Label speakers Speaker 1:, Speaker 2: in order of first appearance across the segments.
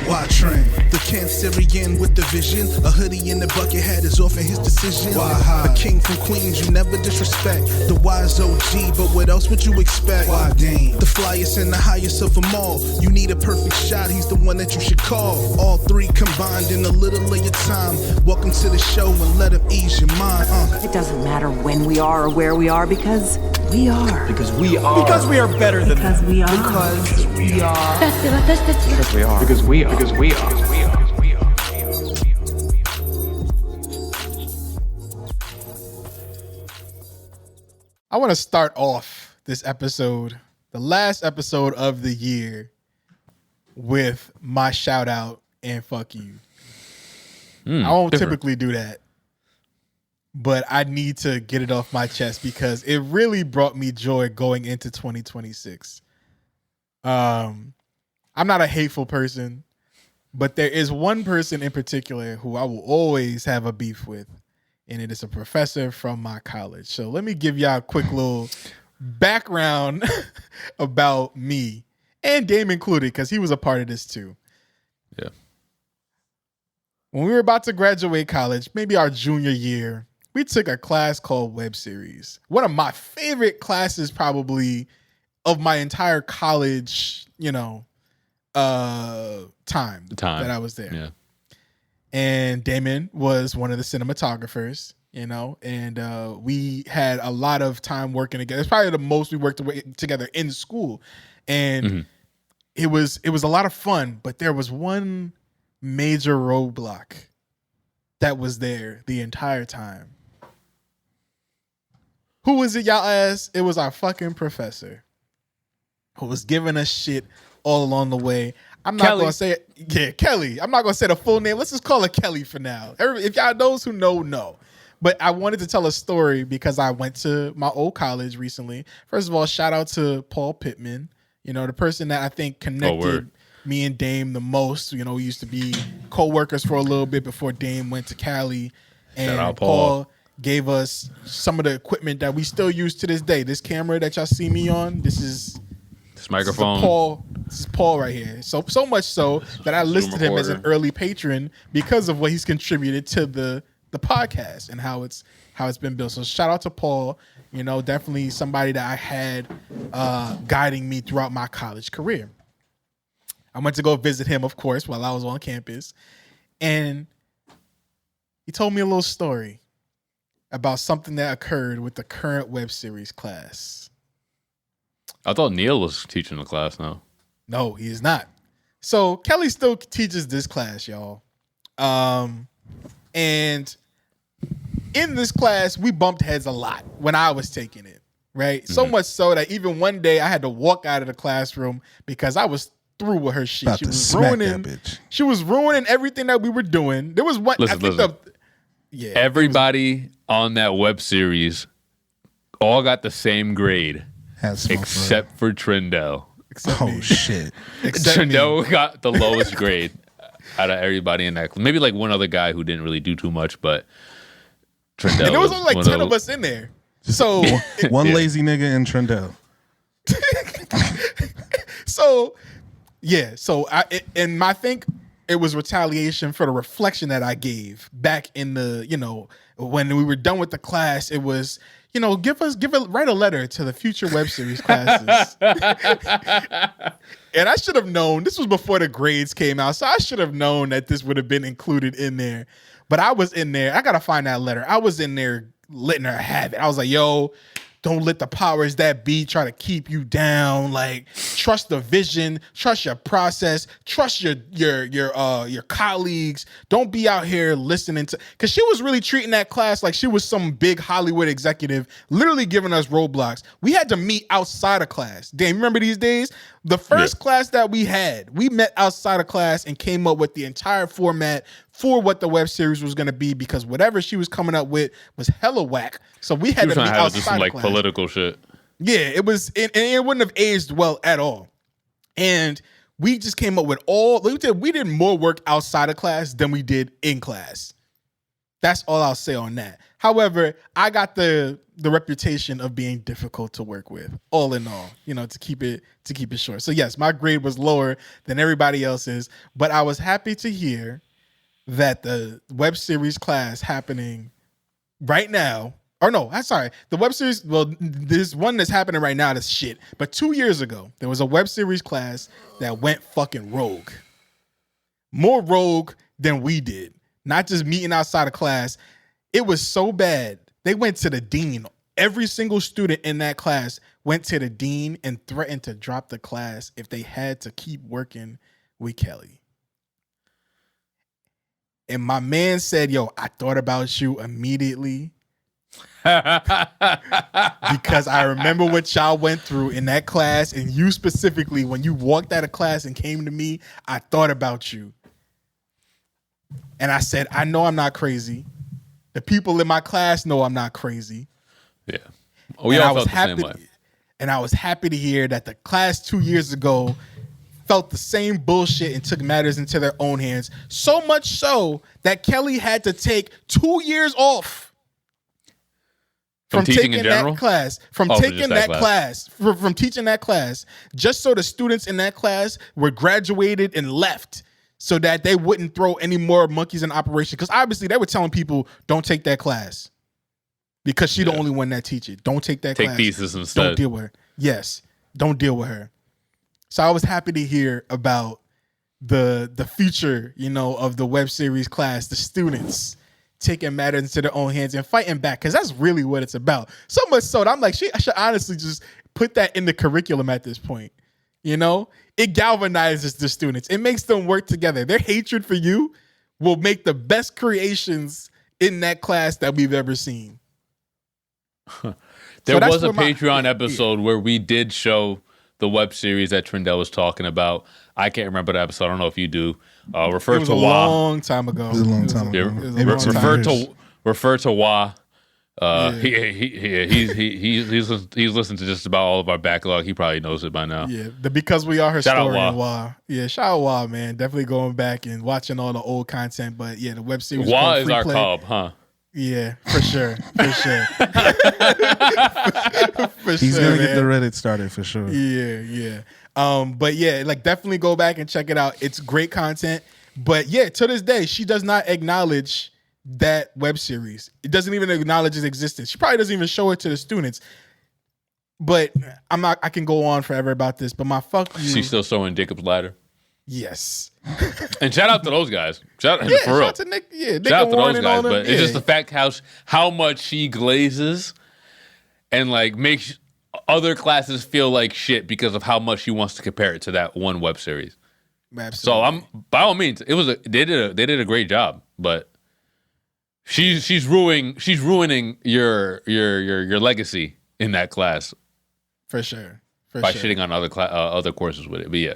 Speaker 1: Why Tren? The Cancerian with the vision. A hoodie in the bucket hat is often his decision. Why high? A king from Queens, you never disrespect. The wise OG, but what else would you expect? Why Dame? The flyest and the highest of them all. You need a perfect shot, he's the one that you should call. All three combined in a little of your time. Welcome to the show and let him ease your mind.
Speaker 2: It doesn't matter when we are or where we are because we are.
Speaker 3: Because we are.
Speaker 4: Because we are better than
Speaker 2: Because we are.
Speaker 4: Because we are.
Speaker 3: Because we are. Because we are. Because we are.
Speaker 5: I want to start off this episode, the last episode of the year, with my shout out and fuck you. I won't typically do that, but I need to get it off my chest because it really brought me joy going into 2026. I'm not a hateful person, but there is one person in particular who I will always have a beef with, and it is a professor from my college. So let me give y'all a quick little background about me, and Damon included, because he was a part of this too.
Speaker 6: Yeah.
Speaker 5: When we were about to graduate college, maybe our junior year, we took a class called Web Series. One of my favorite classes probably of my entire college, time that I was there.
Speaker 6: Yeah.
Speaker 5: And Damon was one of the cinematographers, and we had a lot of time working together. It's probably the most we worked together in school. And it was a lot of fun, but there was one major roadblock that was there the entire time. Who was it, y'all asked? It was our fucking professor who was giving us shit all along the way. I'm not going to say it. Yeah, Kelly. I'm not going to say the full name. Let's just call her Kelly for now. If y'all those who know. But I wanted to tell a story because I went to my old college recently. First of all, shout out to Paul Pittman, the person that I think connected me and Dame the most. We used to be co-workers for a little bit before Dame went to Cali. And
Speaker 6: Shout out
Speaker 5: Paul gave us some of the equipment that we still use to this day. This camera that y'all see me on, this
Speaker 6: microphone.
Speaker 5: This is Paul right here. So much so that I listed him as an early patron because of what he's contributed to the podcast and how it's been built. So shout out to Paul. Definitely somebody that I had guiding me throughout my college career. I went to go visit him, of course, while I was on campus, and he told me a little story about something that occurred with the current web series class.
Speaker 6: I thought Neil was teaching the class now.
Speaker 5: No, he is not. So Kelly still teaches this class, y'all. And in this class, we bumped heads a lot when I was taking it, right? So much so that even one day I had to walk out of the classroom because I was through with her shit.
Speaker 1: About
Speaker 5: She was ruining everything that we were doing. There was one.
Speaker 6: Everybody on that web series all got the same grade. Except for Trendell.
Speaker 1: Shit.
Speaker 6: Trendell got the lowest grade out of everybody in that. Maybe like one other guy who didn't really do too much, but Trendell.
Speaker 5: And there was only like 10 of us in there. So
Speaker 1: one lazy nigga in Trendell.
Speaker 5: I think it was retaliation for the reflection that I gave back in the, when we were done with the class. It was, write a letter to the future web series classes. And I should have known, this was before the grades came out, so I should have known that this would have been included in there. But I was in there, I gotta find that letter. I was in there letting her have it. I was like, yo, don't let the powers that be try to keep you down. Like, trust the vision, trust your process, trust your colleagues. Don't be out here listening to, because she was really treating that class like she was some big Hollywood executive, literally giving us roadblocks. We had to meet outside of class. Damn, remember these days? The first class that we had, we met outside of class and came up with the entire format for what the web series was going to be, because whatever she was coming up with was hella whack. So we had to meet outside
Speaker 6: some
Speaker 5: of class.
Speaker 6: Political shit.
Speaker 5: Yeah, it was, and it wouldn't have aged well at all. And we just came up with we did more work outside of class than we did in class. That's all I'll say on that. However, I got the reputation of being difficult to work with, all in all, to keep it short. So yes, my grade was lower than everybody else's, but I was happy to hear that the web series class happening right now, or no, I'm sorry, the web series, well, there's one that's happening right now that's shit, but 2 years ago, there was a web series class that went fucking rogue. More rogue than we did. Not just meeting outside of class. It was so bad. They went to the dean. Every single student in that class went to the dean and threatened to drop the class if they had to keep working with Kelly. And my man said, yo, I thought about you immediately. Because I remember what y'all went through in that class, and you specifically, when you walked out of class and came to me, I thought about you. And I said, I know I'm not crazy. The people in my class know I'm not crazy.
Speaker 6: Yeah. We all felt the same way.
Speaker 5: And I was happy to hear that the class 2 years ago felt the same bullshit and took matters into their own hands. So much so that Kelly had to take 2 years off from
Speaker 6: teaching in general?
Speaker 5: That class, from taking that class, from teaching that class, just so the students in that class were graduated and left, so that they wouldn't throw any more monkeys in operation. Because obviously they were telling people, don't take that class. Because she's the only one that teach it. Don't take that class.
Speaker 6: Take thesis instead.
Speaker 5: Don't deal with her. Yes. Don't deal with her. So I was happy to hear about the future, of the web series class, the students taking matters into their own hands and fighting back. Because that's really what it's about. So much so that I'm like, I should honestly just put that in the curriculum at this point. It galvanizes the students. It makes them work together. Their hatred for you will make the best creations in that class that we've ever seen.
Speaker 6: There was a Patreon episode where we did show the web series that Trendell was talking about. I can't remember the episode. I don't know if you do. Refer to Wah.
Speaker 5: It was a long time ago.
Speaker 6: Refer to Wah. He's listened to just about all of our backlog. He probably knows it by now.
Speaker 5: Yeah, because we are historian Wah. Yeah, shout out Wah, man. Definitely going back and watching all the old content. But yeah, the web series.
Speaker 6: Wah is our cob, huh?
Speaker 5: Yeah, for sure. He's
Speaker 7: gonna get the Reddit started for sure.
Speaker 5: Yeah. But yeah, definitely go back and check it out. It's great content. But yeah, to this day, she does not acknowledge that web series. It doesn't even acknowledge its existence. She probably doesn't even show it to the students. But I can go on forever about this, but my fuck you.
Speaker 6: She's still showing Jacob's ladder.
Speaker 5: Yes.
Speaker 6: And shout out to those guys.
Speaker 5: Shout out to Nick. Yeah, Nick
Speaker 6: shout out to those guys.
Speaker 5: But
Speaker 6: it's just the fact how much she glazes and makes other classes feel like shit because of how much she wants to compare it to that one web series.
Speaker 5: Absolutely.
Speaker 6: So I'm by all means, they did a great job, but she's ruining your legacy in that class
Speaker 5: for sure.
Speaker 6: By shitting on other courses with it. But yeah.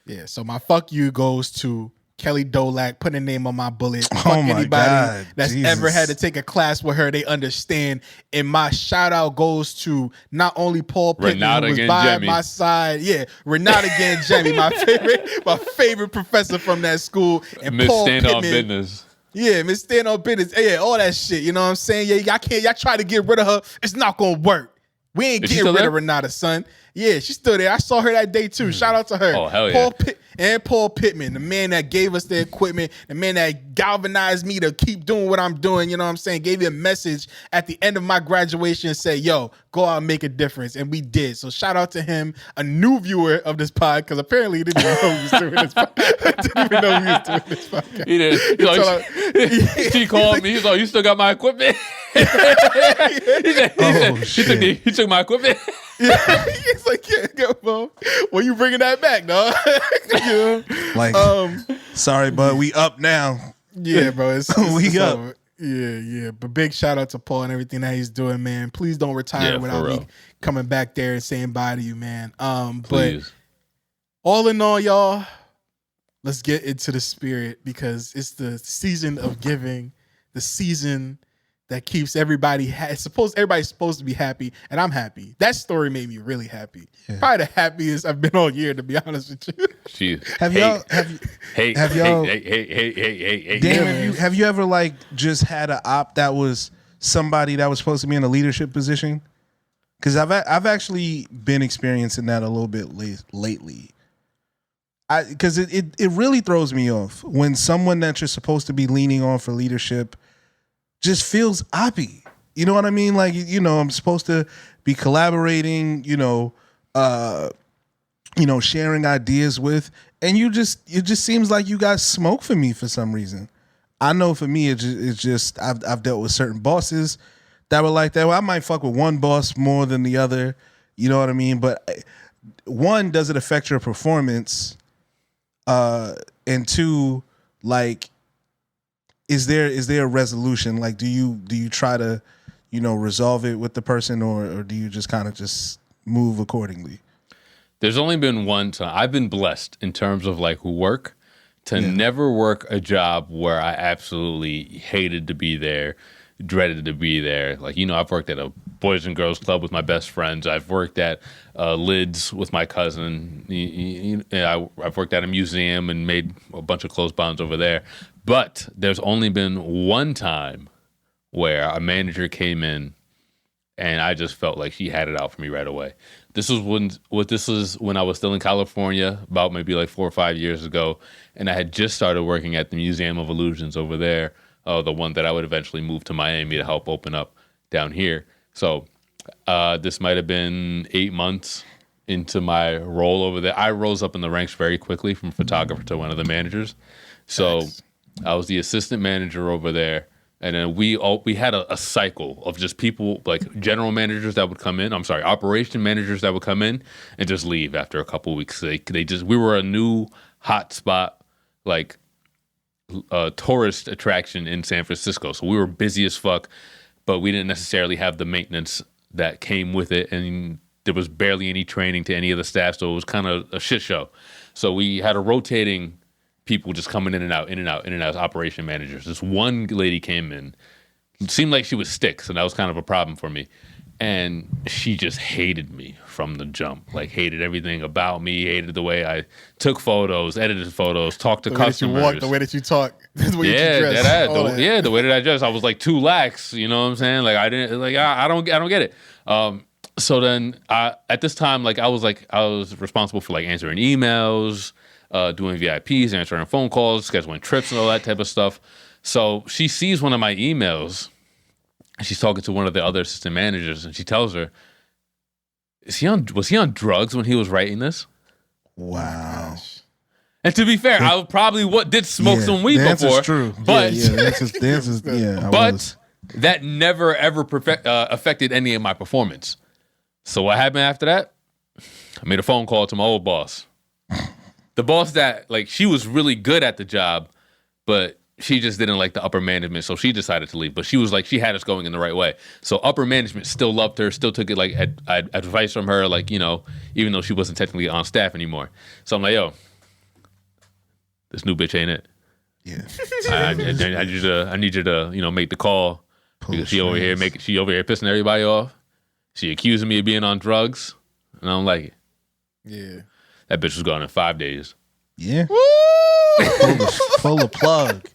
Speaker 5: Yeah, so my fuck you goes to Kelly Dolla, putting a name on my bullet. Fuck
Speaker 7: anybody
Speaker 5: that's ever had to take a class with her, they understand. And my shout out goes to not only Paul Pittman, who was by my side. Yeah, Renata Gangemi, my favorite professor from that school. And
Speaker 6: Miss
Speaker 5: Paul
Speaker 6: Stand
Speaker 5: Pittman.
Speaker 6: On Business.
Speaker 5: Yeah, Miss Stand On Business. Yeah, all that shit. You know what I'm saying? Yeah, y'all try to get rid of her. It's not gonna work. We ain't getting rid of Renata, son. Yeah, she's still there. I saw her that day too. Shout out to her.
Speaker 6: Oh, hell yeah.
Speaker 5: Paul Pittman, the man that gave us the equipment, the man that galvanized me to keep doing what I'm doing, you know what I'm saying? Gave me a message at the end of my graduation and said, yo, go out and make a difference. And we did. So shout out to him, a new viewer of this pod, because apparently he didn't even know he was doing this podcast. Didn't even know he was doing this podcast.
Speaker 6: He did. He called me. He's like, you still got my equipment? He took my equipment.
Speaker 5: Yeah, he's like, yeah, well, you bringing that back, dog?
Speaker 7: Sorry, bud, we up now.
Speaker 5: Yeah, bro, it's
Speaker 7: we up.
Speaker 5: Over. Yeah. But big shout out to Paul and everything that he's doing, man. Please don't retire without me coming back there and saying bye to you, man. But all in all, y'all, let's get into the spirit because it's the season of giving, the season that keeps everybody everybody's supposed to be happy, and I'm happy. That story made me really happy. Yeah. Probably the happiest I've been all year, to be honest with you.
Speaker 7: Damon,
Speaker 6: man.
Speaker 7: have you ever like just had an op that was somebody that was supposed to be in a leadership position? Because I've actually been experiencing that a little bit lately. Because it really throws me off when someone that you're supposed to be leaning on for leadership just feels oppy. You know what I mean? Like, I'm supposed to be collaborating, sharing ideas with, and it just seems like you got smoke for me for some reason. I know for me, it's just I've dealt with certain bosses that were like that. Well, I might fuck with one boss more than the other. You know what I mean? But one, does it affect your performance? And two, like, is there a resolution? Like, do you try to, resolve it with the person, or do you just kind of just move accordingly?
Speaker 6: There's only been one time. I've been blessed in terms of like work to never work a job where I absolutely hated to be there, dreaded to be there. Like, I've worked at a Boys and Girls Club with my best friends. I've worked at Lids with my cousin. I've worked at a museum and made a bunch of clothes bonds over there. But there's only been one time where a manager came in and I just felt like she had it out for me right away. This was when I was still in California, about maybe like 4 or 5 years ago, and I had just started working at the Museum of Illusions over there, the one that I would eventually move to Miami to help open up down here. So this might have been 8 months into my role over there. I rose up in the ranks very quickly from photographer to one of the managers. So nice. I was the assistant manager over there. And then we had a cycle of just people, like general managers that would come in. I'm sorry, operation managers that would come in and just leave after a couple of weeks. We were a new hot spot, like tourist attraction in San Francisco. So we were busy as fuck, but we didn't necessarily have the maintenance that came with it. And there was barely any training to any of the staff. So it was kind of a shit show. So we had a rotating people just coming in and out as operation managers. This one lady came in, it seemed like she was sticks, and that was kind of a problem for me. And she just hated me from the jump, like hated everything about me, hated the way I took photos, edited photos, talked to customers.
Speaker 5: The way that you talk, the way
Speaker 6: you
Speaker 5: dress.
Speaker 6: The way that I dress. I was like too lax, you know what I'm saying? Like I don't get it. So then at this time, I was responsible for like answering emails, doing VIPs, answering phone calls, scheduling trips and all that type of stuff. So she sees one of my emails and she's talking to one of the other assistant managers and she tells her, was he on drugs when he was writing this?
Speaker 7: Wow.
Speaker 6: And to be fair, I probably did smoke some weed before.
Speaker 7: True.
Speaker 6: But,
Speaker 7: but
Speaker 6: that never ever affected any of my performance. So what happened after that? I made a phone call to my old boss. The boss that, she was really good at the job, but she just didn't like the upper management, so she decided to leave. But she was she had us going in the right way. So upper management still loved her, still took it advice from her, even though she wasn't technically on staff anymore. So I'm like, yo, this new bitch ain't it.
Speaker 7: Yeah.
Speaker 6: I need you to make the call because she over here pissing everybody off. She accusing me of being on drugs, and I don't like it.
Speaker 5: Yeah.
Speaker 6: That bitch was gone in 5 days.
Speaker 7: Yeah. Full of plug.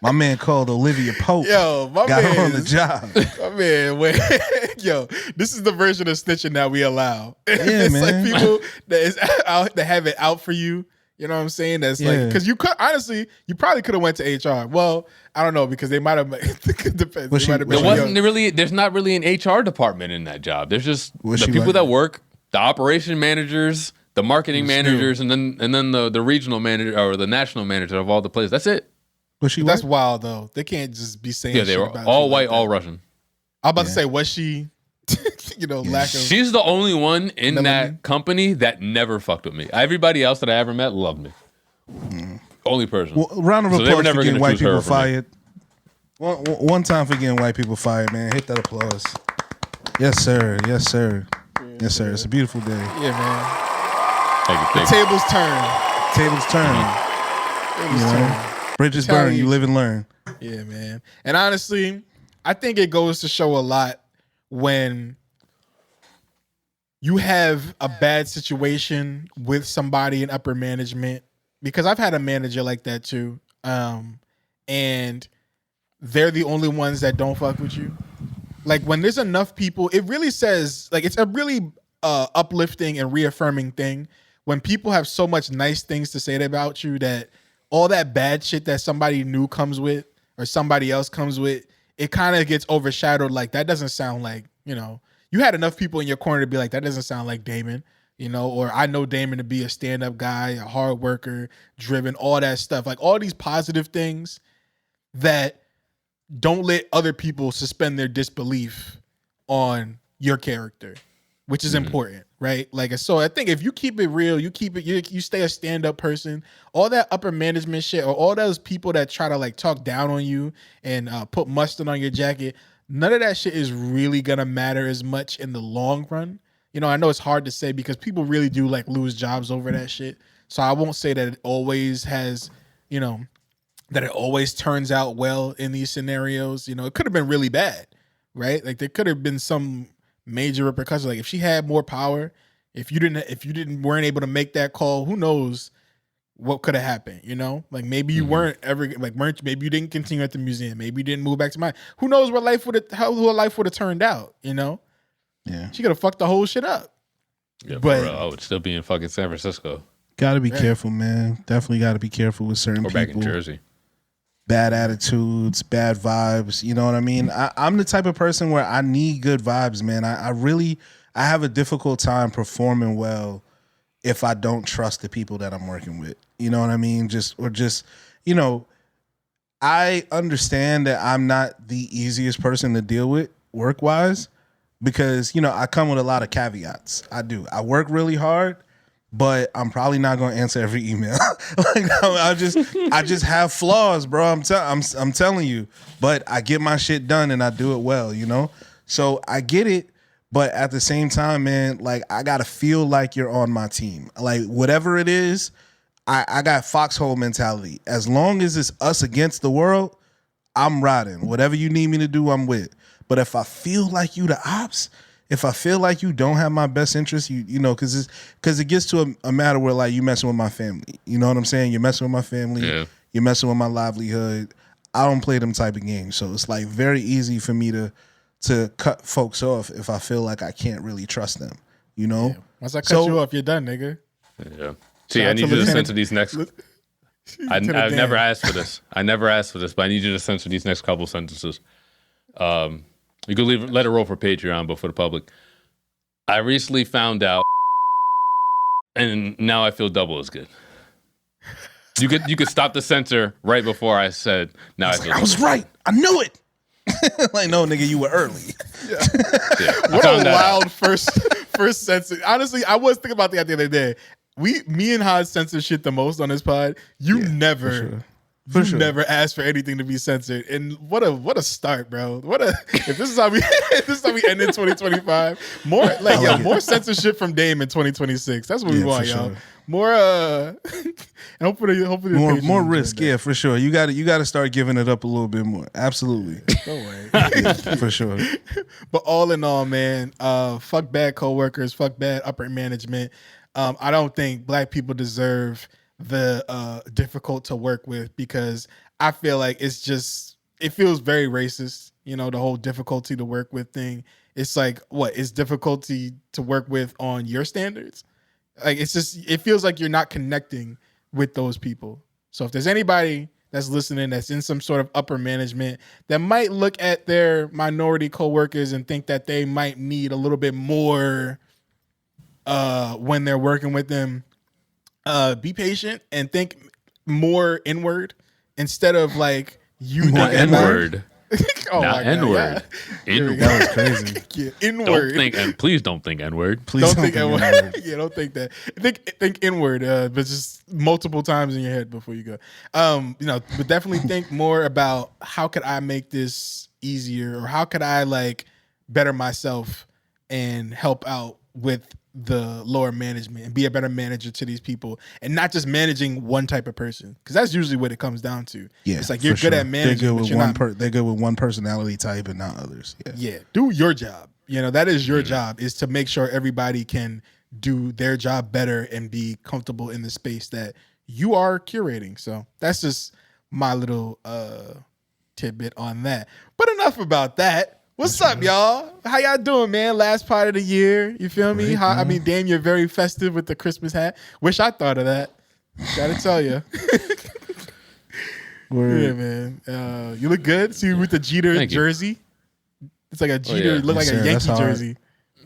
Speaker 7: My man called Olivia Pope.
Speaker 5: Yo,
Speaker 7: got her on the job.
Speaker 5: My man, yo, this is the version of snitching that we allow.
Speaker 7: Yeah, man.
Speaker 5: Like people that have it out for you. You know what I'm saying? That's because you could honestly, you probably could have went to HR. Well, I don't know because they might have.
Speaker 6: There's not really an HR department in that job. There's just the people that work, the operation managers, the marketing managers, and then the regional manager or the national manager of all the places. That's it.
Speaker 5: That's wild though. They can't just be saying.
Speaker 6: Yeah, they were all white, all Russian.
Speaker 5: I'm about to say, was she? Lack of.
Speaker 6: She's the only one in that company that never fucked with me. Everybody else that I ever met loved me. Only person.
Speaker 7: Well, round of applause for getting white people fired. One time for getting white people fired, man. Hit that applause. Yes, sir. Yes, sir. Yes, sir. It's a beautiful day.
Speaker 5: Yeah, man.
Speaker 6: Thank you.
Speaker 5: The tables turn.
Speaker 7: Tables turn.
Speaker 5: Tables turn.
Speaker 7: Bridges burn. You live and learn.
Speaker 5: Yeah, man. And honestly, I think it goes to show a lot when you have a bad situation with somebody in upper management, because I've had a manager like that too. And they're the only ones that don't fuck with you. Like when there's enough people, it really says, like, it's a really uplifting and reaffirming thing when people have so much nice things to say about you that all that bad shit that somebody new comes with or somebody else comes with, it kind of gets overshadowed. Like, that doesn't sound like, you know, you had enough people in your corner to be like, that doesn't sound like Damon, you know, or I know Damon to be a stand-up guy, a hard worker, driven, all that stuff. Like all these positive things that don't let other people suspend their disbelief on your character, which is important, right? Like, so I think if you keep it real, you stay a stand-up person, all that upper management shit or all those people that try to like talk down on you and put mustard on your jacket, none of that shit is really gonna matter as much in the long run. You know, I know it's hard to say because people really do like lose jobs over that shit. So I won't say that it always has, you know, that it always turns out well in these scenarios. You know, it could have been really bad, right? Like there could have been some major repercussions. Like if she had more power, if you weren't able to make that call, who knows what could have happened, you know? Like maybe you maybe you didn't continue at the museum. Maybe you didn't move back to mine. Who knows how her life would have turned out, you know?
Speaker 7: Yeah.
Speaker 5: She could have fucked the whole shit up.
Speaker 6: Yeah,
Speaker 5: but
Speaker 6: I would still be in fucking San Francisco.
Speaker 7: Gotta be careful, man. Definitely gotta be careful with certain
Speaker 6: Or
Speaker 7: people.
Speaker 6: back in Jersey.
Speaker 7: Bad attitudes, bad vibes. You know what I mean? I'm the type of person where I need good vibes, man. I have a difficult time performing well if I don't trust the people that I'm working with. You know what I mean? You know, I understand that I'm not the easiest person to deal with work-wise because, you know, I come with a lot of caveats. I do. I work really hard, but I'm probably not going to answer every email. Like I just have flaws, bro. I'm telling you, but I get my shit done and I do it well, you know? So I get it. But at the same time, man, like I got to feel like you're on my team. Like whatever it is, I got foxhole mentality. As long as it's us against the world, I'm riding. Whatever you need me to do, I'm with. But if I feel like you the ops, if I feel like you don't have my best interest, you know, because it gets to a matter where like you messing with my family. You know what I'm saying? You're messing with my family. Yeah. You're messing with my livelihood. I don't play them type of games. So it's like very easy for me to cut folks off if I feel like I can't really trust them. You know? Yeah.
Speaker 5: Once I cut you off, you're done, nigga.
Speaker 6: Yeah. See, I need you to censor these next. I've never asked for this. But I need you to censor these next couple sentences. You could let it roll for Patreon, but for the public. I recently found out, and now I feel double as good. You could stop the censor right before I said. Now I was
Speaker 7: right. I knew it. Like, no, nigga, you were early.
Speaker 5: Yeah. What a wild first censor. Honestly, I was thinking about that the other day. Me and Had censor shit the most on this pod. You never asked for anything to be censored. And what a start, bro. If this is how we end in 2025. More censorship from Damon in 2026. That's what we want, y'all. Sure. More hopefully
Speaker 7: more risk, for sure. You got to start giving it up a little bit more. Absolutely.
Speaker 5: Don't worry.
Speaker 7: Yeah, for sure.
Speaker 5: But all in all, man, fuck bad coworkers, fuck bad upper management. I don't think black people deserve the difficult to work with because I feel like it feels very racist, you know, the whole difficulty to work with thing. It's like, what is difficulty to work with on your standards? Like, it feels like you're not connecting with those people. So if there's anybody that's listening that's in some sort of upper management that might look at their minority coworkers and think that they might need a little bit more when they're working with them, be patient and think more inward instead of like you think
Speaker 6: inward.
Speaker 5: Oh,
Speaker 6: not N-word.
Speaker 7: That was crazy.
Speaker 5: Yeah, inward.
Speaker 6: Please don't think N-word.
Speaker 7: Please don't think N-word.
Speaker 5: Yeah, don't think that. Think inward, but just multiple times in your head before you go. You know, but definitely think more about how could I make this easier, or how could I like better myself and help out with the lower management and be a better manager to these people, and not just managing one type of person, because that's usually what it comes down to.
Speaker 7: Yeah,
Speaker 5: it's like you're good at managing, but you're not.
Speaker 7: They're good with one personality type and not others.
Speaker 5: Yeah, do your job. You know, that is your job, is to make sure everybody can do their job better and be comfortable in the space that you are curating. So that's just my little tidbit on that. But enough about that. What's up, y'all? How y'all doing, man? Last part of the year. You feel me? I mean, damn, you're very festive with the Christmas hat. Wish I thought of that. Gotta tell you. Yeah, man. You look good. See you with the Jeeter jersey. It's like a Jeeter. Look like a Yankee jersey.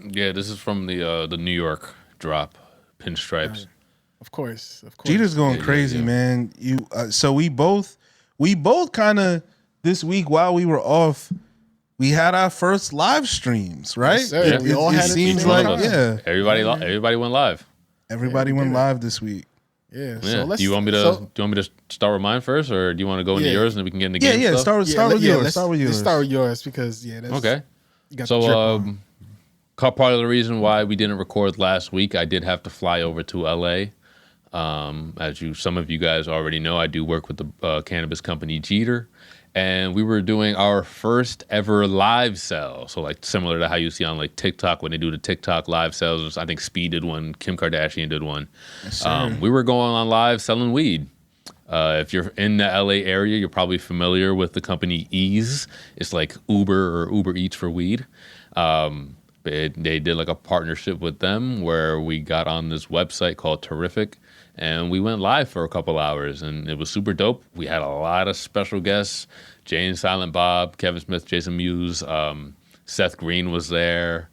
Speaker 6: Yeah, this is from the New York drop pinstripes.
Speaker 5: Of course.
Speaker 7: Jeter's going crazy, man. So we both kind of this week while we were off, we had our first live streams, right?
Speaker 5: Yes, sir. We all had it.
Speaker 7: Seems like
Speaker 6: everybody went live.
Speaker 7: Everybody went live this week.
Speaker 5: Yeah.
Speaker 6: So
Speaker 5: let's,
Speaker 6: do you want me to start with mine first, or do you want to go into yours and then we can get into game
Speaker 7: stuff?
Speaker 6: Start
Speaker 7: with yours.
Speaker 5: Let's start with yours because that's
Speaker 6: okay. So part of the reason why we didn't record last week, I did have to fly over to LA. As some of you guys already know, I do work with the cannabis company Jeeter. And we were doing our first ever live sale. So like similar to how you see on like TikTok when they do the TikTok live sales. I think Speed did one, Kim Kardashian did one. Yes, we were going on live selling weed. If you're in the LA area, you're probably familiar with the company Ease. It's like Uber or Uber Eats for weed. They did like a partnership with them where we got on this website called Terrific. And we went live for a couple hours, and it was super dope. We had a lot of special guests: Jay and Silent Bob, Kevin Smith, Jason Mewes, Seth Green was there.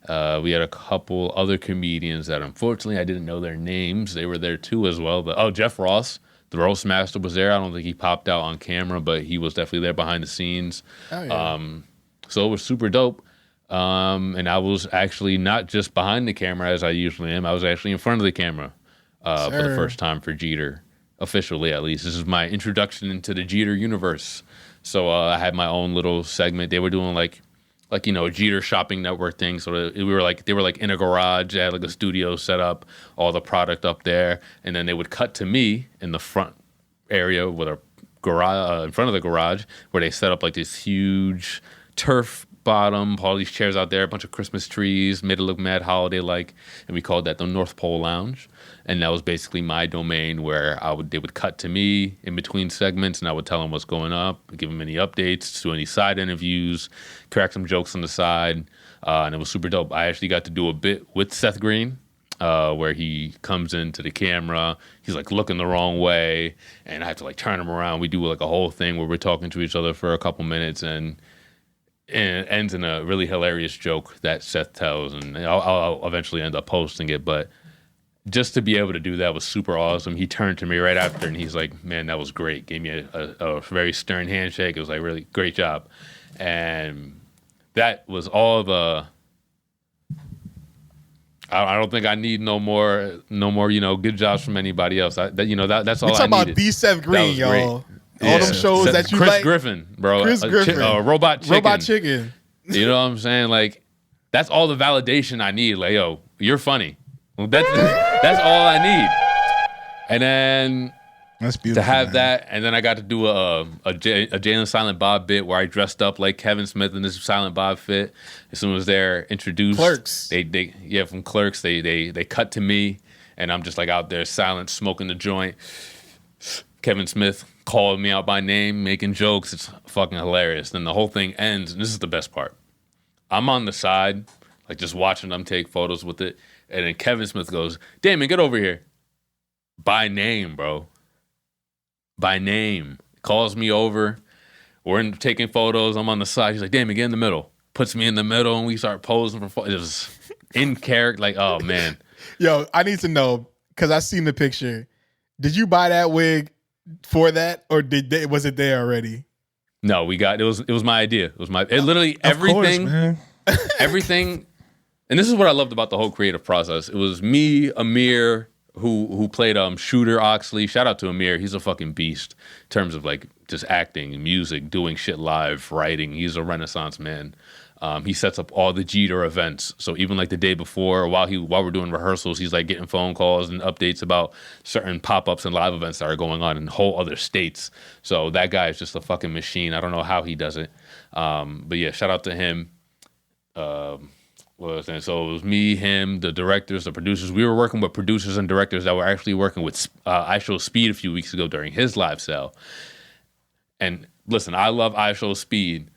Speaker 6: We had a couple other comedians that unfortunately I didn't know their names. They were there too as well. But Jeff Ross, the roast master, was there. I don't think he popped out on camera, but he was definitely there behind the scenes. Oh, yeah. So it was super dope. And I was actually not just behind the camera as I usually am. I was actually in front of the camera. For the first time for Jeeter, officially at least. This is my introduction into the Jeeter universe. So I had my own little segment. They were doing like a Jeeter shopping network thing. So they were like in a garage. They had like a studio set up, all the product up there, and then they would cut to me in the front area with a garage in front of the garage where they set up like this huge turf bottom, all these chairs out there, a bunch of Christmas trees, made it look mad holiday-like, and we called that the North Pole Lounge. And that was basically my domain where they would cut to me in between segments, and I would tell them what's going up, give them any updates, do any side interviews, crack some jokes on the side, and it was super dope. I actually got to do a bit with Seth Green, where he comes into the camera, he's like looking the wrong way, and I have to like turn him around. We do like a whole thing where we're talking to each other for a couple minutes, and it ends in a really hilarious joke that Seth tells, and I'll eventually end up posting it, but just to be able to do that was super awesome. He turned to me right after, and he's like, man, that was great. Gave me a very stern handshake. It was like, really great job. And that was all the... I don't think I need no more, good jobs from anybody else. That's all I needed.
Speaker 5: We're talking about the Seth Green, y'all.
Speaker 6: Yeah.
Speaker 5: All them shows that you
Speaker 6: Chris
Speaker 5: like.
Speaker 6: Griffin, bro.
Speaker 5: Chris Griffin.
Speaker 6: Robot Chicken.
Speaker 5: Robot Chicken.
Speaker 6: You know what I'm saying? Like, that's all the validation I need. Like, yo, you're funny. That's all I need. And then
Speaker 7: that's beautiful,
Speaker 6: to have
Speaker 7: man.
Speaker 6: that, and then I got to do a Jay and Silent Bob bit where I dressed up like Kevin Smith in this Silent Bob fit. As soon as they're introduced,
Speaker 5: Clerks.
Speaker 6: From Clerks, they cut to me, and I'm just like out there silent, smoking the joint. Kevin Smith called me out by name, making jokes. It's fucking hilarious. Then the whole thing ends, and this is the best part. I'm on the side, like just watching them take photos with it. And then Kevin Smith goes, Damon, get over here. By name, bro. By name. Calls me over. We're taking photos. I'm on the side. He's like, Damon, get in the middle. Puts me in the middle, and we start posing for photos. It was in character. Like, oh, man.
Speaker 5: Yo, I need to know, because I seen the picture. Did you buy that wig for that, or was it there already?
Speaker 6: No, it was my idea. It literally everything.
Speaker 7: Of course, man.
Speaker 6: Everything. And this is what I loved about the whole creative process. It was me, Amir, who played Shooter Oxley. Shout out to Amir. He's a fucking beast in terms of like just acting, music, doing shit live, writing. He's a renaissance man. He sets up all the Jeter events. So even like the day before, while we're doing rehearsals, he's like getting phone calls and updates about certain pop-ups and live events that are going on in whole other states. So that guy is just a fucking machine. I don't know how he does it. But yeah, shout out to him. So it was me, him, the directors, the producers. We were working with producers and directors that were actually working with I Show Speed a few weeks ago during his live sale. And listen, I love I Show Speed,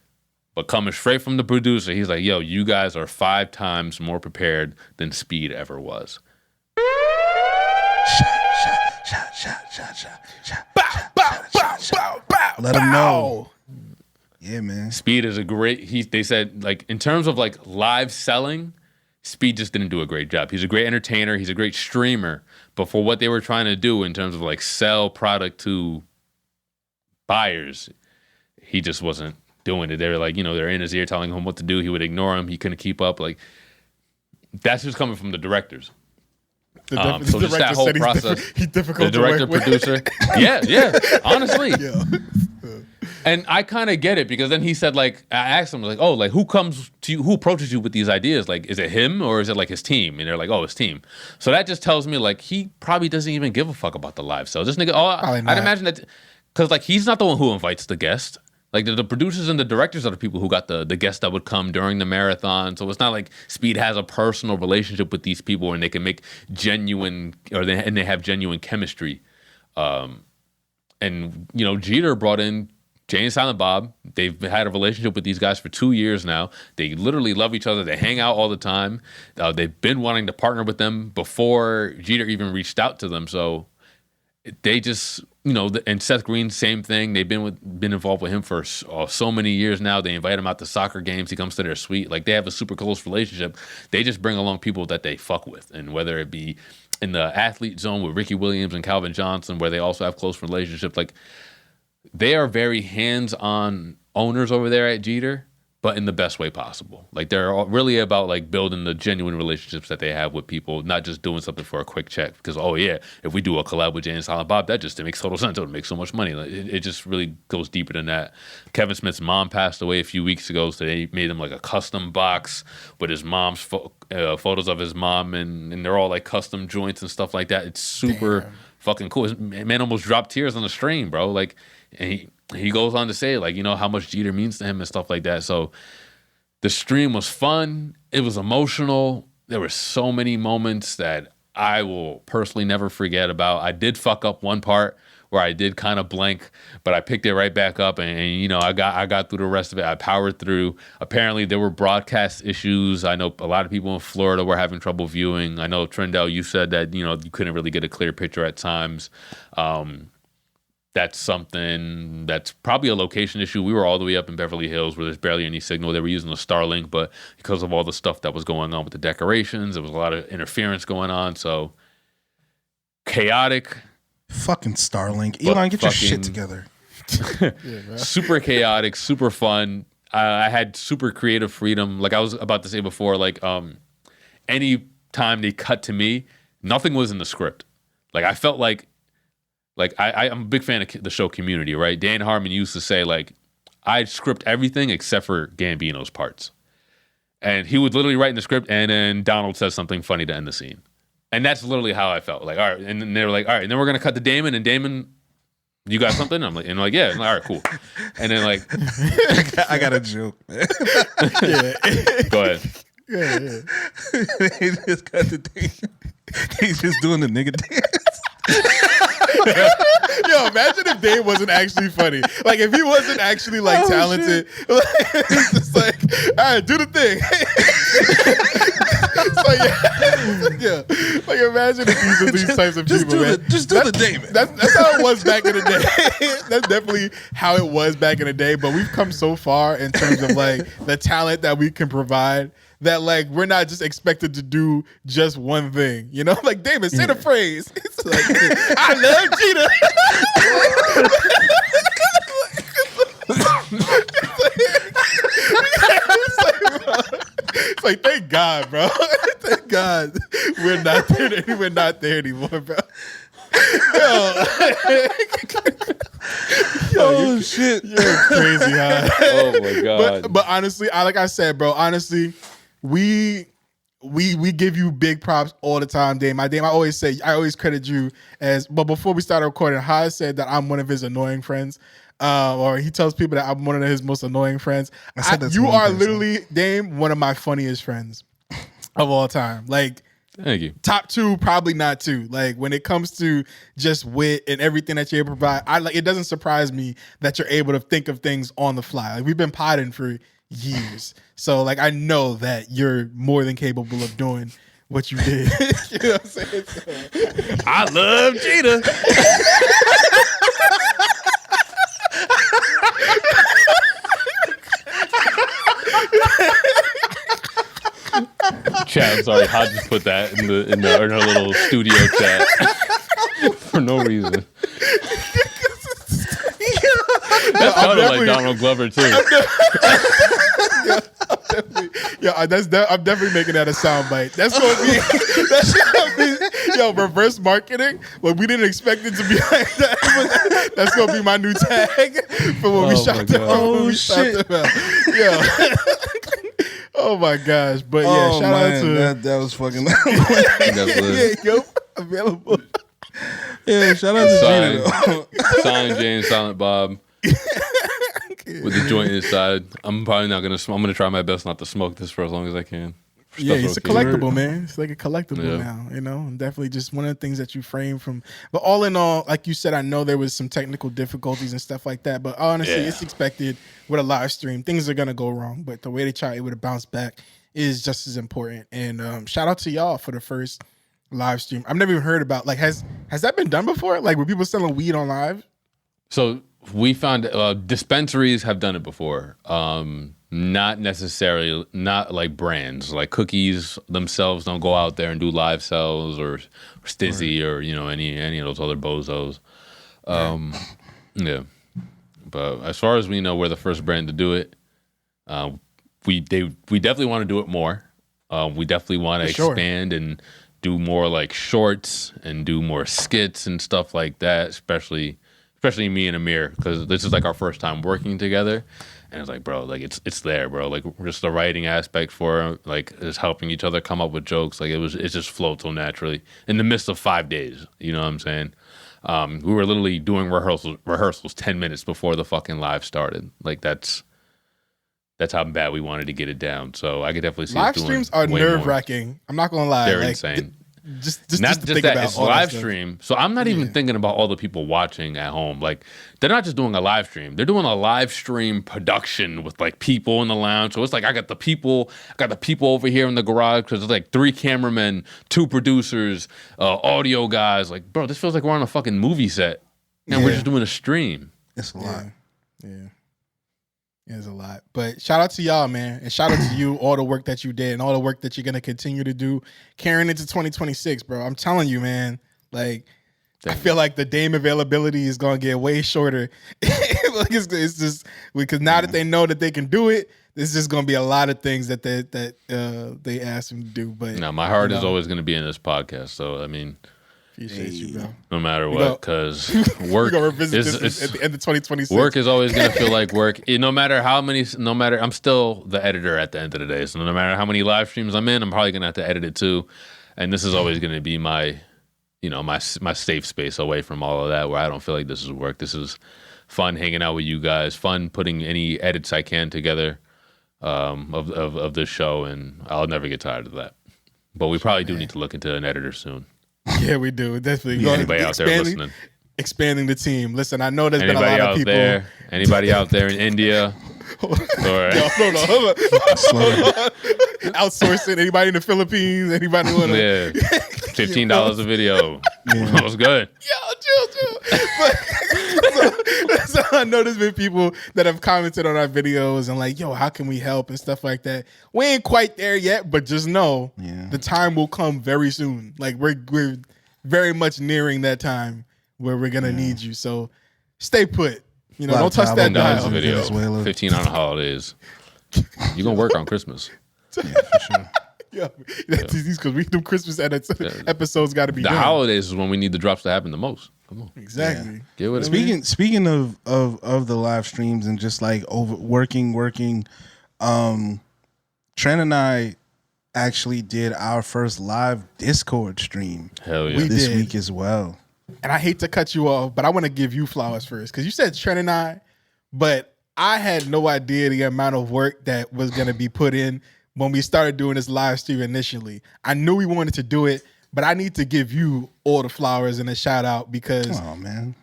Speaker 6: but coming straight from the producer, he's like, yo, you guys are 5 times more prepared than Speed ever was.
Speaker 7: Let him know. Yeah, man.
Speaker 6: Speed is a great, they said, like, in terms of, like, live selling, Speed just didn't do a great job. He's a great entertainer. He's a great streamer. But for what they were trying to do in terms of, like, sell product to buyers, he just wasn't doing it. They were like, they're in his ear telling him what to do. He would ignore him. He couldn't keep up. Like, that's just coming from the directors. So just that whole process.
Speaker 5: He's difficult
Speaker 6: the director,
Speaker 5: to work
Speaker 6: producer.
Speaker 5: With.
Speaker 6: Yeah, honestly.
Speaker 5: Yeah.
Speaker 6: And I kind of get it because then he said, like, I asked him, like, oh, like, who comes to you, who approaches you with these ideas? Like, is it him or is it like his team? And they're like, oh, his team. So that just tells me, like, he probably doesn't even give a fuck about the live sale. This nigga, I'd imagine that, because, like, he's not the one who invites the guest. Like, the producers and the directors are the people who got the guests that would come during the marathon. So it's not like Speed has a personal relationship with these people and they can make genuine, and they have genuine chemistry. And, Jeter brought in Jay and Silent Bob. They've had a relationship with these guys for 2 years now. They literally love each other. They hang out all the time. They've been wanting to partner with them before Jeter even reached out to them. So they just, and Seth Green, same thing. They've been involved with him for so many years now. They invite him out to soccer games. He comes to their suite. Like, they have a super close relationship. They just bring along people that they fuck with. And whether it be in the athlete zone with Ricky Williams and Calvin Johnson, where they also have close relationships, like, they are very hands-on owners over there at Jeter, but in the best way possible. Like, they're really about, like, building the genuine relationships that they have with people, not just doing something for a quick check. Because, oh, yeah, if we do a collab with Jay and Silent Bob, it makes total sense. It would make so much money. Like, it just really goes deeper than that. Kevin Smith's mom passed away a few weeks ago, so they made him, like, a custom box with his mom's photos of his mom, and they're all, like, custom joints and stuff like that. It's super fucking cool. His man almost dropped tears on the stream, bro. Like, and he goes on to say, like, how much Jeter means to him and stuff like that. So the stream was fun. It was emotional. There were so many moments that I will personally never forget about. I did fuck up one part where I did kind of blank, but I picked it right back up, and I got through the rest of it. I powered through. Apparently, there were broadcast issues. I know a lot of people in Florida were having trouble viewing. I know, Trendell, you said that you couldn't really get a clear picture at times. That's something that's probably a location issue. We were all the way up in Beverly Hills where there's barely any signal. They were using the Starlink, but because of all the stuff that was going on with the decorations, there was a lot of interference going on. So chaotic.
Speaker 7: Fucking Starlink. Elon, get your shit together.
Speaker 6: Super chaotic, super fun. I had super creative freedom. Like I was about to say before, like any time they cut to me, nothing was in the script. Like I felt like I'm a big fan of the show Community, right? Dan Harmon used to say, like, I script everything except for Gambino's parts. And he would literally write in the script, and then Donald says something funny to end the scene. And that's literally how I felt. Like, all right. And then they were like, all right, and then we're going to cut to Damon, and Damon, you got something? I'm like, yeah. All right, cool. And then, like,
Speaker 7: I got a joke.
Speaker 6: Go ahead.
Speaker 7: Yeah. They just cut to Damon. He's just doing the nigga dance.
Speaker 5: Yo, imagine if Dave wasn't actually funny. Like, if he wasn't actually, like, talented. It's just like, all right, do the thing. Like, imagine if these are these types of people, man.
Speaker 7: Just do the Damon.
Speaker 5: That's how it was back in the day. That's definitely how it was back in the day. But we've come so far in terms of, like, the talent that we can provide that, like, we're not just expected to do just one thing. Like, Damon, say the phrase. It's like, I love Jeter. It's like, thank God, bro. Thank God we're not there anymore, bro. Yo.
Speaker 7: Oh shit!
Speaker 5: You're crazy, huh?
Speaker 6: Oh my god.
Speaker 5: But honestly, like I said, bro, honestly, we give you big props all the time, Dame. I always credit you as. But before we started recording, Haas said that I'm one of his annoying friends, or he tells people that I'm one of his most annoying friends. You are literally, Dame, one of my funniest friends of all time. Like,
Speaker 6: thank you.
Speaker 5: Top 2, probably not 2. Like when it comes to just wit and everything that you're able to provide, it doesn't surprise me that you're able to think of things on the fly. Like we've been potting for years. So like I know that you're more than capable of doing what you did. You know what I'm saying? So.
Speaker 6: I love Jeeter. Chat, sorry, I just put that in our little studio chat for no reason. That sounded like Donald Glover too.
Speaker 5: I'm definitely making that a soundbite. That's gonna be reverse marketing. Well, we didn't expect it to be like that. But that's gonna be my new tag for when we shot them.
Speaker 7: Oh shit!
Speaker 5: Yeah. Oh my gosh! But yeah, shout out to
Speaker 7: that was fucking.
Speaker 5: Available.
Speaker 7: Yeah, shout out to Jeeter.
Speaker 6: Signed James Silent Bob. With the joint inside. I'm probably not gonna. I'm gonna try my best not to smoke this for as long as I can.
Speaker 5: Yeah, it's a collectible, man. It's like a collectible now, you know. And definitely just one of the things that you frame from. But all in all, like you said, I know there was some technical difficulties and stuff like that. But honestly, it's expected with a live stream. Things are gonna go wrong, but the way they try able to bounce back is just as important. And shout out to y'all for the first live stream. I've never even heard about. Like, has that been done before? Like, were people selling weed on live?
Speaker 6: So we found dispensaries have done it before. Not necessarily, not like brands. Like Cookies themselves don't go out there and do live sales, or Stizzy, or any of those other bozos. Yeah, but as far as we know, we're the first brand to do it. We definitely want to do it more. We definitely want to expand and do more like shorts and do more skits and stuff like that, especially me and Amir, because this is like our first time working together. And it's like, bro, like it's there, bro. Like just the writing aspect for like just helping each other come up with jokes. Like it just flowed so naturally in the midst of 5 days. You know what I'm saying? We were literally doing rehearsals 10 minutes before the fucking live started. Like that's how bad we wanted to get it down. So I could definitely see
Speaker 5: live streams are nerve wracking. I'm not gonna lie,
Speaker 6: they're insane.
Speaker 5: Just
Speaker 6: not
Speaker 5: to
Speaker 6: just
Speaker 5: think
Speaker 6: that,
Speaker 5: about
Speaker 6: it's
Speaker 5: all
Speaker 6: live
Speaker 5: that
Speaker 6: stream. So I'm not even thinking about all the people watching at home. Like they're not just doing a live stream. They're doing a live stream production with like people in the lounge. So it's like I got the people over here in the garage because there's like 3 cameramen, 2 producers, audio guys. Like, bro, this feels like we're on a fucking movie set and we're just doing a stream.
Speaker 7: It's a lot.
Speaker 5: Yeah. It's a lot. But shout out to y'all, man. And shout out to you, all the work that you did and all the work that you're going to continue to do carrying into 2026, bro. I'm telling you, man. Like, I feel like the Dame availability is going to get way shorter. Like it's just because now that they know that they can do it, there's just going to be a lot of things that they ask them to do. But
Speaker 6: no, my heart is always going to be in this podcast. So, I mean...
Speaker 5: Appreciate you, bro.
Speaker 6: No matter what, because work
Speaker 5: is at the end of 2026.
Speaker 6: Work is always going to feel like work. No matter I'm still the editor at the end of the day. So no matter how many live streams I'm in, I'm probably going to have to edit it too. And this is always going to be my safe space away from all of that, where I don't feel like this is work. This is fun hanging out with you guys, fun putting any edits I can together of this show, and I'll never get tired of that. But we probably do need to look into an editor soon.
Speaker 5: Yeah, we do. Definitely.
Speaker 6: Anybody out there listening?
Speaker 5: Expanding the team. Listen, I know there's been a lot of people.
Speaker 6: Anybody out there in India?
Speaker 5: Hold on. Outsourcing. Anybody in the Philippines? Anybody want to?
Speaker 6: Yeah. $15 a video. That was good.
Speaker 5: Chill. So I know there's been people that have commented on our videos and like, yo, how can we help and stuff like that. We ain't quite there yet, but just know the time will come very soon. Like we're very much nearing that time where we're gonna need you. So stay put. Don't touch that dial.
Speaker 6: Video. 15 on the holidays. You gonna work on Christmas?
Speaker 7: Yeah, for sure.
Speaker 5: Yeah, that's easy because we do Christmas episodes. Got to be
Speaker 6: the
Speaker 5: done.
Speaker 6: Holidays is when we need the drops to happen the most. Come on.
Speaker 5: Exactly.
Speaker 7: Yeah.
Speaker 6: Get with it.
Speaker 7: Speaking of the live streams and just like working, Tren and I actually did our first live Discord stream.
Speaker 6: Hell yeah.
Speaker 5: We
Speaker 7: this
Speaker 5: did.
Speaker 7: week as well.
Speaker 5: And I hate to cut you off, but I want to give you flowers first because you said Tren and I, but I had no idea the amount of work that was going to be put in when we started doing this live stream initially. I knew we wanted to do it, but I need to give you all the flowers and a shout out because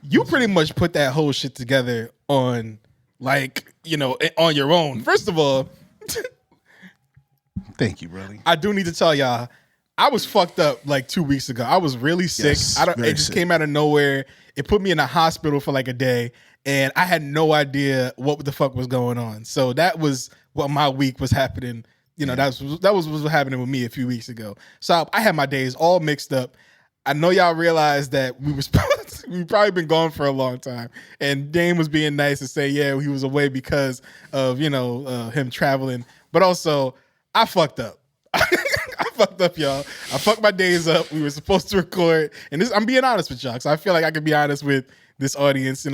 Speaker 5: you pretty much put that whole shit together on on your own. First of all,
Speaker 7: thank you, brother.
Speaker 5: I do need to tell y'all, I was fucked up like 2 weeks ago. I was really sick.
Speaker 7: Yes,
Speaker 5: It just came out of nowhere. It put me in a hospital for like a day, and I had no idea what the fuck was going on. So that was what my week was happening. That was what was happening with me a few weeks ago. So I had my days all mixed up. I know y'all realized that we've probably been gone for a long time, and Dame was being nice and say, yeah, he was away because of him traveling, but also I fucked up. I fucked up, y'all. I fucked my days up. We were supposed to record, and I'm being honest with y'all, because I feel like I can be honest with this audience.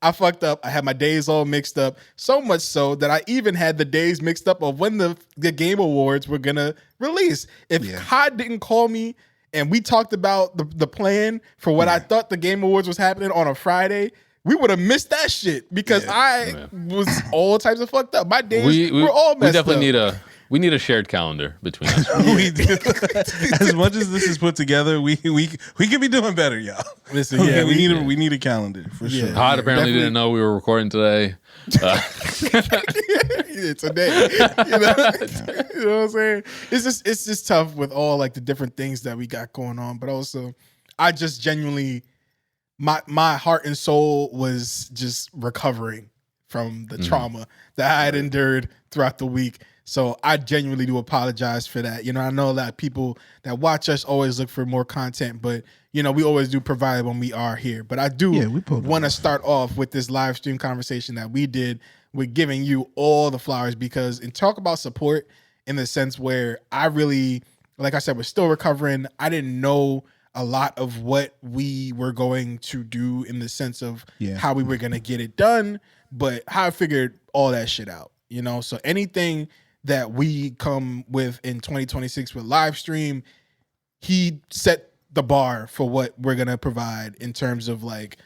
Speaker 5: I fucked up. I had my days all mixed up, so much so that I even had the days mixed up of when the Game Awards were gonna release. If Had didn't call me and we talked about the plan for what I thought the Game Awards was happening on a Friday, we would have missed that shit because I was all types of fucked up. My days were all messed up.
Speaker 6: We definitely need a shared calendar between us.
Speaker 7: We do. As much as this is put together, we could be doing better, y'all.
Speaker 5: Listen,
Speaker 7: we need a calendar for sure.
Speaker 6: Had apparently didn't know we were recording today.
Speaker 5: Today, you know what I'm saying? It's just tough with all like the different things that we got going on, but also I just genuinely my heart and soul was just recovering from the trauma that I had endured throughout the week. So I genuinely do apologize for that. I know that people that watch us always look for more content, but we always do provide when we are here. But I do want to start off with this live stream conversation that we did with giving you all the flowers, because and talk about support in the sense where I really, like I said, we're still recovering. I didn't know a lot of what we were going to do in the sense of how we were going to get it done, but how I figured all that shit out, so anything that we come with in 2026 with live stream, he set the bar for what we're going to provide in terms of like,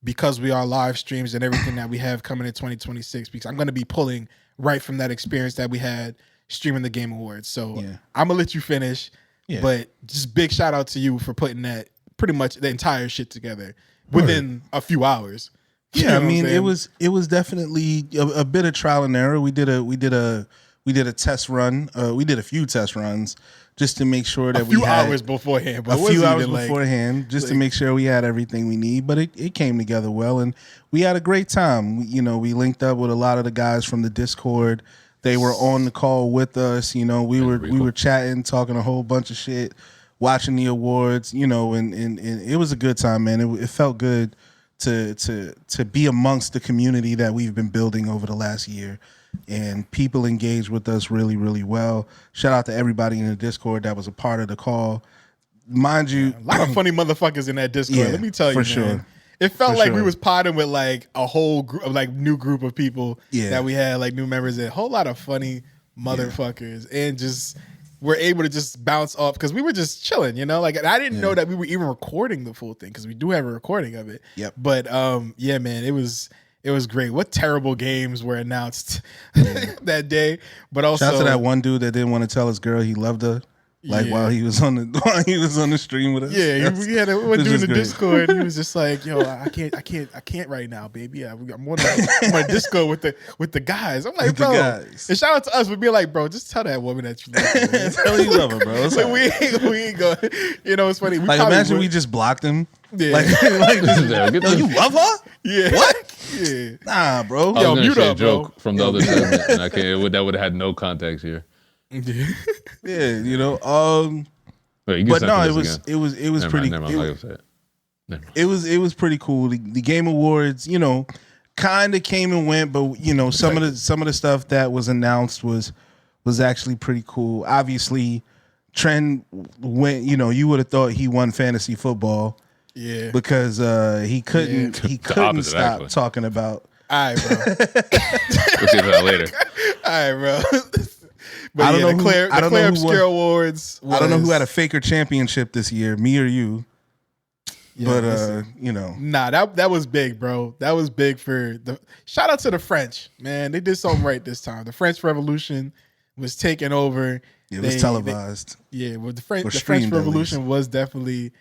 Speaker 5: because we are live streams and everything that we have coming in 2026, because I'm going to be pulling right from that experience that we had streaming the Game Awards. So I'm going to let you finish, but just big shout out to you for putting that pretty much the entire shit together within a few hours.
Speaker 7: Yeah, I mean, it was definitely a bit of trial and error. We did a test run. We did a few test runs just to make sure that
Speaker 5: we had hours beforehand. But
Speaker 7: a few hours beforehand, just to make sure we had everything we need. But it came together well, and we had a great time. We linked up with a lot of the guys from the Discord. They were on the call with us. We were chatting, talking a whole bunch of shit, watching the awards. And it was a good time, man. It felt good to be amongst the community that we've been building over the last year. And people engaged with us really, really well. Shout out to everybody in the Discord that was a part of the call. Mind you,
Speaker 5: a lot of funny motherfuckers in that Discord. Let me tell you,
Speaker 7: for sure.
Speaker 5: It felt like we was potting with like a whole group, like new group of people that we had, like new members. A whole lot of funny motherfuckers, and just we're able to just bounce off because we were just chilling, Like, and I didn't know that we were even recording the full thing because we do have a recording of it.
Speaker 7: Yep.
Speaker 5: But man, it was great. What terrible games were announced that day? But also,
Speaker 7: shout out to that one dude that didn't want to tell his girl he loved her. While he was on the stream with us.
Speaker 5: Yeah, we had a dude in the Discord. He was just like, "Yo, I can't right now, baby. I'm on a Discord with the guys." I'm like, bro. And shout out to us for being like, bro, just tell that woman that you love her.
Speaker 7: Tell her you love her, bro. It's
Speaker 5: like, we ain't going. It's funny.
Speaker 7: We imagine we just blocked him.
Speaker 5: Yeah.
Speaker 7: You love her?
Speaker 5: Yeah.
Speaker 7: What?
Speaker 5: Yeah.
Speaker 7: Nah, bro.
Speaker 6: I was mute up, joke bro. From the other segment, and I can't. That would have had no context here.
Speaker 7: Yeah,
Speaker 6: Wait,
Speaker 7: but no, it was pretty. It was pretty cool. The Game Awards, kind of came and went, but some of the stuff that was announced was actually pretty cool. Obviously, Tren went. You would have thought he won fantasy football.
Speaker 5: Yeah.
Speaker 7: because he couldn't
Speaker 6: opposite,
Speaker 7: stop
Speaker 6: actually.
Speaker 7: talking about.
Speaker 5: All right, bro.
Speaker 6: We'll see that later.
Speaker 5: All right, bro. But
Speaker 7: I don't know
Speaker 5: the
Speaker 7: who-
Speaker 5: Claire,
Speaker 7: I don't
Speaker 5: the Claire
Speaker 7: know who
Speaker 5: Obscure
Speaker 7: won.
Speaker 5: Awards.
Speaker 7: I don't know who
Speaker 5: was-
Speaker 7: had a faker championship this year, me or you.
Speaker 5: Yeah,
Speaker 7: But
Speaker 5: listen.
Speaker 7: you know,
Speaker 5: Nah, that was big, bro. That was big for the. Shout out to the French, man. They did something right this time. The French Revolution was taking over.
Speaker 7: it was
Speaker 5: They-
Speaker 7: televised.
Speaker 5: Yeah, well, the
Speaker 7: Or
Speaker 5: French
Speaker 7: streamed, at
Speaker 5: Revolution was definitely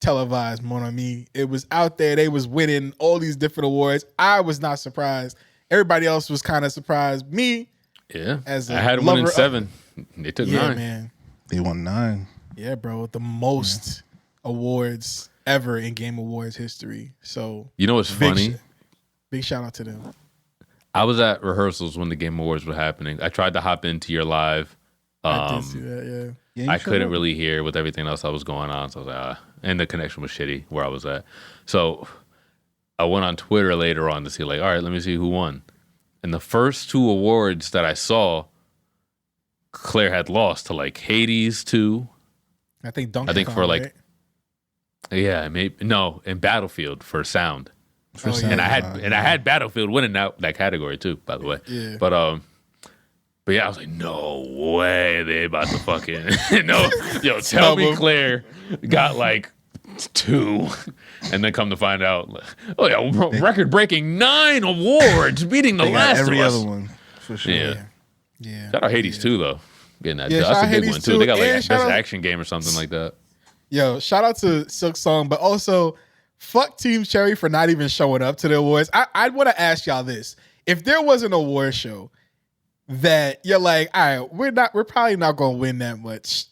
Speaker 5: televised, mon ami. It was out there. They was winning all these different awards. I was not surprised. Everybody else was kind of surprised. Me,
Speaker 6: Yeah.
Speaker 5: As a
Speaker 6: I had one
Speaker 5: lover
Speaker 6: in
Speaker 5: of-
Speaker 6: 7. They took
Speaker 5: yeah,
Speaker 6: 9.
Speaker 5: man.
Speaker 7: They won 9.
Speaker 5: Yeah, bro. The most awards ever in Game Awards history. So
Speaker 6: You know what's funny?
Speaker 5: Big shout out to them.
Speaker 6: I was at rehearsals when the Game Awards were happening. I tried to hop into your live.
Speaker 5: I did see that, yeah.
Speaker 7: Yeah, you
Speaker 6: I
Speaker 7: showed
Speaker 6: couldn't
Speaker 7: up.
Speaker 6: really hear with everything else that was going on. So I was like, and the connection was shitty where I was at. So I went on Twitter later on to see, like, all right, let me see who won. And the first 2 awards that I saw, Claire had lost to like Hades 2.
Speaker 5: I think Donkey
Speaker 6: I think
Speaker 5: Kong,
Speaker 6: for like,
Speaker 5: right?
Speaker 6: yeah, maybe no, in Battlefield for sound.
Speaker 5: Oh, yeah.
Speaker 6: And I had Battlefield winning that category too, by the way.
Speaker 5: Yeah.
Speaker 6: But yeah, I was like, no way they about to fucking no. Yo, tell me
Speaker 5: Snubble.
Speaker 6: Claire got like 2, and then come to find out, oh yeah, record breaking 9 awards, beating the
Speaker 7: They got
Speaker 6: last
Speaker 7: every
Speaker 6: of us.
Speaker 7: other one for sure.
Speaker 6: Yeah.
Speaker 5: Yeah.
Speaker 6: Shout out Hades too though. Getting that.
Speaker 5: Yeah,
Speaker 6: That's
Speaker 5: shout
Speaker 6: a
Speaker 5: out
Speaker 6: big
Speaker 5: Hades
Speaker 6: one too.
Speaker 5: too,
Speaker 6: They got like
Speaker 5: and
Speaker 6: best
Speaker 5: shout out-
Speaker 6: action game or something like that.
Speaker 5: Yo, shout out to Silk Song, but also fuck Team Cherry for not even showing up to the awards. I'd want to ask y'all this. If there was an award show that you're like, all right, we're probably not gonna win that much.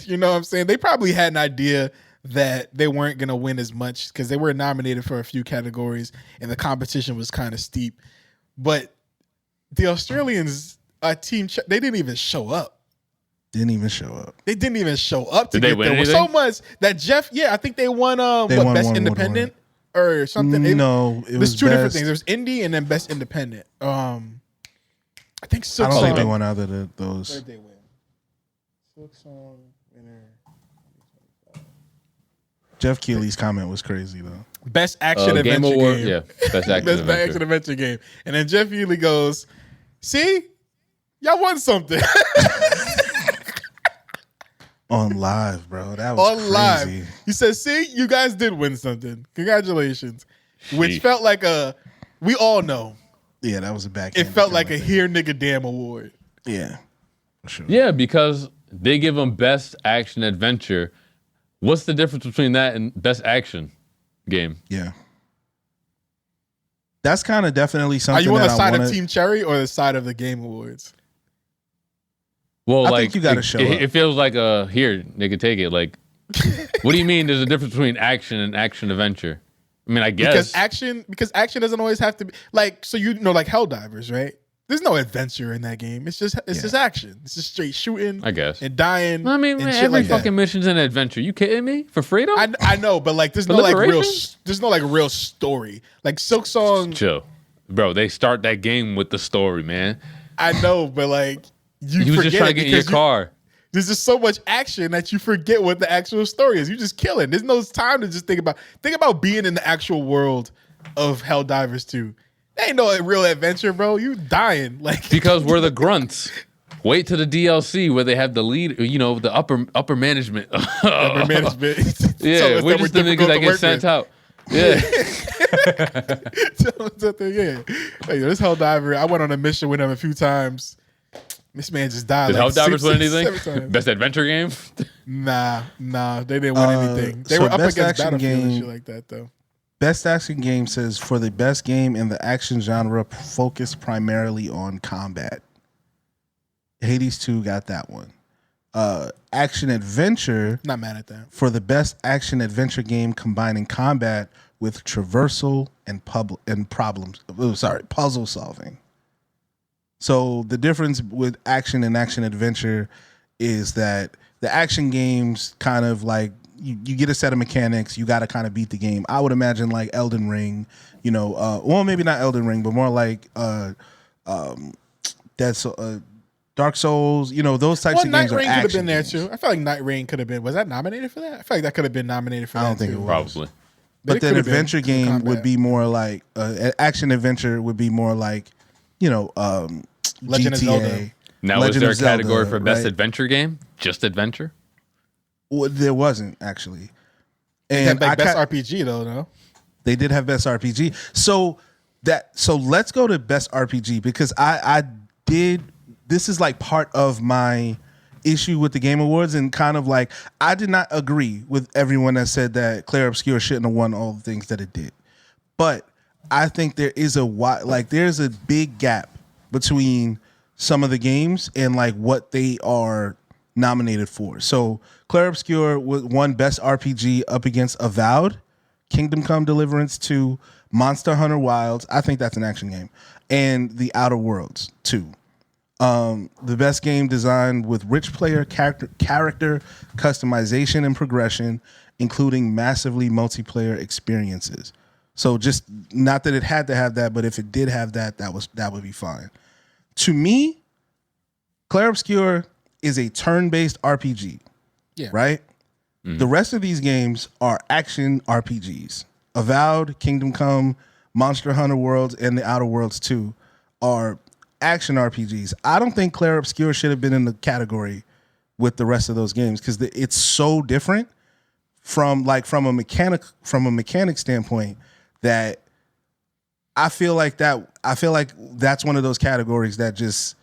Speaker 5: You know what I'm saying? They probably had an idea that they weren't gonna win as much because they were nominated for a few categories and the competition was kind of steep. But the Australians, Team they didn't even show up.
Speaker 7: Didn't even show up.
Speaker 5: They didn't even show up to
Speaker 6: Did they
Speaker 5: get
Speaker 6: win
Speaker 5: there.
Speaker 6: anything?
Speaker 5: So much that Jeff, yeah, I think they won
Speaker 7: They won
Speaker 5: best
Speaker 7: one
Speaker 5: independent or something.
Speaker 7: No, it was
Speaker 5: there's 2 different
Speaker 7: best-
Speaker 5: things. There's indie and then best independent. I think
Speaker 7: I
Speaker 5: Silk
Speaker 7: don't
Speaker 5: Song.
Speaker 7: think they won either of
Speaker 5: Where
Speaker 7: those.
Speaker 5: did they win? Silk Song winner.
Speaker 7: Jeff Keighley's comment was crazy though.
Speaker 5: Best action
Speaker 6: Game
Speaker 5: adventure
Speaker 6: Award,
Speaker 5: game.
Speaker 6: yeah, best action
Speaker 5: Best
Speaker 6: adventure.
Speaker 5: action adventure game. And then Jeff Healy goes, "See, y'all won something
Speaker 7: On live, bro. That was
Speaker 5: on
Speaker 7: crazy.
Speaker 5: live." He says, "See, you guys did win something. Congratulations." Which
Speaker 6: Sheesh.
Speaker 5: felt like we all know.
Speaker 7: Yeah, that was a back.
Speaker 5: It felt like a here nigga damn award.
Speaker 7: Yeah, for sure.
Speaker 6: Yeah, because they give them best action adventure. What's the difference between that and best action game?
Speaker 7: Yeah. That's kind of definitely
Speaker 5: Are
Speaker 7: something
Speaker 5: you on
Speaker 7: that
Speaker 5: the side
Speaker 7: I want
Speaker 5: of Team Cherry or the side of the Game Awards?
Speaker 6: Well,
Speaker 7: I
Speaker 6: like
Speaker 7: think you gotta show up.
Speaker 6: it feels like here, nigga, take it. Like, what do you mean? There's a difference between action and action adventure. I mean, I guess
Speaker 5: Because action doesn't always have to be like, so you know, like Helldivers, right? There's no adventure in that game. It's just action. It's just straight shooting.
Speaker 6: I guess.
Speaker 5: And dying.
Speaker 6: I mean,
Speaker 5: and
Speaker 6: man,
Speaker 5: shit
Speaker 6: every
Speaker 5: like that.
Speaker 6: fucking mission's an adventure. You kidding me? For freedom?
Speaker 5: I know, but like there's no like real
Speaker 6: Deliberation?
Speaker 5: real story. Like Silk Song,
Speaker 6: Chill, bro. They start that game with the story, man.
Speaker 5: I know, but like
Speaker 6: You was just trying to get in your car.
Speaker 5: There's just so much action that you forget what the actual story is. You just killing. There's no time to just think about being in the actual world of Helldivers 2. There ain't no real adventure, bro. You dying like
Speaker 6: Because we're the grunts. Wait to the DLC where they have the lead, you know, the upper management.
Speaker 5: upper management.
Speaker 6: Yeah, we're just the niggas that get sent out. Yeah.
Speaker 5: Hey, this Helldiver, I went on a mission with him a few times. This man just died.
Speaker 6: Did
Speaker 5: like
Speaker 6: Helldivers win
Speaker 5: 7
Speaker 6: anything?
Speaker 5: times.
Speaker 6: Best adventure game?
Speaker 5: Nah, they didn't win anything. They
Speaker 7: so
Speaker 5: were up
Speaker 7: best
Speaker 5: against
Speaker 7: action
Speaker 5: Battlefield and
Speaker 7: game-
Speaker 5: shit like that, though.
Speaker 7: Best action game says for the best game in the action genre focused primarily on combat. Hades 2 got that one. Action adventure
Speaker 5: Not mad at that.
Speaker 7: for the best action adventure game combining combat with traversal and puzzle solving. So the difference with action and action adventure is that the action games kind of like you get a set of mechanics, you got to kind of beat the game. I would imagine like Elden Ring, you know, well maybe not Elden Ring, but more like Dark Souls, you know, those types of
Speaker 5: Night
Speaker 7: games are
Speaker 5: Rain could have
Speaker 7: action
Speaker 5: been there
Speaker 7: games.
Speaker 5: too. I feel like Night Rain could have been. Was that nominated for that? I feel like that could have been nominated for
Speaker 7: I
Speaker 5: that
Speaker 7: don't think
Speaker 5: too.
Speaker 7: it was.
Speaker 6: Probably.
Speaker 7: But
Speaker 5: it
Speaker 7: then
Speaker 5: could've been
Speaker 7: adventure game
Speaker 5: combat.
Speaker 7: would be more like an action adventure would be more like,
Speaker 5: Legend of
Speaker 7: GTA.
Speaker 5: Zelda.
Speaker 6: Now,
Speaker 7: Legend
Speaker 6: was there a
Speaker 7: of
Speaker 6: category
Speaker 7: Zelda,
Speaker 6: for best
Speaker 7: right?
Speaker 6: adventure game? Just adventure?
Speaker 7: Well, there wasn't actually.
Speaker 5: And like best
Speaker 7: ca-
Speaker 5: RPG though, no?
Speaker 7: They did have best RPG. So let's go to best RPG because I did. This is like part of my issue with the Game Awards and kind of like I did not agree with everyone that said that Clair Obscur shouldn't have won all the things that it did, but I think there is there's a big gap between some of the games and like what they are nominated for. So Clair Obscur won best RPG up against Avowed, Kingdom Come Deliverance 2, Monster Hunter Wilds. I think that's an action game, and The Outer Worlds 2. The best game designed with rich player character customization and progression, including massively multiplayer experiences. So just not that it had to have that, but if it did have that, that would be fine. To me, Clair Obscur is a turn-based RPG.
Speaker 5: Yeah.
Speaker 7: Right? Mm-hmm. The rest of these games are action RPGs. Avowed, Kingdom Come, Monster Hunter Worlds, and The Outer Worlds 2 are action RPGs. I don't think Clair Obscur should have been in the category with the rest of those games because it's so different from a mechanic standpoint that I feel like that's one of those categories that just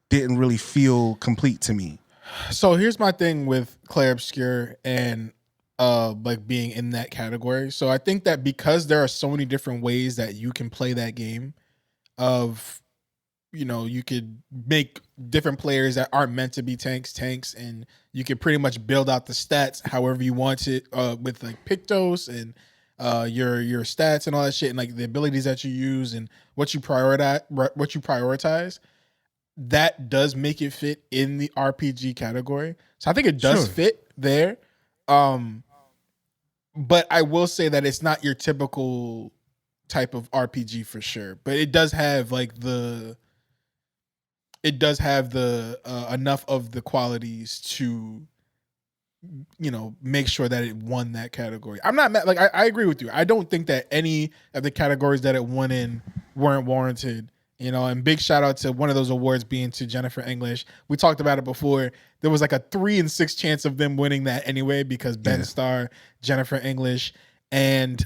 Speaker 7: didn't really feel complete to me.
Speaker 5: So here's my thing with Clair Obscur and like being in that category. So I think that because there are so many different ways that you can play that game of, you could make different players that aren't meant to be tanks, and you could pretty much build out the stats however you want it with like Pictos and your stats and all that shit and like the abilities that you use and what you prioritize. That does make it fit in the RPG category. So I think it does fit there. But I will say that it's not your typical type of RPG for sure. But it does have enough of the qualities to make sure that it won that category. I'm not mad. Like I agree with you. I don't think that any of the categories that it won in weren't warranted. And big shout out to one of those awards being to Jennifer English. We talked about it before. There was like a 3 in 6 chance of them winning that anyway because Ben Starr, Jennifer English, and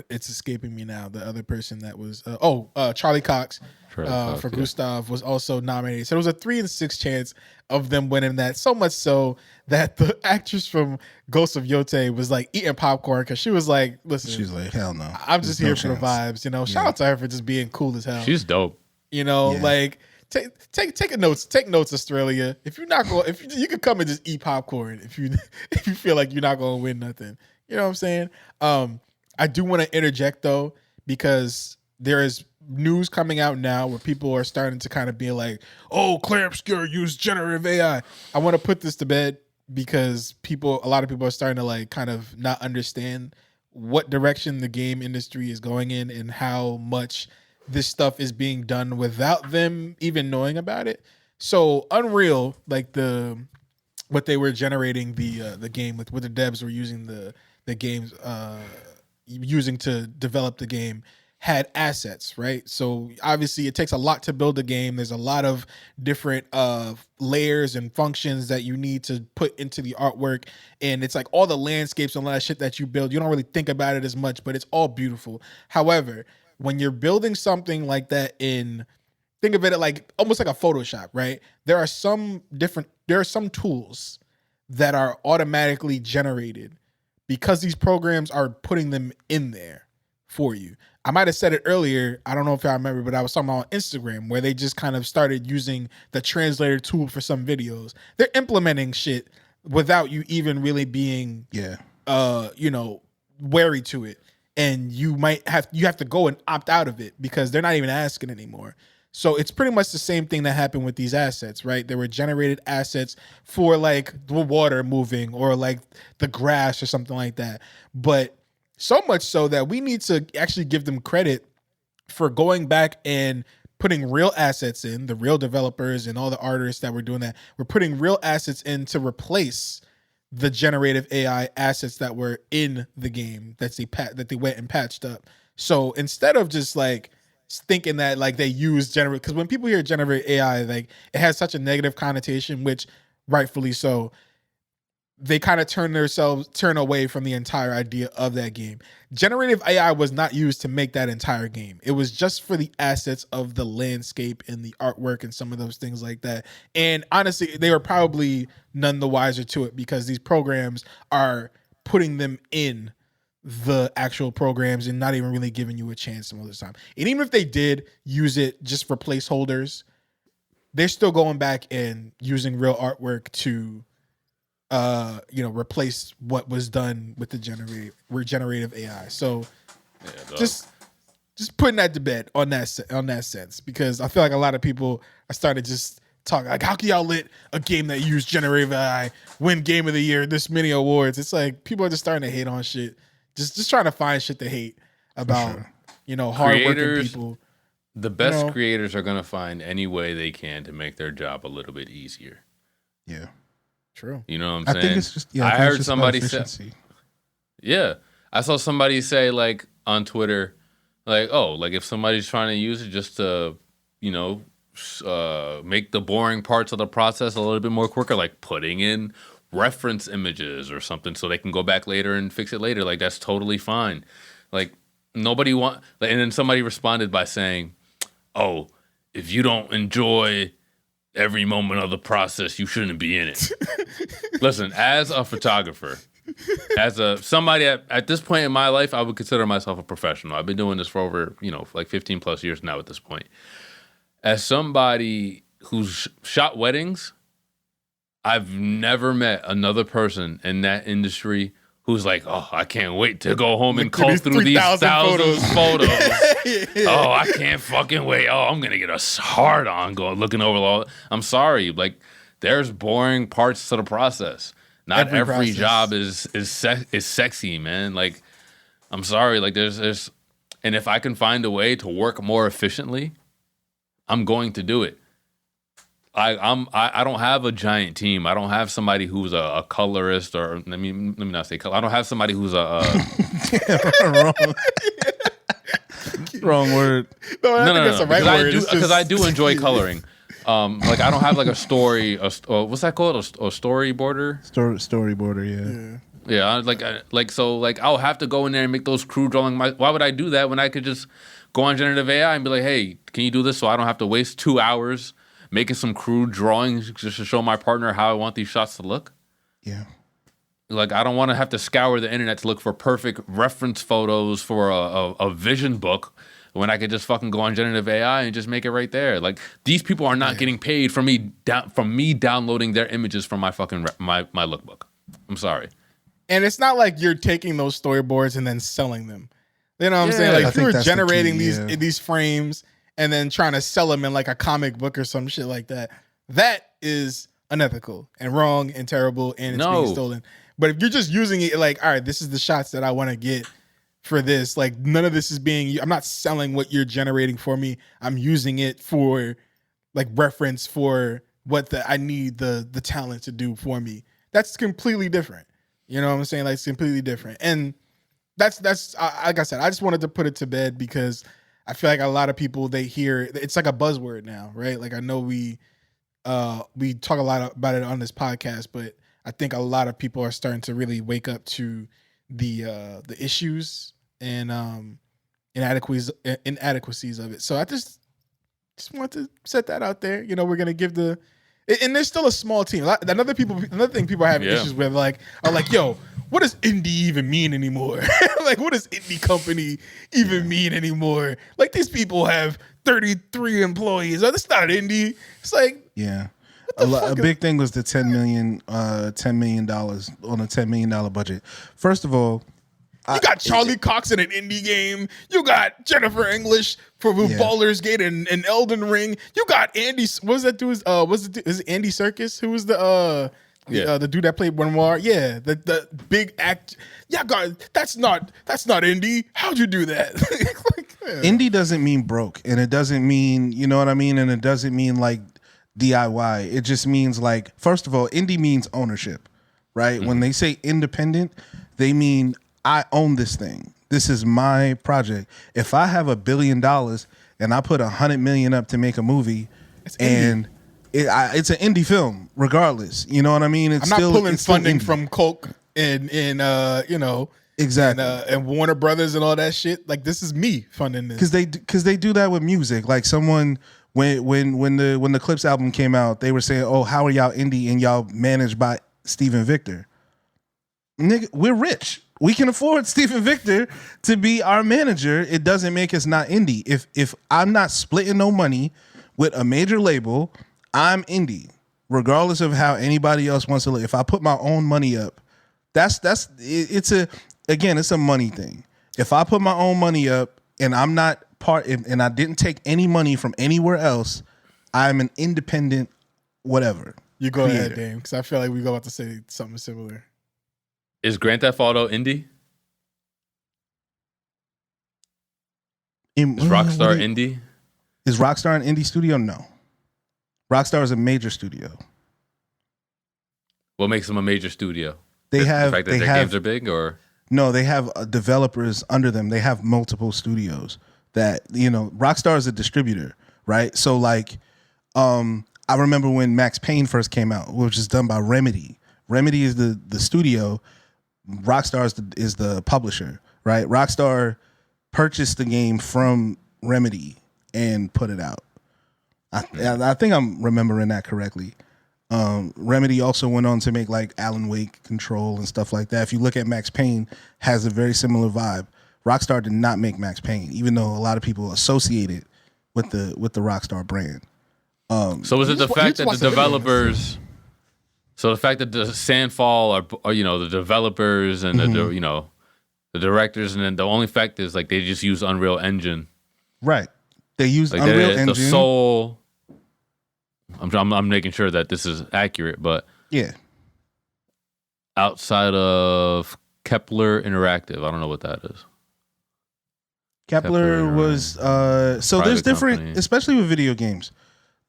Speaker 5: it's escaping me now. The other person that was Charlie Cox for Gustav was also nominated. So there was a 3 in 6 chance of them winning that. So much so that the actress from Ghost of Yote was like eating popcorn because she was like, "Listen,
Speaker 7: she's like, hell no,
Speaker 5: I'm just here for the vibes." Shout out to her for just being cool as hell.
Speaker 6: She's dope.
Speaker 5: Like take notes. Take notes, Australia. If you're not going, if you could come and just eat popcorn if you feel like you're not going to win nothing. You know what I'm saying? I do want to interject though because there is news coming out now where people are starting to kind of be like, "Oh, Clair Obscur used generative AI." I want to put this to bed because a lot of people are starting to like kind of not understand what direction the game industry is going in and how much this stuff is being done without them even knowing about it. So Unreal, like what they were generating the game with, what the devs were using the games using to develop the game, had assets, right? So obviously it takes a lot to build a game. There's a lot of different layers and functions that you need to put into the artwork. And it's like all the landscapes and all that shit that you build, you don't really think about it as much, but it's all beautiful. However, when you're building something like that think of it like almost like a Photoshop, right? There are some tools that are automatically generated because these programs are putting them in there for you. I might have said it earlier. I don't know if y'all remember, but I was talking about on Instagram where they just kind of started using the translator tool for some videos. They're implementing shit without you even really being, wary to it. And you have to go and opt out of it because they're not even asking anymore. So it's pretty much the same thing that happened with these assets, right? There were generated assets for like the water moving or like the grass or something like that. But so much so that we need to actually give them credit for going back and putting real assets in, the real developers and all the artists that were doing that. We're putting real assets in to replace the generative AI assets that were in the game that they went and patched up. So instead of just like thinking that like they use generative, because when people hear generative AI, like it has such a negative connotation, which rightfully so, they kind of turn away from the entire idea of that game. Generative AI was not used to make that entire game. It was just for the assets of the landscape and the artwork and some of those things like that. And honestly, they were probably none the wiser to it because these programs are putting them in the actual programs and not even really giving you a chance some of the time. And even if they did use it just for placeholders, they're still going back and using real artwork to replace what was done with the generative AI. So just putting that to bed on that sense, because I feel like a lot of people are starting to just talk like, how can y'all let a game that used generative AI win Game of the Year, this many awards? It's like people are just starting to hate on shit, just trying to find shit to hate about. Hardworking people.
Speaker 6: The best creators are gonna find any way they can to make their job a little bit easier.
Speaker 7: Yeah.
Speaker 5: True.
Speaker 6: You know what I'm saying?
Speaker 7: I think it's just,
Speaker 6: I heard somebody say, I saw somebody say like on Twitter, like, oh, like if somebody's trying to use it just to, make the boring parts of the process a little bit more quicker, like putting in reference images or something so they can go back later and fix it later. Like that's totally fine. Like and then somebody responded by saying, oh, if you don't enjoy every moment of the process, you shouldn't be in it. Listen, as a photographer, as somebody at this point in my life, I would consider myself a professional. I've been doing this for over, like 15 plus years now at this point. As somebody who's shot weddings, I've never met another person in that industry who's like, oh, I can't wait to go home and cull through these 1,000 photos. Oh, I can't fucking wait. Oh, I'm going to get a hard on looking over all. I'm sorry. Like, there's boring parts to the process. Not every job is sexy, man. Like, I'm sorry. Like, there's, and if I can find a way to work more efficiently, I'm going to do it. I don't have a giant team. I don't have somebody who's a colorist, or let me not say color. I don't have somebody who's
Speaker 7: wrong word.
Speaker 5: No,
Speaker 6: because I do enjoy coloring. Like I don't have like a story. What's that called? A storyboarder.
Speaker 7: Storyboarder.
Speaker 6: Yeah. So I'll have to go in there and make those crude drawing. Why would I do that when I could just go on generative AI and be like, hey, can you do this so I don't have to waste 2 hours making some crude drawings just to show my partner how I want these shots to look?
Speaker 7: Yeah.
Speaker 6: Like, I don't want to have to scour the internet to look for perfect reference photos for a vision book when I could just fucking go on generative AI and just make it right there. Like, these people are not getting paid from me downloading their images from my fucking my lookbook. I'm sorry.
Speaker 5: And it's not like you're taking those storyboards and then selling them. You know what I'm saying? Like, if you were generating these frames and then trying to sell them in like a comic book or some shit like that, that is unethical and wrong and terrible, and it's being stolen. But if you're just using it like, all right, this is the shots that I want to get for this, like none of this is I'm not selling what you're generating for me. I'm using it for like reference for what I need the talent to do for me. That's completely different. You know what I'm saying? Like, it's completely different. And that's like I said, I just wanted to put it to bed because I feel like a lot of people, they hear it's like a buzzword now, right? Like, I know we talk a lot about it on this podcast, but I think a lot of people are starting to really wake up to the issues and inadequacies of it. So I just want to set that out there. You know, we're gonna give and there's still a small team. Another thing people are having issues with, are like, yo, what does indie even mean anymore? Like, what does indie company even mean anymore? Like, these people have 33 employees. Oh, that's not indie. It's like,
Speaker 7: yeah. A big thing was the $10 million on a $10 million budget. First of all,
Speaker 5: you got Charlie Cox in an indie game. You got Jennifer English for Baldur's Gate and Elden Ring. You got Andy. What was that dude? Is it Andy Serkis? Who was the dude that played Renoir? Yeah, the big act. Yeah, God, that's not indie. How'd you do that?
Speaker 7: Indie doesn't mean broke, and it doesn't mean, you know what I mean, and it doesn't mean like DIY. It just means, like, first of all, indie means ownership. right? When they say independent, they mean I own this thing. This is my project. If I have $1 billion and I put 100 million up to make a movie, and it's an indie film, regardless. You know what I mean?
Speaker 5: I'm not pulling funding from Coke and you know,
Speaker 7: exactly,
Speaker 5: and Warner Brothers and all that shit. Like, this is me funding this
Speaker 7: because they do that with music. Like, someone when the Clips album came out, they were saying, "Oh, how are y'all indie and y'all managed by Steven Victor?" Nigga, we're rich. We can afford Steven Victor to be our manager. It doesn't make us not indie. If I'm not splitting no money with a major label, I'm indie, regardless of how anybody else wants to live. If I put my own money up, it's a money thing. If I put my own money up and I'm not and I didn't take any money from anywhere else, I'm an independent whatever.
Speaker 5: You go
Speaker 7: creator.
Speaker 5: ahead, Dame, because I feel like we go about to say something similar.
Speaker 6: Is Grand Theft Auto indie? Is Rockstar indie?
Speaker 7: Is Rockstar an indie studio? No. Rockstar is a major studio.
Speaker 6: What makes them a major studio?
Speaker 7: The fact
Speaker 6: that their games are big, or
Speaker 7: no? They have developers under them. They have multiple studios. That, you know, Rockstar is a distributor, right? So like, I remember when Max Payne first came out, which is done by Remedy. Remedy is the studio. Rockstar is the publisher, right? Rockstar purchased the game from Remedy and put it out. I think I'm remembering that correctly. Remedy also went on to make like Alan Wake, Control, and stuff like that. If you look at Max Payne, has a very similar vibe. Rockstar did not make Max Payne, even though a lot of people associate it with the Rockstar brand.
Speaker 6: So is it the fact that the developers? So the fact that the Sandfall are you know, the developers and the you know, the directors, and then the only fact is like they just use Unreal Engine,
Speaker 7: right? They use
Speaker 6: like
Speaker 7: Unreal Engine.
Speaker 6: The soul. I'm making sure that this is accurate, but
Speaker 7: yeah,
Speaker 6: outside of Kepler Interactive, I don't know what that is.
Speaker 7: Kepler was so there's different company. Especially with video games.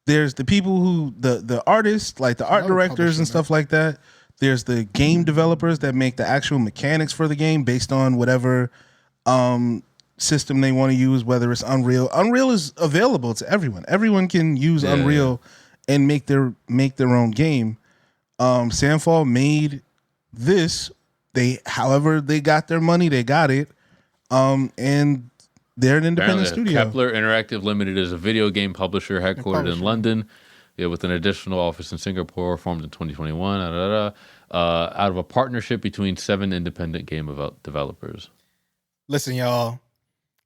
Speaker 7: There's the people who the artists, like the art directors and stuff like that. There's the game developers that make the actual mechanics for the game based on whatever system they want to use, whether it's Unreal. Unreal is available to everyone. Everyone can use Unreal and make their own game. Sandfall made this. However they got their money, they got it. And they're an independent studio.
Speaker 6: Kepler Interactive Limited is a video game publisher headquartered in London, with an additional office in Singapore, formed in 2021. Out of a partnership between 7 independent game developers.
Speaker 5: Listen, y'all,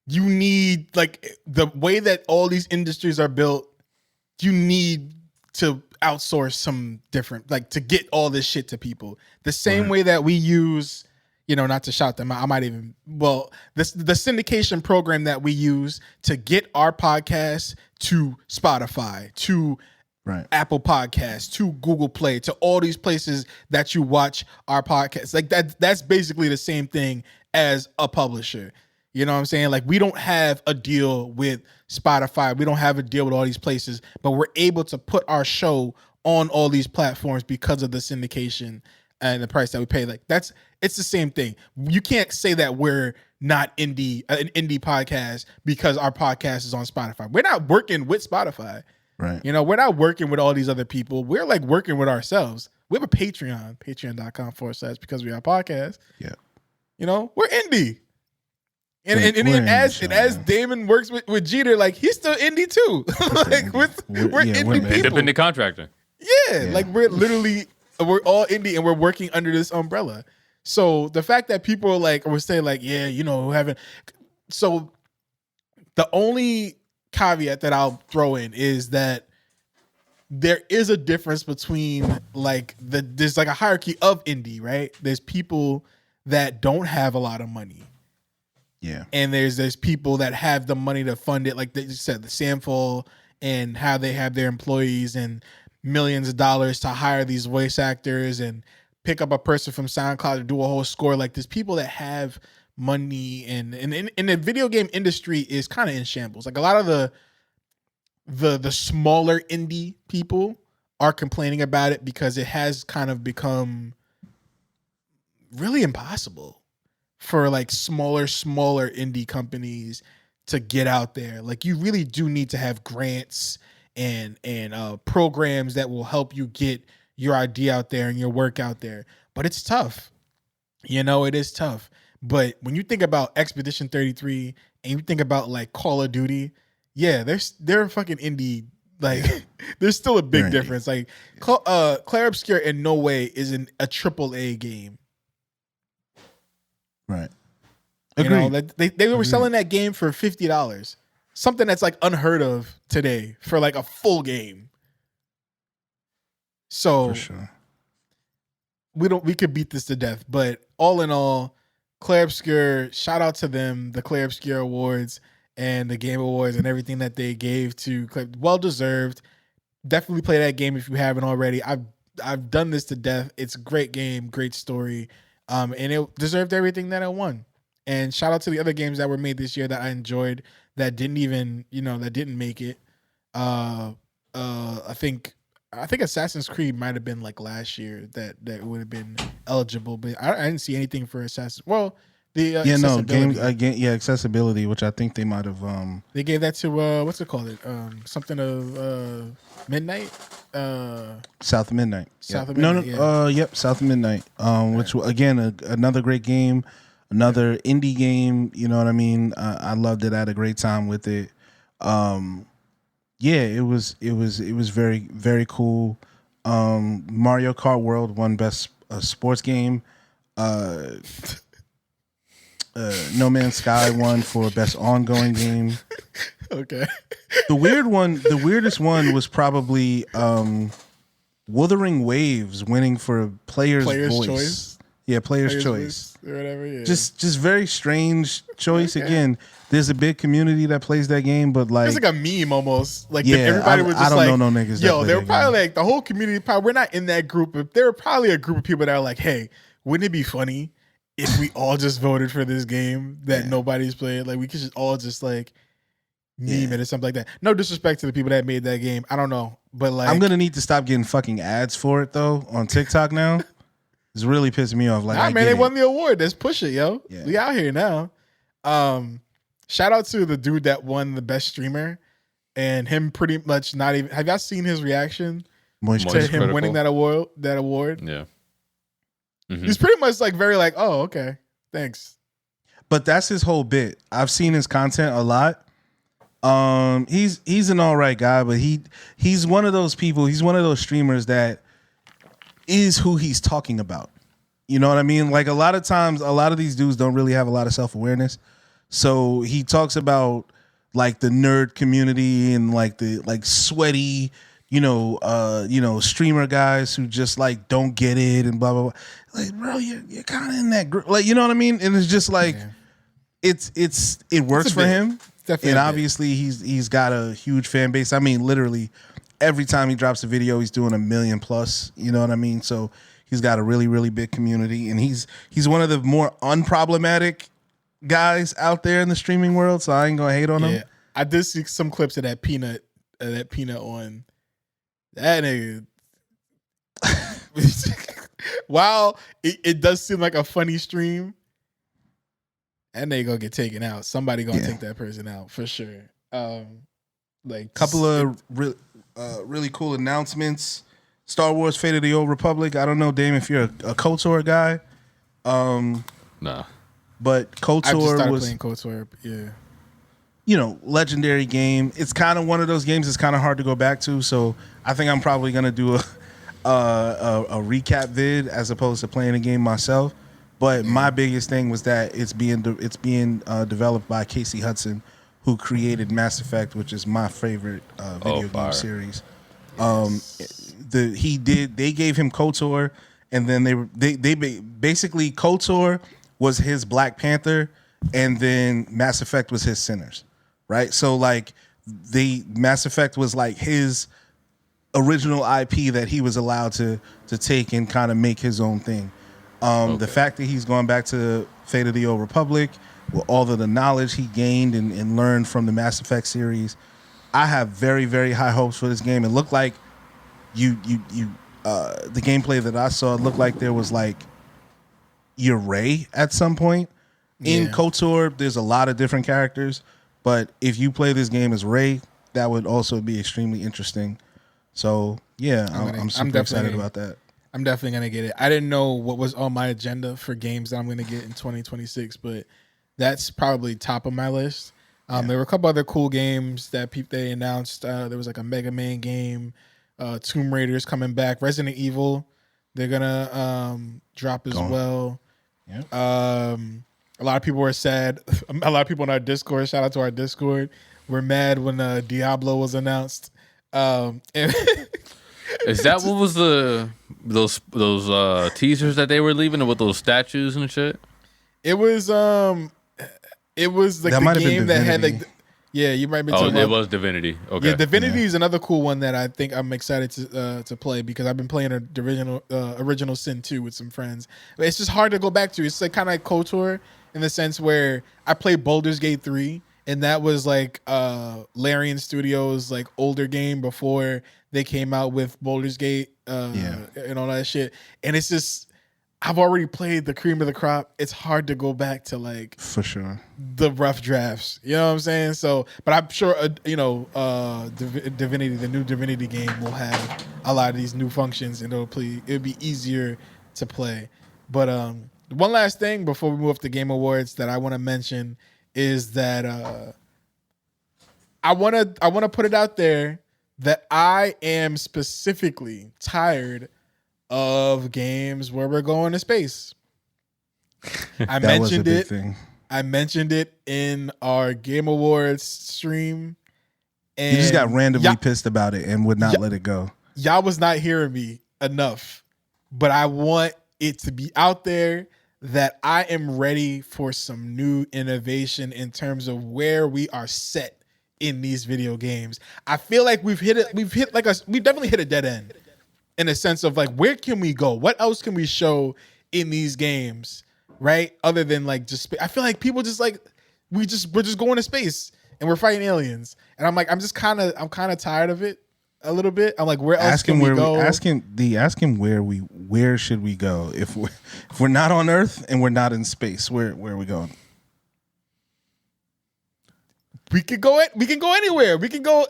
Speaker 5: you need, like, the way that all these industries are built, you need to outsource some different, like, to get all this shit to people. The same way that we use, you know, not to shout them out, I might even, the syndication program that we use to get our podcast to Spotify, to Apple Podcasts, to Google Play, to all these places that you watch our podcast. Like, that's basically the same thing as a publisher. You know what I'm saying? Like, we don't have a deal with Spotify. We don't have a deal with all these places, but we're able to put our show on all these platforms because of the syndication and the price that we pay. Like, it's the same thing. You can't say that we're not an indie podcast because our podcast is on Spotify. We're not working with Spotify.
Speaker 7: Right.
Speaker 5: You know, we're not working with all these other people. We're like working with ourselves. We have a Patreon, patreon.com/because we are podcast.
Speaker 7: Yeah.
Speaker 5: You know, we're indie. And as Damon works with Jeeter, like, he's still indie too. Like, we're indie people.
Speaker 6: Independent contractor.
Speaker 5: Yeah, like, we're all indie and we're working under this umbrella. So the fact that people were saying like, yeah, you know, so the only caveat that I'll throw in is that there is a difference between there's like a hierarchy of indie, right? There's people that don't have a lot of money.
Speaker 7: Yeah.
Speaker 5: And there's people that have the money to fund it, like they just said, the Sandfall, and how they have their employees and millions of dollars to hire these voice actors and pick up a person from SoundCloud to do a whole score. Like, there's people that have money, and the video game industry is kind of in shambles. Like, a lot of the smaller indie people are complaining about it because it has kind of become really impossible for like smaller indie companies to get out there. Like you really do need to have grants and programs that will help you get your idea out there and your work out there. But it's tough. You know, it is tough. But when you think about Expedition 33 and you think about like Call of Duty, yeah, they're fucking indie. Like there's still a big difference. Like Clair Obscur in no way is a AAA game.
Speaker 7: Right.
Speaker 5: You know, they were selling that game for $50. Something that's like unheard of today for like a full game. So
Speaker 7: For sure.
Speaker 5: we could beat this to death. But all in all, Clair Obscur, shout out to them, the Clair Obscur Awards and the Game Awards and everything that they gave to Clair. Well deserved. Definitely play that game if you haven't already. I've done this to death. It's a great game, great story. And it deserved everything that it won. And shout out to the other games that were made this year that I enjoyed that didn't even, that didn't make it. I think Assassin's Creed might have been like last year that would have been eligible, but I didn't see anything for Assassin's. Well, the
Speaker 7: accessibility, which I think they might have.
Speaker 5: They gave that to what's it called? Something of Midnight.
Speaker 7: South of Midnight.
Speaker 5: South of Midnight.
Speaker 7: South of Midnight. Which again another great game, another indie game. You know what I mean? I loved it. I had a great time with it. Yeah, it was very, very cool. Mario Kart World won best sports game. No Man's Sky won for best ongoing game.
Speaker 5: Okay.
Speaker 7: The weirdest one was probably Wuthering Waves winning for Player's Voice.
Speaker 5: Choice.
Speaker 7: Yeah, Player's Choice.
Speaker 5: Or whatever, yeah.
Speaker 7: Just very strange choice. Okay. Again, there's a big community that plays that game, but like
Speaker 5: it's like a meme almost. Like everybody was just
Speaker 7: I don't know no niggas.
Speaker 5: Yo, they were probably like the whole community. Probably we're not in that group, but there were probably a group of people that are like, "Hey, wouldn't it be funny if we all just voted for this game that nobody's played? Like we could just all just like meme it or something like that." No disrespect to the people that made that game. I don't know, but like
Speaker 7: I'm gonna need to stop getting fucking ads for it though on TikTok now. It's really pissing me off. Like,
Speaker 5: they won the award. Let's push it, yo.
Speaker 7: Yeah.
Speaker 5: We out here now. Shout out to the dude that won the best streamer, and him pretty much not even. Have y'all seen his reaction to him
Speaker 6: critical.
Speaker 5: winning that award?
Speaker 6: Yeah,
Speaker 5: he's pretty much like very like, oh, okay, thanks.
Speaker 7: But that's his whole bit. I've seen his content a lot. He's an all right guy, but he's one of those people. He's one of those streamers that is who he's talking about. You know what I mean? Like a lot of times, a lot of these dudes don't really have a lot of self-awareness. So he talks about like the nerd community and like the like sweaty, streamer guys who just like don't get it and blah blah blah. Like, bro, you're kind of in that group, like, you know what I mean? And it's just like it works for him. And obviously he's got a huge fan base. I mean, literally every time he drops a video, he's doing 1 million plus. You know what I mean? So he's got a really, really big community, and he's one of the more unproblematic guys out there in the streaming world. So I ain't gonna hate on him.
Speaker 5: I did see some clips of that peanut on that nigga. While it does seem like a funny stream, that nigga gonna get taken out. Somebody gonna take that person out for sure. Like
Speaker 7: couple of really cool announcements. Star Wars: Fate of the Old Republic. I don't know, Damon, if you're a KOTOR guy.
Speaker 6: Nah.
Speaker 7: But KOTOR
Speaker 5: I just started
Speaker 7: was
Speaker 5: playing KOTOR. Yeah.
Speaker 7: Legendary game. It's kind of one of those games that's kind of hard to go back to. So I think I'm probably gonna do a recap vid as opposed to playing a game myself. But my biggest thing was that it's being developed by Casey Hudson, who created Mass Effect, which is my favorite video game series. They gave him KOTOR, and then they basically KOTOR was his Black Panther, and then Mass Effect was his Sinners, right? So like Mass Effect was like his original IP that he was allowed to take and kind of make his own thing. The fact that he's going back to Fate of the Old Republic with all of the knowledge he gained and learned from the Mass Effect series, I have very, very high hopes for this game. It looked like the gameplay that I saw, it looked like there was like, you're Ray at some point. In KOTOR, there's a lot of different characters, but if you play this game as Ray, that would also be extremely interesting. So yeah, I'm super excited about that.
Speaker 5: I'm definitely gonna get it. I didn't know what was on my agenda for games that I'm gonna get in 2026, but that's probably top of my list. There were a couple other cool games that they announced. There was like a Mega Man game, Tomb Raider's coming back, Resident Evil. They're gonna drop as well. Yep. A lot of people were sad. A lot of people on our Discord, shout out to our Discord, were mad when Diablo was announced.
Speaker 6: Is that what was those teasers that they were leaving with those statues and shit?
Speaker 5: It was like the game that had like you might be talking
Speaker 6: it was Divinity. Okay.
Speaker 5: Yeah, Divinity is another cool one that I think I'm excited to play because I've been playing Original Sin 2 with some friends. But it's just hard to go back to. It's like kind of like KOTOR in the sense where I played Baldur's Gate 3 and that was like Larian Studios' like older game before they came out with Baldur's Gate and all that shit. And it's just, I've already played the cream of the crop. It's hard to go back to like
Speaker 7: for sure
Speaker 5: the rough drafts. You know what I'm saying? So, but I'm sure Divinity, the new Divinity game, will have a lot of these new functions, and it'll be easier to play. But one last thing before we move up to Game Awards that I want to mention is that I want to put it out there that I am specifically tired of games where we're going to space. I mentioned it. I mentioned it in our Game Awards stream. And
Speaker 7: you just got randomly pissed about it and would not let it go.
Speaker 5: Y'all was not hearing me enough, but I want it to be out there that I am ready for some new innovation in terms of where we are set in these video games. I feel like we've definitely hit a dead end in a sense of like, where can we go? What else can we show in these games? Right? Other than like just, I feel like people just like, we're just going to space and we're fighting aliens. And I'm like, I'm kind of tired of it a little bit. I'm like, where else can we go?
Speaker 7: Ask him where should we go? If we're not on Earth and we're not in space, where are we going?
Speaker 5: We can go anywhere. We can go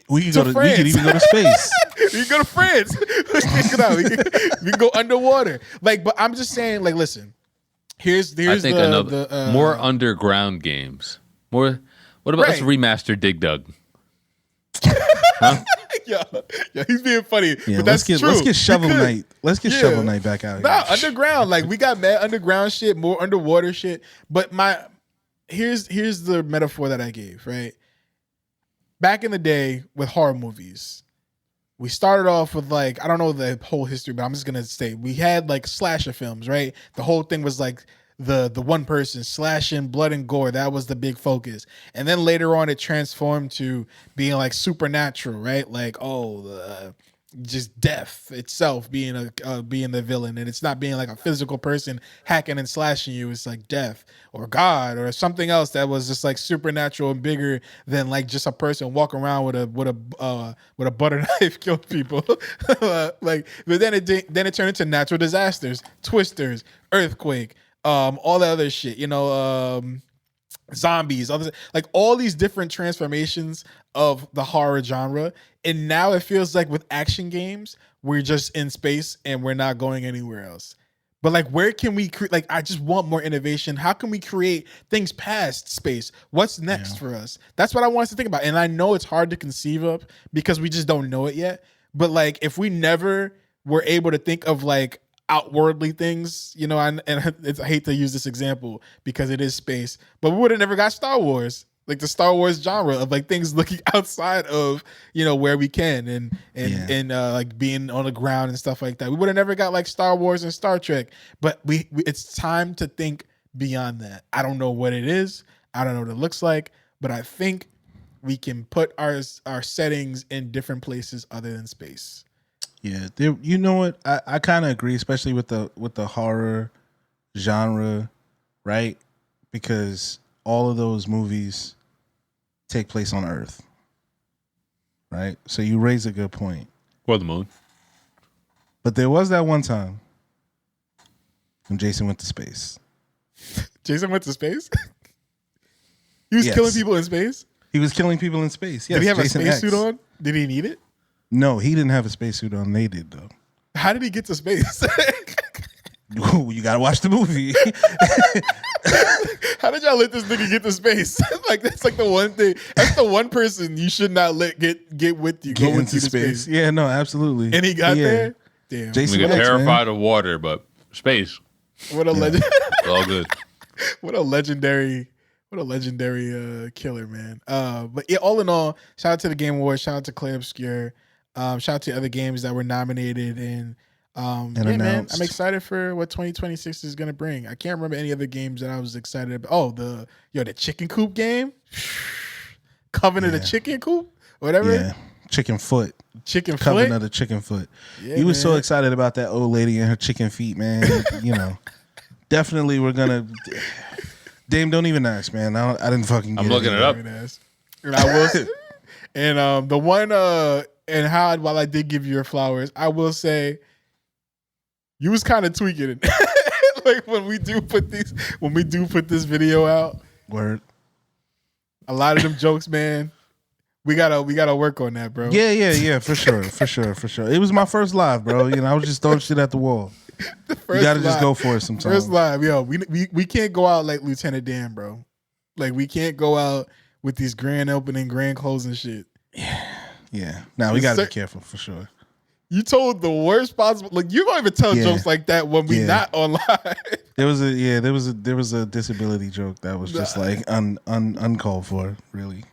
Speaker 7: We could even go to space.
Speaker 5: We can go to France. We can go underwater. Like, but I'm just saying, like, listen. Here's
Speaker 6: I think more underground games. What about us remaster Dig Dug? Huh?
Speaker 5: Yeah, he's being funny.
Speaker 7: Yeah,
Speaker 5: but that's true.
Speaker 7: Let's get Shovel Knight. Let's get Shovel Knight back out here.
Speaker 5: Underground. Like, we got mad underground shit, more underwater shit. But here's the metaphor that I gave, right? Back in the day with horror movies, we started off with like, I don't know the whole history, but I'm just gonna say we had like slasher films, right? The whole thing was like the one person slashing, blood and gore. That was the big focus. And then later on, it transformed to being like supernatural, right? Like, just death itself being the villain, and it's not being like a physical person hacking and slashing you. It's like death or God or something else that was just like supernatural and bigger than like just a person walking around with a butter knife killing people. Like, but then it turned into natural disasters, twisters, earthquake, all the other shit, zombies, like all these different transformations of the horror genre. And now it feels like with action games, we're just in space and we're not going anywhere else. But like, where can we create? Like, I just want more innovation. How can we create things past space? What's next for us? That's what I want us to think about. And I know it's hard to conceive of because we just don't know it yet. But like, if we never were able to think of like outwardly things, and I hate to use this example because it is space, but we would have never got Star Wars, like the Star Wars genre of like things looking outside of where we can and like being on the ground and stuff like that. We would have never got like Star Wars and Star Trek, but we it's time to think beyond that. I don't know what it is, I don't know what it looks like, but I think we can put our settings in different places other than space.
Speaker 7: Yeah, you know what? I kind of agree, especially with the horror genre, right? Because all of those movies take place on Earth, right? So you raise a good point.
Speaker 6: Or the moon.
Speaker 7: But there was that one time when Jason went to space.
Speaker 5: Jason went to space? He was killing people in space?
Speaker 7: He was killing people in space. Yes,
Speaker 5: did he have
Speaker 7: Jason
Speaker 5: a spacesuit on? Did he need it?
Speaker 7: No, he didn't have a spacesuit on. They did, though.
Speaker 5: How did he get to space?
Speaker 7: Ooh, you got to watch the movie.
Speaker 5: How did y'all let this nigga get to space? Like, that's like the one thing. That's the one person you should not let get with you.
Speaker 7: Get
Speaker 5: go
Speaker 7: into space. Yeah, no, absolutely.
Speaker 5: And he got there? Damn.
Speaker 7: Jason
Speaker 6: We get
Speaker 7: X,
Speaker 6: terrified of water, but space.
Speaker 5: What a legend.
Speaker 6: It's all good.
Speaker 5: What a legendary killer, man. But yeah, all in all, shout out to the Game Awards, shout out to Clay Obscure, shout out to other games that were nominated, and yeah, man, I'm excited for what 2026 is gonna bring. I can't remember any other games that I was excited about. Oh, the chicken coop game, Covenant of Chicken Coop, whatever.
Speaker 7: Yeah, chicken foot.
Speaker 5: Covenant
Speaker 7: of the chicken foot.
Speaker 5: Yeah,
Speaker 7: you was so excited about that old lady and her chicken feet, man. You know, definitely we're gonna. Dame, don't even ask, man. I didn't fucking get
Speaker 6: I'm looking it up.
Speaker 5: And I will. And the one and how while I did give you your flowers, I will say you was kind of tweaking it. Like when we do put this video out.
Speaker 7: Word.
Speaker 5: A lot of them jokes, man. We gotta work on that, bro.
Speaker 7: Yeah, for sure. It was my first live, bro. You know, I was just throwing shit at the wall. You gotta just go for it sometimes.
Speaker 5: First live, yo, we can't go out like Lieutenant Dan, bro. Like we can't go out with these grand opening, grand closing shit.
Speaker 7: Yeah. Now we gotta be careful for sure.
Speaker 5: You told the worst possible. Like you don't even tell jokes like that when we not on live.
Speaker 7: There was a disability joke that was just like uncalled for, really.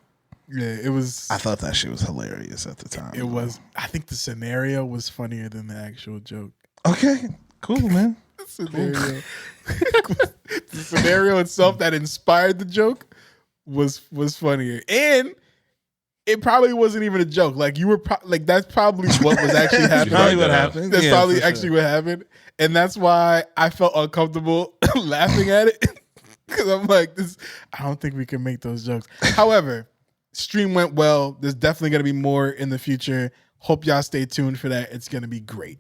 Speaker 5: Yeah, it was.
Speaker 7: I thought that shit was hilarious at the time.
Speaker 5: It was. I think the scenario was funnier than the actual joke.
Speaker 7: Okay, cool, man.
Speaker 5: The scenario itself that inspired the joke was funnier, and it probably wasn't even a joke. Like you were like that's probably what was actually happening.
Speaker 7: Probably what happened.
Speaker 5: That's probably actually what happened, and that's why I felt uncomfortable laughing at it because I'm like, this. I don't think we can make those jokes. However, stream went well. There's definitely gonna be more in the future. Hope y'all stay tuned for that. It's gonna be great.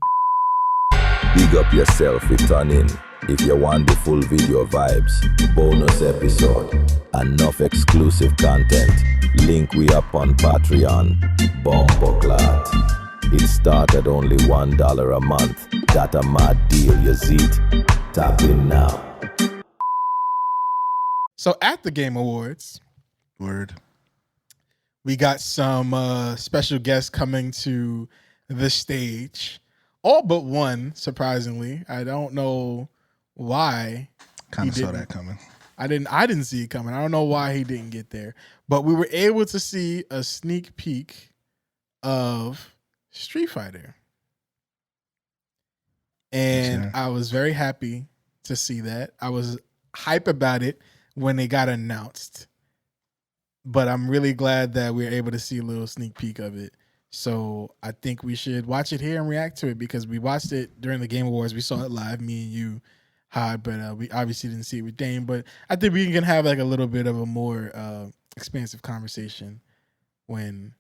Speaker 8: Big up yourself, return in. If you want the full video vibes, bonus episode, enough exclusive content, link we up on Patreon, Bumpoclat. It started only $1 a month. That a mad deal, you see it? Tap in now.
Speaker 5: So at the Game Awards, we got some special guests coming to the stage. All but one, surprisingly. I don't know why.
Speaker 7: Kind of saw that coming.
Speaker 5: I didn't see it coming. I don't know why he didn't get there. But we were able to see a sneak peek of Street Fighter. And I was very happy to see that. I was hype about it when they got announced. But I'm really glad that we were able to see a little sneak peek of it. So I think we should watch it here and react to it because we watched it during the Game Awards. We saw it live, me and you, Had, but we obviously didn't see it with Dame. But I think we can have like a little bit of a more expansive conversation when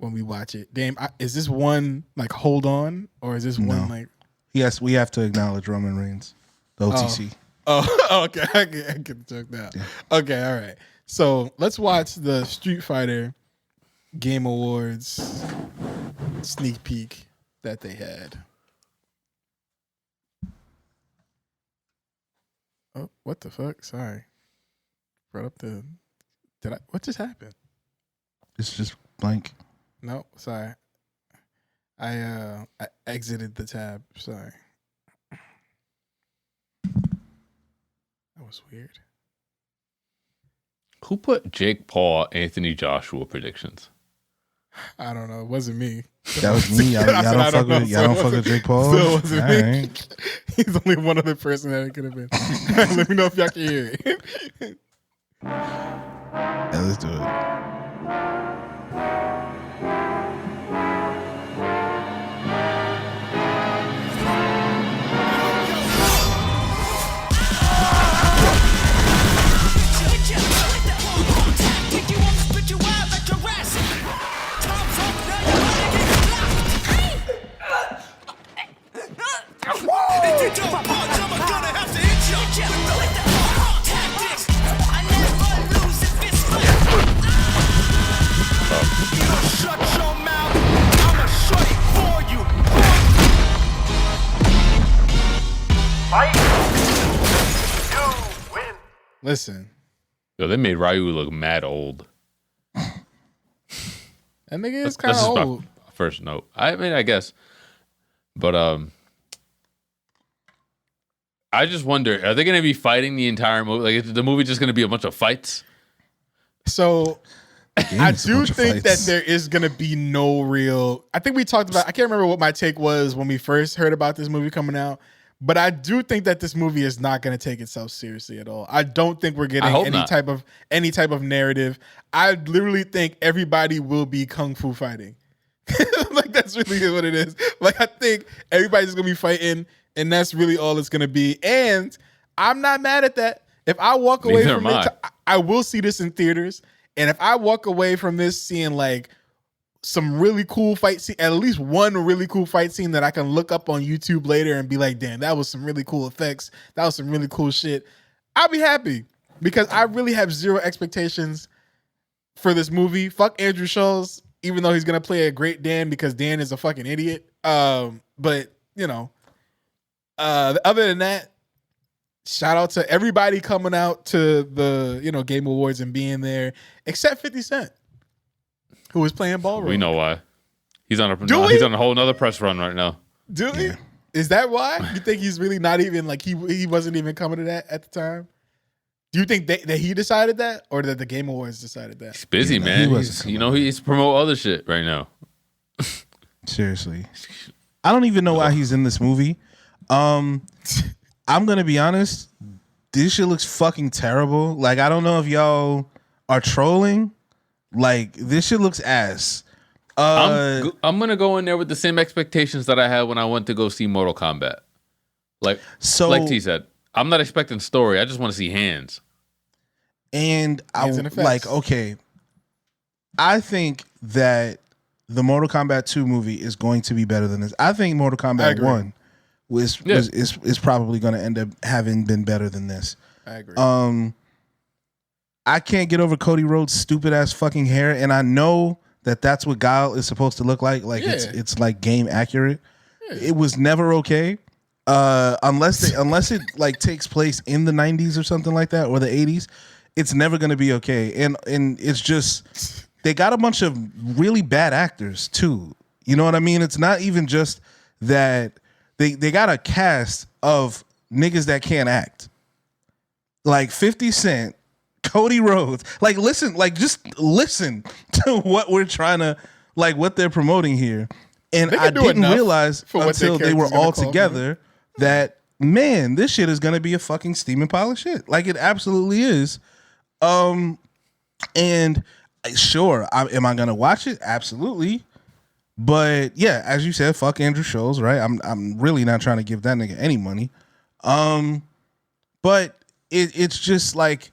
Speaker 5: we watch it. Dame, is this one like hold on or is this one like?
Speaker 7: Yes, we have to acknowledge Roman Reigns, the OTC.
Speaker 5: Oh, okay. I get the joke now. Yeah. Okay, all right. So let's watch the Street Fighter Game Awards sneak peek that they had. Oh, what the fuck? Sorry. Brought up the. What just happened?
Speaker 7: It's just blank.
Speaker 5: No, sorry. I exited the tab. Sorry. That was weird.
Speaker 6: Who put Jake Paul, Anthony Joshua predictions?
Speaker 5: I don't know. It wasn't me.
Speaker 7: That was me. Y'all don't fuck with Jake Paul?
Speaker 5: Still wasn't me.
Speaker 7: Right.
Speaker 5: He's only one other person that it could have been. Let me know if y'all can hear it.
Speaker 7: Yeah, let's do it.
Speaker 5: Listen.
Speaker 6: Yo, they made Ryu look mad old.
Speaker 5: That nigga is kind of old.
Speaker 6: My first note. I mean, I guess. But I just wonder, are they going to be fighting the entire movie? Like, is the movie just going to be a bunch of fights?
Speaker 5: So I do think that there is going to be no real... I think we talked about... I can't remember what my take was when we first heard about this movie coming out. But I do think that this movie is not going to take itself seriously at all. I don't think we're getting any type of narrative. I literally think everybody will be kung fu fighting. Like, that's really what it is. Like, I think everybody's going to be fighting, and that's really all it's going to be. And I'm not mad at that. If I walk away from it, I will see this in theaters. And if I walk away from this seeing like some really cool fight scene, at least one really cool fight scene that I can look up on YouTube later and be like, damn, that was some really cool effects. That was some really cool shit. I'll be happy because I really have zero expectations for this movie. Fuck Andrew Schultz, even though he's going to play a great Dan because Dan is a fucking idiot. But, you know, other than that, shout out to everybody coming out to the, you know, Game Awards and being there, except 50 Cent. Who was playing ballroom?
Speaker 6: We know why. He's on a whole nother press run right now.
Speaker 5: Do he? Yeah. Is that why? You think he's really not even like he wasn't even coming to that at the time? Do you think that he decided that, or that the Game Awards decided that?
Speaker 6: He's busy, man. He's promote other shit right now.
Speaker 7: Seriously, I don't even know why he's in this movie. I'm gonna be honest. This shit looks fucking terrible. Like, I don't know if y'all are trolling. Like, this shit looks ass.
Speaker 6: I'm gonna go in there with the same expectations that I had when I went to go see Mortal Kombat. Like T said, I'm not expecting story. I just want to see hands.
Speaker 7: And okay, I think that the Mortal Kombat 2 movie is going to be better than this. I think Mortal Kombat 1 is probably going to end up having been better than this.
Speaker 5: I agree.
Speaker 7: I can't get over Cody Rhodes' stupid ass fucking hair, and I know that that's what Guile is supposed to look like. Like, it's like game accurate. Yeah. It was never okay, unless it like takes place in the 90s or something like that, or the 80s. It's never going to be okay, and it's just they got a bunch of really bad actors too. You know what I mean? It's not even just that they got a cast of niggas that can't act, like 50 Cent. Cody Rhodes, just listen to what we're trying to, like, what they're promoting here. And I didn't realize until they were all together that, man, this shit is going to be a fucking steaming pile of shit. Like, it absolutely is. And sure, am I going to watch it? Absolutely. But yeah, as you said, fuck Andrew Schultz, right? I'm really not trying to give that nigga any money. But it's just like,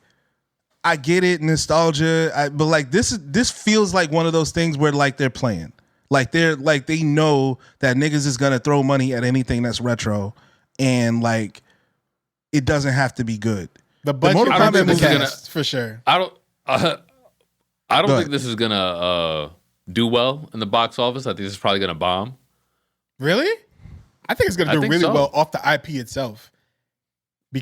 Speaker 7: I get it, nostalgia, but like this feels like one of those things where like they're playing, like they know that niggas is gonna throw money at anything that's retro, and like it doesn't have to be good.
Speaker 5: The budget, I don't think this is for sure.
Speaker 6: I don't think this is gonna do well in the box office. I think this is probably gonna bomb.
Speaker 5: Really? I think it's gonna do really well off the IP itself, I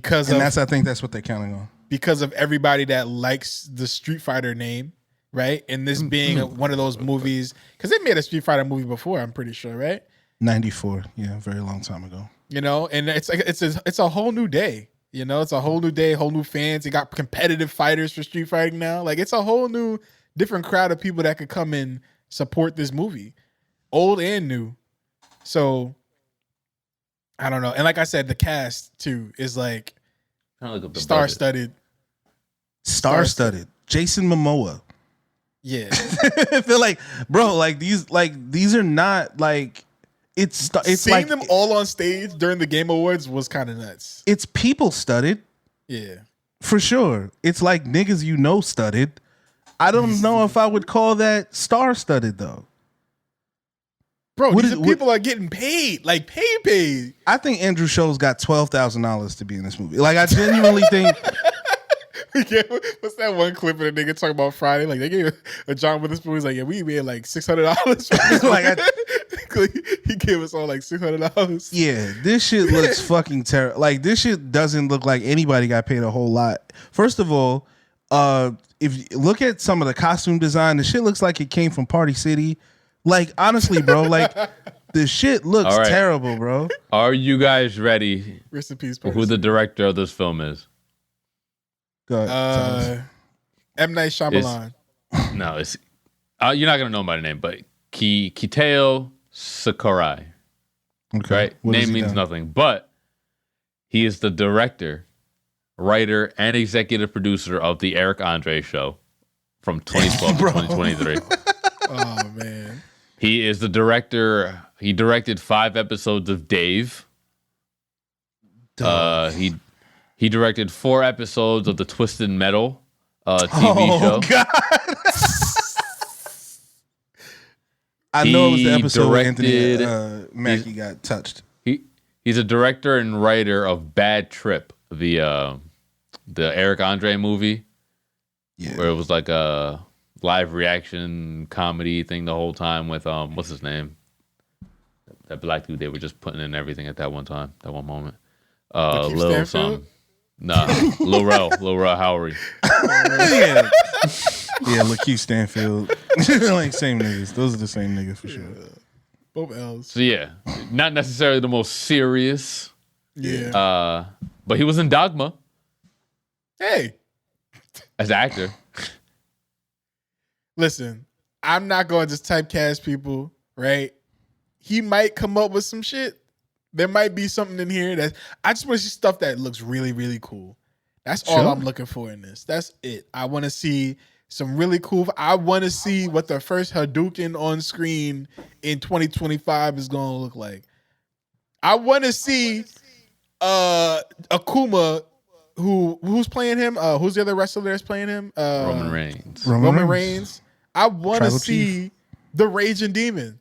Speaker 5: think that's what they're counting on. Because of everybody that likes the Street Fighter name, right? And this being one of those movies, because they made a Street Fighter movie before, I'm pretty sure, right?
Speaker 7: 94, yeah, a very long time ago.
Speaker 5: You know, and it's like it's a whole new day. You know, it's a whole new day, whole new fans. You got competitive fighters for Street Fighting now. Like, it's a whole new, different crowd of people that could come and support this movie, old and new. So I don't know. And like I said, the cast too is like star-studded. Star-studded.
Speaker 7: Jason Momoa.
Speaker 5: Yeah.
Speaker 7: I feel like, bro, like these are not like it's
Speaker 5: seeing
Speaker 7: like
Speaker 5: them all on stage during the Game Awards was kind of nuts.
Speaker 7: It's people studded.
Speaker 5: Yeah. For
Speaker 7: sure. It's like niggas studded. I don't know if I would call that star-studded though.
Speaker 5: Bro, people are getting paid, like paid.
Speaker 7: I think Andrew Schultz got $12,000 to be in this movie. Like, I genuinely think.
Speaker 5: What's that one clip of the nigga talking about Friday? Like, they gave a John Witherspoon. He's like, yeah, we made like $600. He gave us all like $600.
Speaker 7: Yeah, this shit looks fucking terrible. Like this shit doesn't look like anybody got paid a whole lot. First of all, if you look at some of the costume design, the shit looks like it came from Party City. Like honestly, bro, like the shit looks terrible, bro.
Speaker 6: Are you guys ready?
Speaker 5: Rest in peace,
Speaker 6: for who the director of this film is?
Speaker 7: Go ahead.
Speaker 5: M. Night Shyamalan.
Speaker 6: No, it's you're not gonna know by the name, but Kitao Sakurai.
Speaker 7: Okay.
Speaker 6: Right? Name means nothing, but he is the director, writer, and executive producer of the Eric Andre Show from 2012 to 2023.
Speaker 5: Oh man.
Speaker 6: He is the director. He directed 5 episodes of Dave. He directed 4 episodes of the Twisted Metal TV show. God.
Speaker 7: I know it was the episode where Anthony Mackie got touched.
Speaker 6: He's a director and writer of Bad Trip, the Eric Andre movie, where it was like a live reaction comedy thing the whole time with what's his name? That black dude they were just putting in everything at that one time, that one moment. Lil something. Nah, Lil Rel Howery.
Speaker 7: Yeah, Lakeith Stanfield. Like same niggas. Those are the same niggas for sure.
Speaker 5: Both L's.
Speaker 6: So yeah, not necessarily the most serious.
Speaker 5: Yeah.
Speaker 6: But he was in Dogma.
Speaker 5: Hey.
Speaker 6: As an actor.
Speaker 5: Listen, I'm not going to just typecast people, right? He might come up with some shit. There might be something in here that I just want to see stuff that looks really, really cool. That's all I'm looking for in this. That's it. I want to see some really cool. I want to see what the first Hadouken on screen in 2025 is going to look like. I want to see Akuma, who's playing him. Who's the other wrestler that's playing him?
Speaker 6: Roman Reigns.
Speaker 5: Roman Reigns. I want to see the Raging Demon.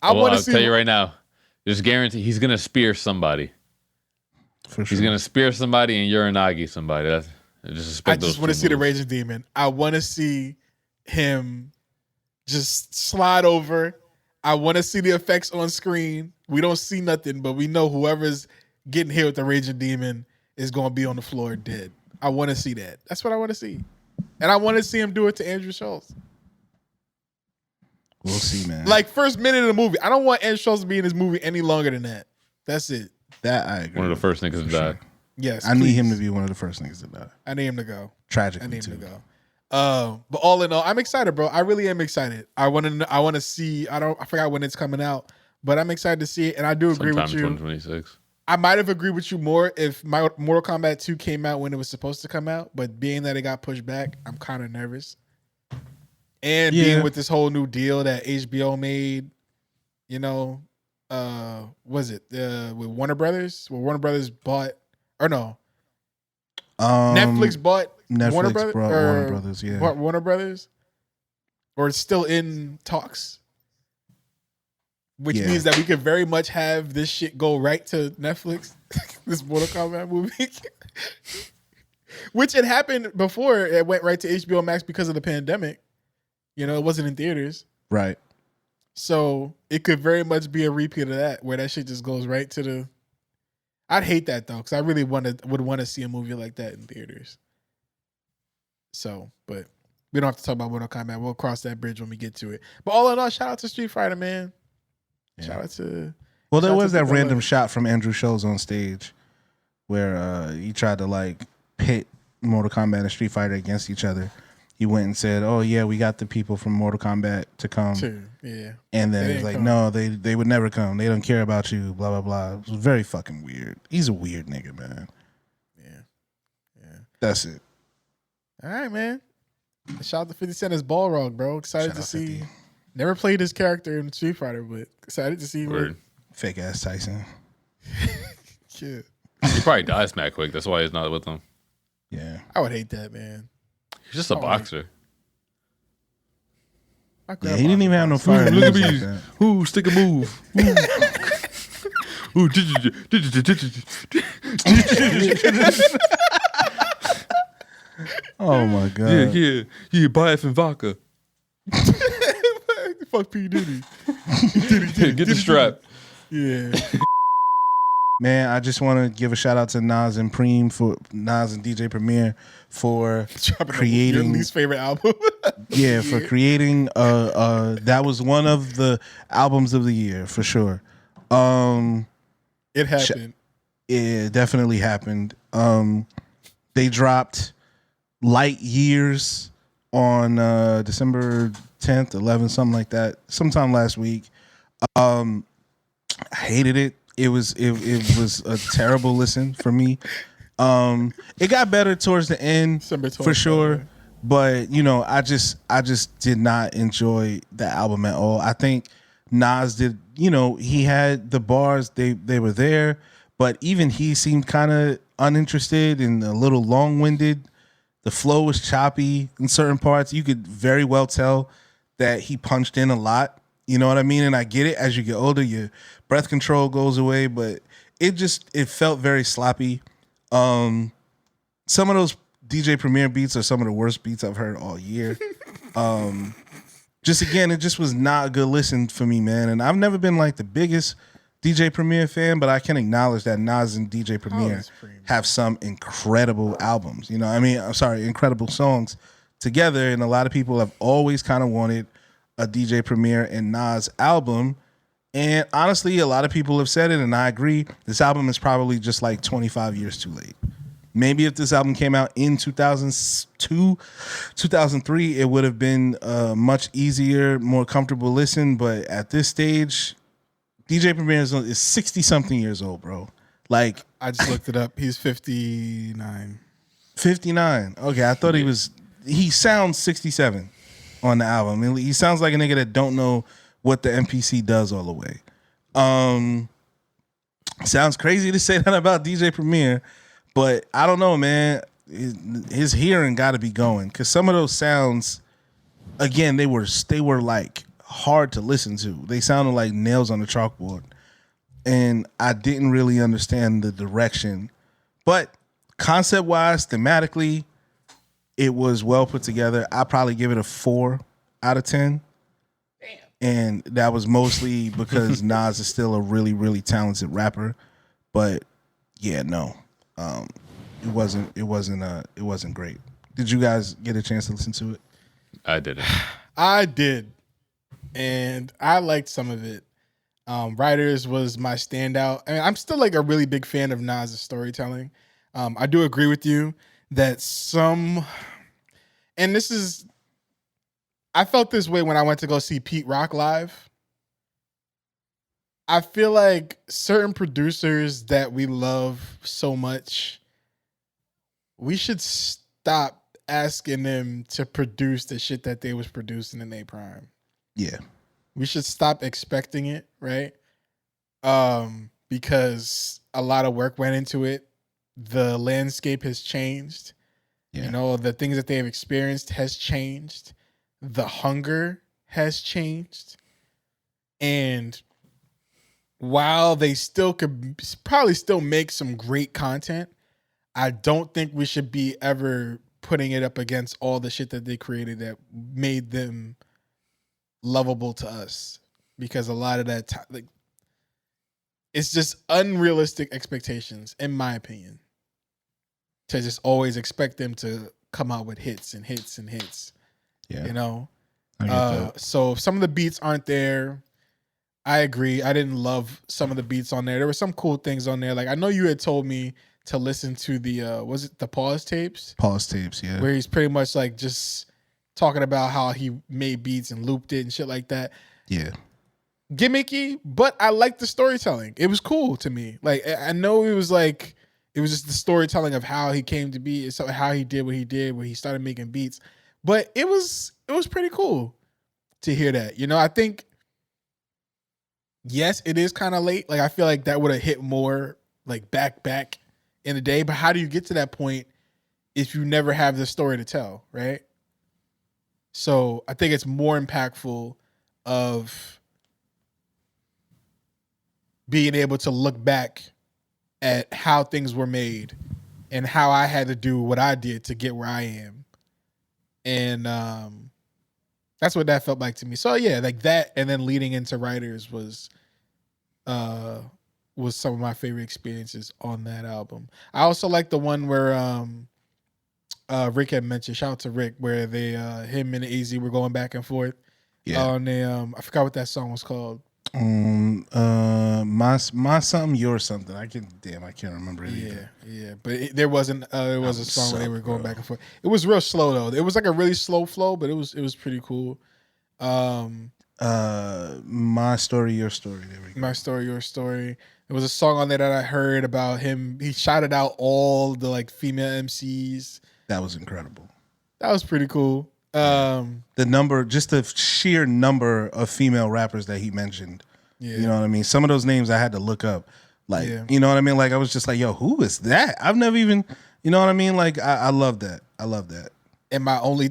Speaker 6: I'll tell you right now. Just guarantee he's gonna spear somebody. For sure. He's gonna spear somebody and Uranagi somebody. I just
Speaker 5: want to see the Raging Demon. I want to see him just slide over. I want to see the effects on screen. We don't see nothing, but we know whoever's getting hit with the Raging Demon is going to be on the floor dead. I want to see that. That's what I want to see. And I want to see him do it to Andrew Schultz.
Speaker 7: We'll see, man.
Speaker 5: Like first minute of the movie. I don't want Andrew Schultz to be in this movie any longer than that. That's it.
Speaker 7: That I agree.
Speaker 6: One of the first niggas to die.
Speaker 5: Sure. Yes.
Speaker 7: I need him to be one of the first niggas to die.
Speaker 5: I need him to go.
Speaker 7: Tragically,
Speaker 5: I need him to go. But all in all, I'm excited, bro. I really am excited. I want to see. I forgot when it's coming out, but I'm excited to see it. And I do agree with you.
Speaker 6: 2026.
Speaker 5: I might have agreed with you more if my Mortal Kombat 2 came out when it was supposed to come out, but being that it got pushed back, I'm kind of nervous. And being with this whole new deal that HBO made, you know, was it with Warner Brothers? Well, Warner Brothers bought, or no, Netflix bought Warner Brothers. Yeah, bought Warner Brothers, or it's still in talks, which means that we could very much have this shit go right to Netflix. This Mortal Kombat movie, which had happened before. It went right to HBO Max because of the pandemic. You know, it wasn't in theaters.
Speaker 7: Right.
Speaker 5: So it could very much be a repeat of that, where that shit just goes right to the... I'd hate that, though, because I really would want to see a movie like that in theaters. So, but we don't have to talk about Mortal Kombat. We'll cross that bridge when we get to it. But all in all, shout out to Street Fighter, man. Yeah. Shout out to...
Speaker 7: Well, there was that random shot from Andrew Schultz on stage where he tried to, like, pit Mortal Kombat and Street Fighter against each other. He went and said, "Oh yeah, we got the people from Mortal Kombat to come."
Speaker 5: Sure. Yeah.
Speaker 7: And then he's like, "No, they would never come. They don't care about you." Blah blah blah. It was very fucking weird. He's a weird nigga, man. Yeah. That's it.
Speaker 5: All right, man. Shout out to 50 Cent as Balrog, bro. Excited to see. 50. Never played his character in Street Fighter, but excited to see.
Speaker 7: Fake ass Tyson.
Speaker 5: Yeah.
Speaker 6: He probably dies mad quick. That's why he's not with them.
Speaker 7: Yeah.
Speaker 5: I would hate that, man.
Speaker 6: He's just a boxer.
Speaker 7: Yeah, he didn't even have no fire.
Speaker 6: Look at me. Ooh, stick a move. Ooh.
Speaker 7: Oh my god.
Speaker 6: Yeah. Buy it from vodka.
Speaker 5: fuck P Diddy.
Speaker 6: Get the strap.
Speaker 5: Yeah.
Speaker 7: Man, I just want to give a shout out to Nas and DJ Premier for
Speaker 5: Your
Speaker 7: creating
Speaker 5: least favorite album.
Speaker 7: for creating that was one of the albums of the year for sure.
Speaker 5: It happened.
Speaker 7: It definitely happened. They dropped Light Years on December 10th, 11th, something like that, sometime last week. I hated it. It was a terrible listen for me. It got better towards the end for sure, but you know, I just did not enjoy the album at all. I think Nas did, you know, he had the bars, they were there, but even he seemed kind of uninterested and a little long-winded. The flow was choppy in certain parts. You could very well tell that he punched in a lot. You know what I mean? And I get it. As you get older, your breath control goes away, but it felt very sloppy. Some of those DJ Premier beats are some of the worst beats I've heard all year. Just again, it just was not a good listen for me, man. And I've never been like the biggest DJ Premier fan, but I can acknowledge that Nas and DJ Premier have some incredible albums. You know, I mean, I'm sorry, incredible songs together. And a lot of people have always kind of wanted a DJ Premier and Nas album. And honestly, a lot of people have said it, and I agree. This album is probably just like 25 years too late. Maybe if this album came out in 2002, 2003, it would have been a much easier, more comfortable listen. But at this stage, DJ Premier is 60-something years old, bro. Like,
Speaker 5: I just looked it up. He's 59.
Speaker 7: 59. Okay, I thought he sounds 67 on the album. I mean, he sounds like a nigga that don't know what the MPC does all the way. Sounds crazy to say that about DJ Premier, but I don't know, man. His hearing got to be going, because some of those sounds, again, they were like hard to listen to. They sounded like nails on the chalkboard, and I didn't really understand the direction. But concept wise, thematically, it was well put together. I probably give it a 4 out of 10. Damn. And that was mostly because Nas is still a really, really talented rapper. But yeah, no. It wasn't great. Did you guys get a chance to listen to it?
Speaker 6: I didn't.
Speaker 5: I did. And I liked some of it. Writers was my standout. I mean, I'm still like a really big fan of Nas' storytelling. I do agree with you that I felt this way when I went to go see Pete Rock live. I feel like certain producers that we love so much, we should stop asking them to produce the shit that they was producing in their prime.
Speaker 7: Yeah.
Speaker 5: We should stop expecting it, right? Because a lot of work went into it. The landscape has changed. Yeah. You know, the things that they have experienced has changed. The hunger has changed. And while they still could probably still make some great content, I don't think we should be ever putting it up against all the shit that they created that made them lovable to us. Because a lot of that time, like, it's just unrealistic expectations, in my opinion, to just always expect them to come out with hits and hits and hits. Yeah. You know? So if some of the beats aren't there, I agree. I didn't love some of the beats on there. There were some cool things on there. Like, I know you had told me to listen to the, was it the pause tapes?
Speaker 7: Pause tapes, yeah.
Speaker 5: Where he's pretty much like just talking about how he made beats and looped it and shit like that.
Speaker 7: Yeah.
Speaker 5: Gimmicky, but I liked the storytelling. It was cool to me. Like, I know it was just the storytelling of how he came to be, so how he did what he did when he started making beats. But it was pretty cool to hear that. You know, I think, yes, it is kind of late. Like, I feel like that would have hit more like back in the day. But how do you get to that point if you never have the story to tell, right? So I think it's more impactful of being able to look back at how things were made and how I had to do what I did to get where I am. And That's what that felt like to me. So yeah, like that, and then leading into Writers was some of my favorite experiences on that album. I also like the one where Rick had mentioned. Shout out to Rick, where they him and AZ were going back and forth. Yeah. On the I forgot what that song was called.
Speaker 7: My something, your something. I can't remember it either.
Speaker 5: Yeah. But there wasn't. It was a song where they were going back and forth. It was real slow though. It was like a really slow flow, but it was pretty cool.
Speaker 7: My Story, Your Story. There we go.
Speaker 5: My Story, Your Story. There was a song on there that I heard about him. He shouted out all the like female MCs.
Speaker 7: That was incredible.
Speaker 5: That was pretty cool.
Speaker 7: The sheer number of female rappers that he mentioned. Yeah. You know what I mean? Some of those names I had to look up. Like, you know what I mean? Like, I was just like, yo, who is that? I've never even, you know what I mean? Like, I love that. I love that.
Speaker 5: And my only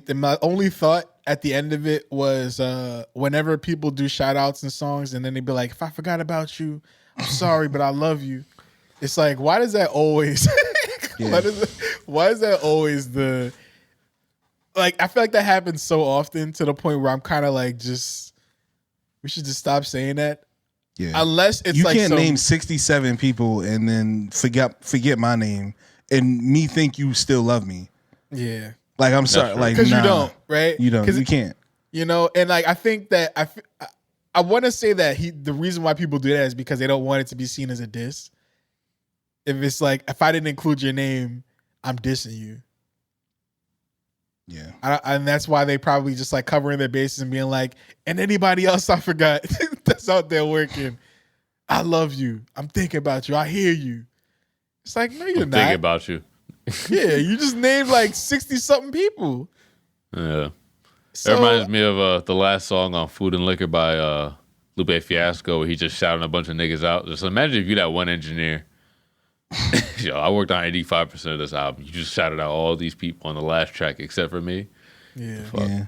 Speaker 5: thought at the end of it was whenever people do shout outs and songs and then they'd be like, if I forgot about you, I'm sorry, but I love you. It's like, why does that always why is that always the like, I feel like that happens so often to the point where I'm kind of like, we should just stop saying that.
Speaker 7: Yeah.
Speaker 5: Unless it's
Speaker 7: you
Speaker 5: like
Speaker 7: can't name 67 people and then forget my name and me think you still love me.
Speaker 5: Yeah.
Speaker 7: Like, I'm sorry. Like,
Speaker 5: because you don't, right?
Speaker 7: You don't. You can't.
Speaker 5: You know, and like, I think that I want to say that the reason why people do that is because they don't want it to be seen as a diss. If it's like, if I didn't include your name, I'm dissing you.
Speaker 7: Yeah.
Speaker 5: And that's why they probably just like covering their bases and being like, and anybody else I forgot that's out there working, I love you. I'm thinking about you. I hear you. It's like, no, you're not.
Speaker 6: Thinking about you.
Speaker 5: Yeah, you just named like 60-something people.
Speaker 6: Yeah.
Speaker 5: So,
Speaker 6: it reminds me of the last song on Food and Liquor by Lupe Fiasco, where he just shouting a bunch of niggas out. Just imagine if you that one engineer. Yo, I worked on 85% of this album. You just shouted out all these people on the last track except for me.
Speaker 5: Yeah.
Speaker 7: Yeah.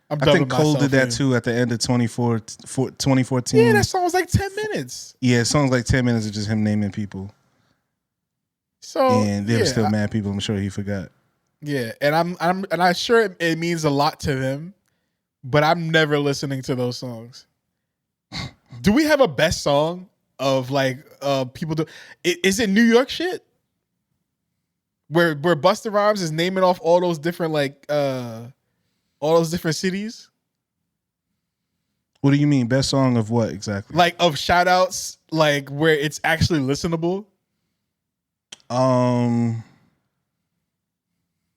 Speaker 7: I think Cole did that too at the end of 2014.
Speaker 5: Yeah, that song was like 10 minutes.
Speaker 7: Yeah, it sounds like 10 minutes of just him naming people.
Speaker 5: So
Speaker 7: and there were still mad people. I'm sure he forgot.
Speaker 5: Yeah, and I'm sure it means a lot to them, but I'm never listening to those songs. Do we have a best song of like people do? Is it New York shit? Where Busta Rhymes is naming off all those different like all those different cities?
Speaker 7: What do you mean? Best song of what exactly?
Speaker 5: Like of shout outs, like where it's actually listenable?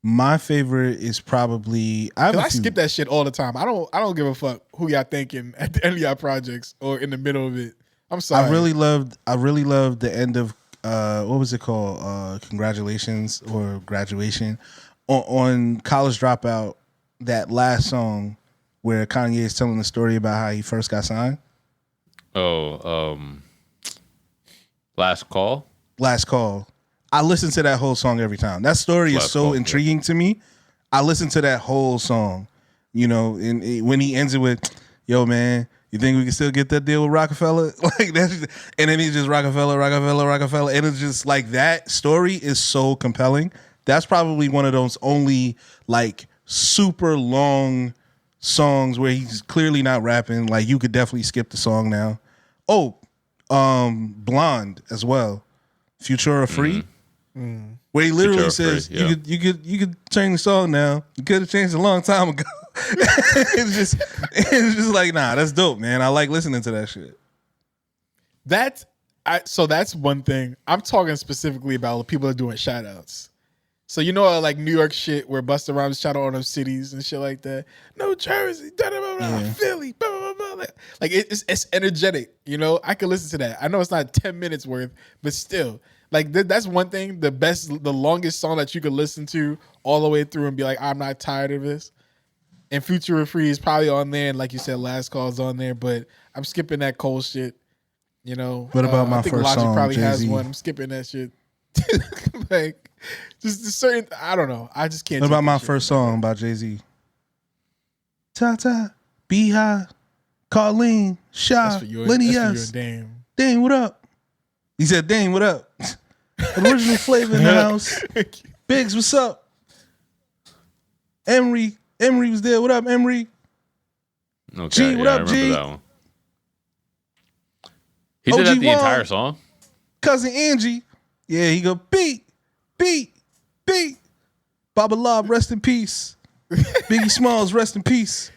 Speaker 7: My favorite is probably
Speaker 5: I skip that shit all the time. I don't give a fuck who y'all thinking at the end of y'all projects or in the middle of it. I'm sorry.
Speaker 7: I really loved the end of what was it called? Congratulations or Graduation on College Dropout. That last song where Kanye is telling the story about how he first got signed.
Speaker 6: Last Call.
Speaker 7: Last Call. I listen to that whole song every time. That story is so intriguing to me. I listen to that whole song, you know, and when he ends it with, yo, man, you think we can still get that deal with Rockefeller? Like that's, and then he's just Rockefeller. And it's just like that story is so compelling. That's probably one of those only like super long songs where he's clearly not rapping. Like you could definitely skip the song now. Oh, Blonde as well. Futura Free. Mm. Where he literally says, you could change the song now. You could have changed it a long time ago. it's just like, nah, that's dope, man. I like listening to that shit.
Speaker 5: So that's one thing. I'm talking specifically about people that are doing shout outs. So you know like New York shit where Busta Rhymes shout out on them cities and shit like that. New Jersey, Philly, blah, blah, blah, blah. Like it's energetic, you know? I can listen to that. I know it's not 10 minutes worth, but still. Like that's one thing, the longest song that you could listen to all the way through and be like, I'm not tired of this. And Future Free is probably on there, and like you said, Last Call is on there, but I'm skipping that Cole shit. You know,
Speaker 7: what about my first
Speaker 5: Logic
Speaker 7: song?
Speaker 5: Probably
Speaker 7: Jay-Z?
Speaker 5: has one. I'm skipping that shit. Like just certain, I don't know. I just can't.
Speaker 7: What about my first song by Jay-Z? Tata, Beehive, Colleen, Sha, Lenny S.
Speaker 5: Dame,
Speaker 7: what up? He said, Dame, what up? Original Flavor in the house. Biggs, what's up? Emery was there. What up, Emery?
Speaker 6: Okay,
Speaker 7: G, what
Speaker 6: I
Speaker 7: up,
Speaker 6: remember
Speaker 7: G?
Speaker 6: that one. He did that the
Speaker 7: OG1.
Speaker 6: entire song?
Speaker 7: Cousin Angie. Yeah, he go beat. Baba Love, rest in peace. Biggie Smalls, rest in peace.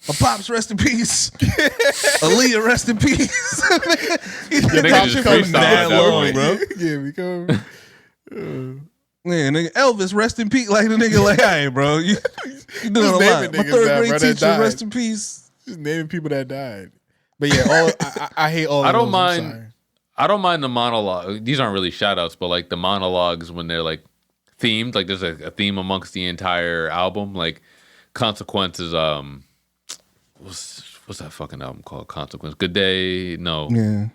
Speaker 7: My pops, rest in peace. Aaliyah, rest in peace.
Speaker 6: Nigga just freestyle at that point.
Speaker 7: bro.
Speaker 5: Yeah, we come.
Speaker 7: Yeah, nigga, Elvis, rest in peace. Like the nigga, like, hey, bro, you doing a
Speaker 5: Just
Speaker 7: lot.
Speaker 5: naming
Speaker 7: My
Speaker 5: niggas
Speaker 7: third
Speaker 5: now,
Speaker 7: grade
Speaker 5: bro, that
Speaker 7: teacher,
Speaker 5: died.
Speaker 7: rest in peace.
Speaker 5: Just naming people that died. But yeah, I hate all.
Speaker 6: I
Speaker 5: of
Speaker 6: don't
Speaker 5: those,
Speaker 6: mind.
Speaker 5: I'm sorry.
Speaker 6: I don't mind the monologue. These aren't really shout outs, but like the monologues when they're like themed, like there's a theme amongst the entire album. Like Consequences, what's that fucking album called? Consequence. Good Day. No.
Speaker 7: Yeah.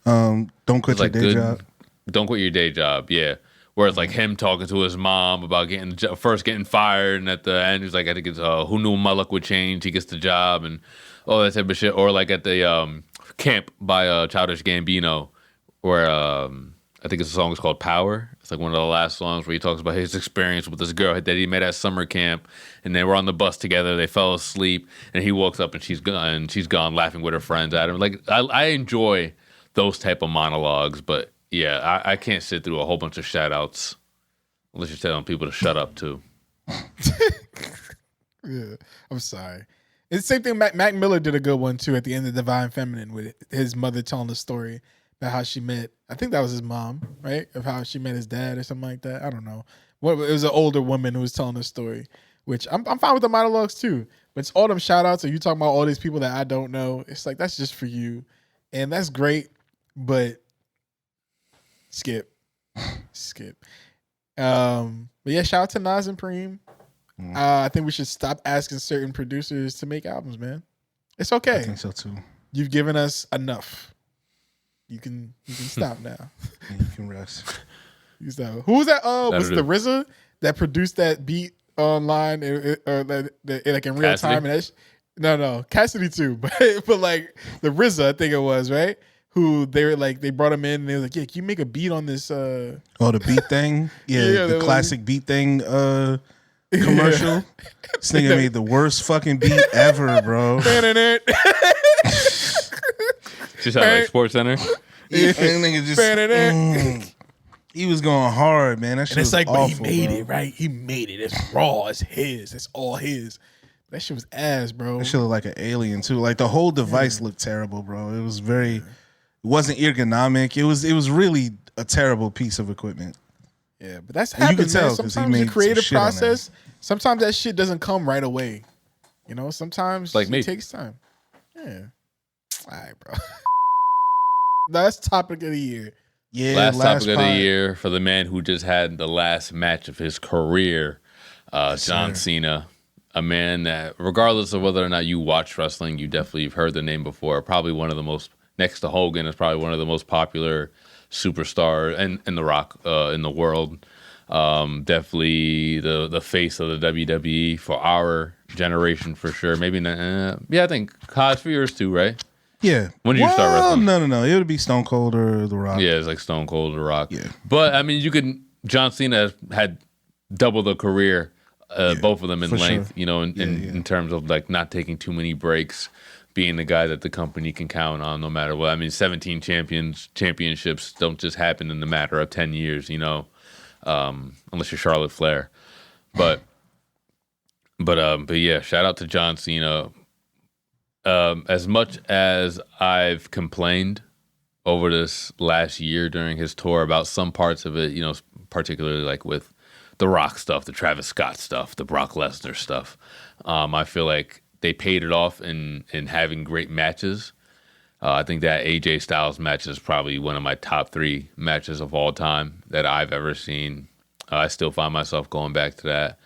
Speaker 7: Don't quit
Speaker 6: It's
Speaker 7: your
Speaker 6: like
Speaker 7: day job.
Speaker 6: Don't quit your day job. Yeah. Where it's like him talking to his mom about first getting fired, and at the end he's like, I think it's who knew my luck would change. He gets the job and all that type of shit. Or like at the Camp by Childish Gambino, where I think the song is called Power. It's like one of the last songs where he talks about his experience with this girl that he met at summer camp, and they were on the bus together. They fell asleep, and he walks up and she's gone laughing with her friends at him. Like I enjoy those type of monologues, but yeah, I can't sit through a whole bunch of shout outs unless you're telling people to shut up too.
Speaker 5: Yeah, I'm sorry. It's the same thing. Mac Miller did a good one too at the end of Divine Feminine with his mother telling the story about how she met. I think that was his mom, right? Of how she met his dad or something like that. I don't know. It was an older woman who was telling the story, which I'm fine with the monologues too. But it's all them shout outs. Or you talking about all these people that I don't know. It's like that's just for you, and that's great. But skip. But yeah, shout out to Nas and Preem. I think we should stop asking certain producers to make albums, man. It's okay.
Speaker 7: I think so too.
Speaker 5: You've given us enough. You can stop now.
Speaker 7: And you can rest.
Speaker 5: You stop. Who was that? Was it the
Speaker 6: do.
Speaker 5: RZA that produced that beat online or like in real
Speaker 6: Cassidy?
Speaker 5: time? And no, Cassidy too, but like the RZA, I think it was, right? Who they were like, they brought him in and they were like, yeah, can you make a beat on this?
Speaker 7: Oh, the beat thing? Yeah,
Speaker 5: Yeah,
Speaker 7: the classic beat thing commercial.
Speaker 5: Yeah.
Speaker 7: This nigga made the worst fucking beat ever, bro.
Speaker 6: Just had like Sports Center.
Speaker 7: Yeah, and nigga just, he was going hard, man. That shit
Speaker 5: And it's
Speaker 7: was
Speaker 5: like,
Speaker 7: awful,
Speaker 5: but he made
Speaker 7: bro.
Speaker 5: it, right? He made it. It's raw. It's his. It's all his. That shit was ass, bro.
Speaker 7: That shit looked like an alien too. Like the whole device looked terrible, bro. It was very, it wasn't ergonomic. It was really a terrible piece of equipment.
Speaker 5: Yeah, but that's
Speaker 7: And you
Speaker 5: happens,
Speaker 7: could tell
Speaker 5: man.
Speaker 7: 'cause he
Speaker 5: Sometimes
Speaker 7: made
Speaker 5: the
Speaker 7: some
Speaker 5: creative
Speaker 7: shit on that.
Speaker 5: process, sometimes that shit doesn't come right away. You know, sometimes
Speaker 6: Like
Speaker 5: it
Speaker 6: me.
Speaker 5: takes time. Yeah. All right, bro. Last topic of the year.
Speaker 7: Yeah,
Speaker 6: Last topic of the
Speaker 7: pod.
Speaker 6: year for the man who just had the last match of his career, John Cena. A man that, regardless of whether or not you watch wrestling, you definitely have heard the name before. Probably one of the most, next to Hogan, is probably one of the most popular superstars and The Rock in the world. Definitely the face of the WWE for our generation for sure. Maybe not. Yeah, I think Cos for yours too, right?
Speaker 7: Yeah.
Speaker 6: When did you start wrestling?
Speaker 7: No. It would be Stone Cold or The Rock.
Speaker 6: Yeah, it's like Stone Cold or Rock.
Speaker 7: Yeah.
Speaker 6: But I mean, John Cena had double the career, both of them in
Speaker 7: for
Speaker 6: length,
Speaker 7: sure.
Speaker 6: you know, in terms of like not taking too many breaks, being the guy that the company can count on no matter what. I mean, 17 championships don't just happen in the matter of 10 years, you know, unless you're Charlotte Flair. But yeah, shout out to John Cena. As much as I've complained over this last year during his tour about some parts of it, you know, particularly like with the Rock stuff, the Travis Scott stuff, the Brock Lesnar stuff, I feel like they paid it off in having great matches. I think that AJ Styles match is probably one of my top 3 matches of all time that I've ever seen. I still find myself going back to that.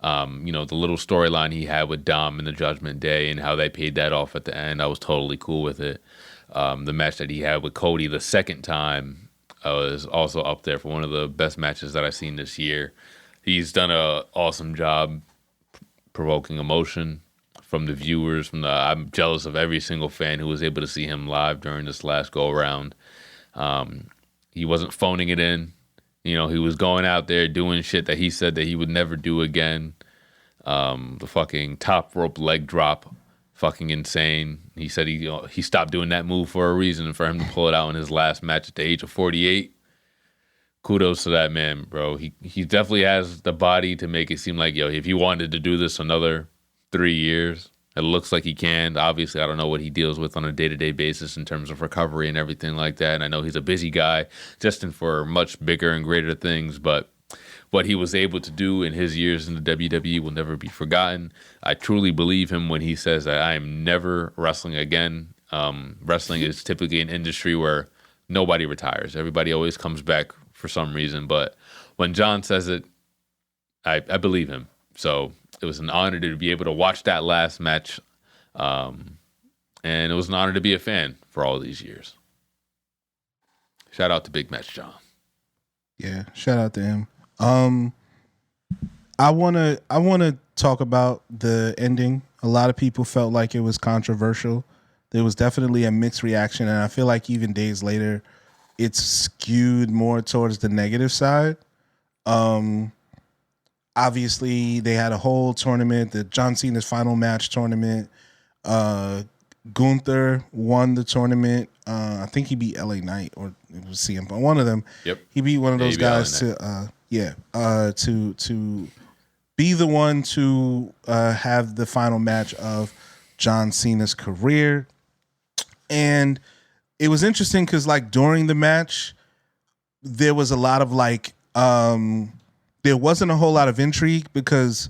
Speaker 6: You know, the little storyline he had with Dom in the Judgment Day and how they paid that off at the end, I was totally cool with it. The match that he had with Cody the second time is also up there for one of the best matches that I've seen this year. He's done an awesome job provoking emotion from the viewers. I'm jealous of every single fan who was able to see him live during this last go-around. He wasn't phoning it in. You know, he was going out there doing shit that he said that he would never do again. The fucking top rope leg drop fucking insane. He said he stopped doing that move for a reason, for him to pull it out in his last match at the age of 48. Kudos to that man, bro. He definitely has the body to make it seem like, if he wanted to do this another 3 years, it looks like he can. Obviously, I don't know what he deals with on a day-to-day basis in terms of recovery and everything like that. And I know he's a busy guy, destined for much bigger and greater things, but what he was able to do in his years in the WWE will never be forgotten. I truly believe him when he says that I am never wrestling again. Wrestling is typically an industry where nobody retires. Everybody always comes back for some reason. But when John says it, I believe him. So it was an honor to be able to watch that last match. And it was an honor to be a fan for all these years. Shout out to Big Match John.
Speaker 7: Yeah, shout out to him. I wanna talk about the ending. A lot of people felt like it was controversial. There was definitely a mixed reaction, and I feel like even days later, it's skewed more towards the negative side. Obviously, they had a whole tournament, the John Cena's final match tournament. Gunther won the tournment. I think he beat LA Knight, or it was CM Punk. One of them.
Speaker 6: Yep.
Speaker 7: He beat one of those guys to be the one to have the final match of John Cena's career. And it was interesting because, like, during the match, there was a lot of there wasn't a whole lot of intrigue because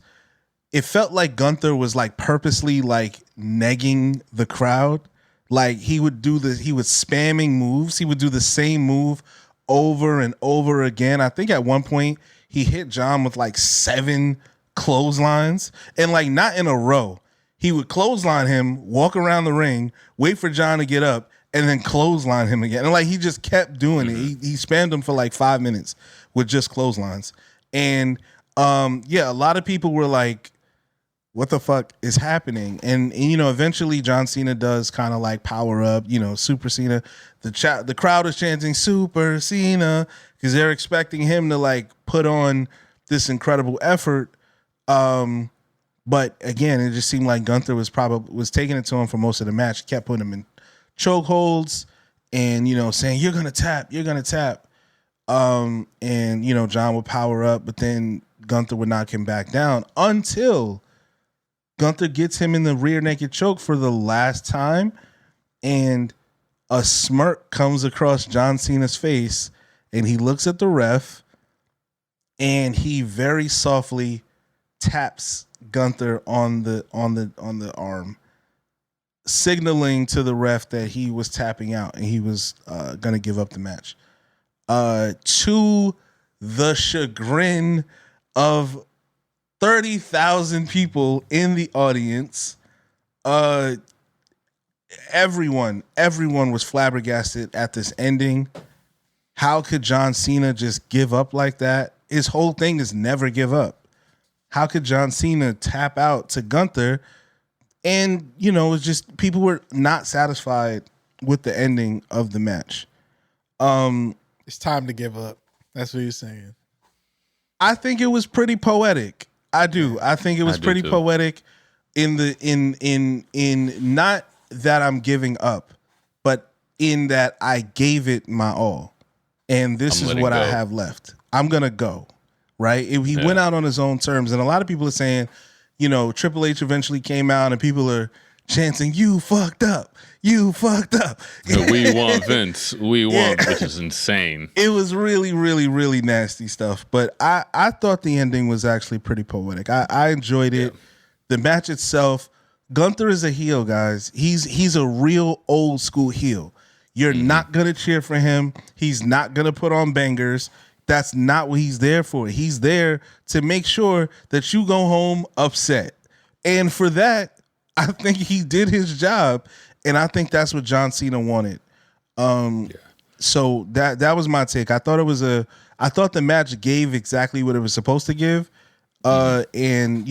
Speaker 7: it felt like Gunther was like purposely like negging the crowd. Like he would spamming moves. He would do the same move over and over again. I think at one point he hit John with like 7 clotheslines, and like not in a row. He would clothesline him, walk around the ring, wait for John to get up, and then clothesline him again. And like he just kept doing it. He spammed him for like 5 minutes with just clotheslines. And a lot of people were like, what the fuck is happening? And eventually John Cena does kind of like power up, Super Cena. The crowd is chanting Super Cena because they're expecting him to like put on this incredible effort. But again, it just seemed like Gunther was taking it to him for most of the match. He kept putting him in chokeholds and, saying, you're going to tap. And John would power up, but then Gunther would knock him back down until Gunther gets him in the rear naked choke for the last time, and a smirk comes across John Cena's face, and he looks at the ref, and he very softly taps Gunther on the arm, signaling to the ref that he was tapping out and he was going to give up the match. To the chagrin of 30,000 people in the audience, everyone was flabbergasted at this ending. How could John Cena just give up like that? His whole thing is never give up. How could John Cena tap out to Gunther? And, it's just people were not satisfied with the ending of the match.
Speaker 5: It's time to give up. That's what you're saying.
Speaker 7: I think it was pretty poetic. I do. I think it was pretty poetic in not that I'm giving up, but in that I gave it my all. And this is what I have left. I'm going to go. Right? He went out on his own terms. And a lot of people are saying, Triple H eventually came out and people are chanting, you fucked up. You fucked up.
Speaker 6: We want Vince. We want, which is insane.
Speaker 7: It was really, really, really nasty stuff. But I thought the ending was actually pretty poetic. I enjoyed it. The match itself, Gunther is a heel, guys. He's a real old school heel. You're not going to cheer for him. He's not going to put on bangers. That's not what he's there for. He's there to make sure that you go home upset. And for that, I think he did his job. And I think that's what John Cena wanted. So that was my take. I thought the match gave exactly what it was supposed to give. And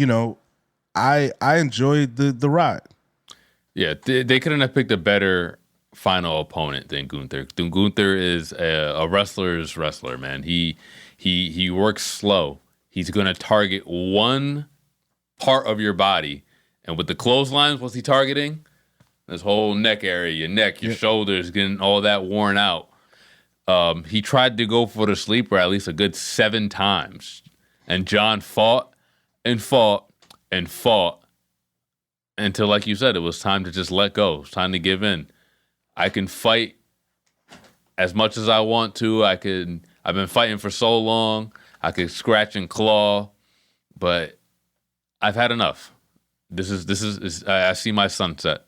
Speaker 7: I enjoyed the ride. Yeah,
Speaker 6: they couldn't have picked a better final opponent than Gunther. Gunther is a wrestler's wrestler, man. He works slow. He's going to target one part of your body And with the clotheslines, what's he targeting? This whole neck area, your neck, your shoulders, getting all that worn out. He tried to go for the sleeper at least a good 7 times. And John fought and fought and fought until, like you said, it was time to just let go. It's time to give in. I can fight as much as I want to. I've been fighting for so long. I could scratch and claw, but I've had enough. I see my sunset.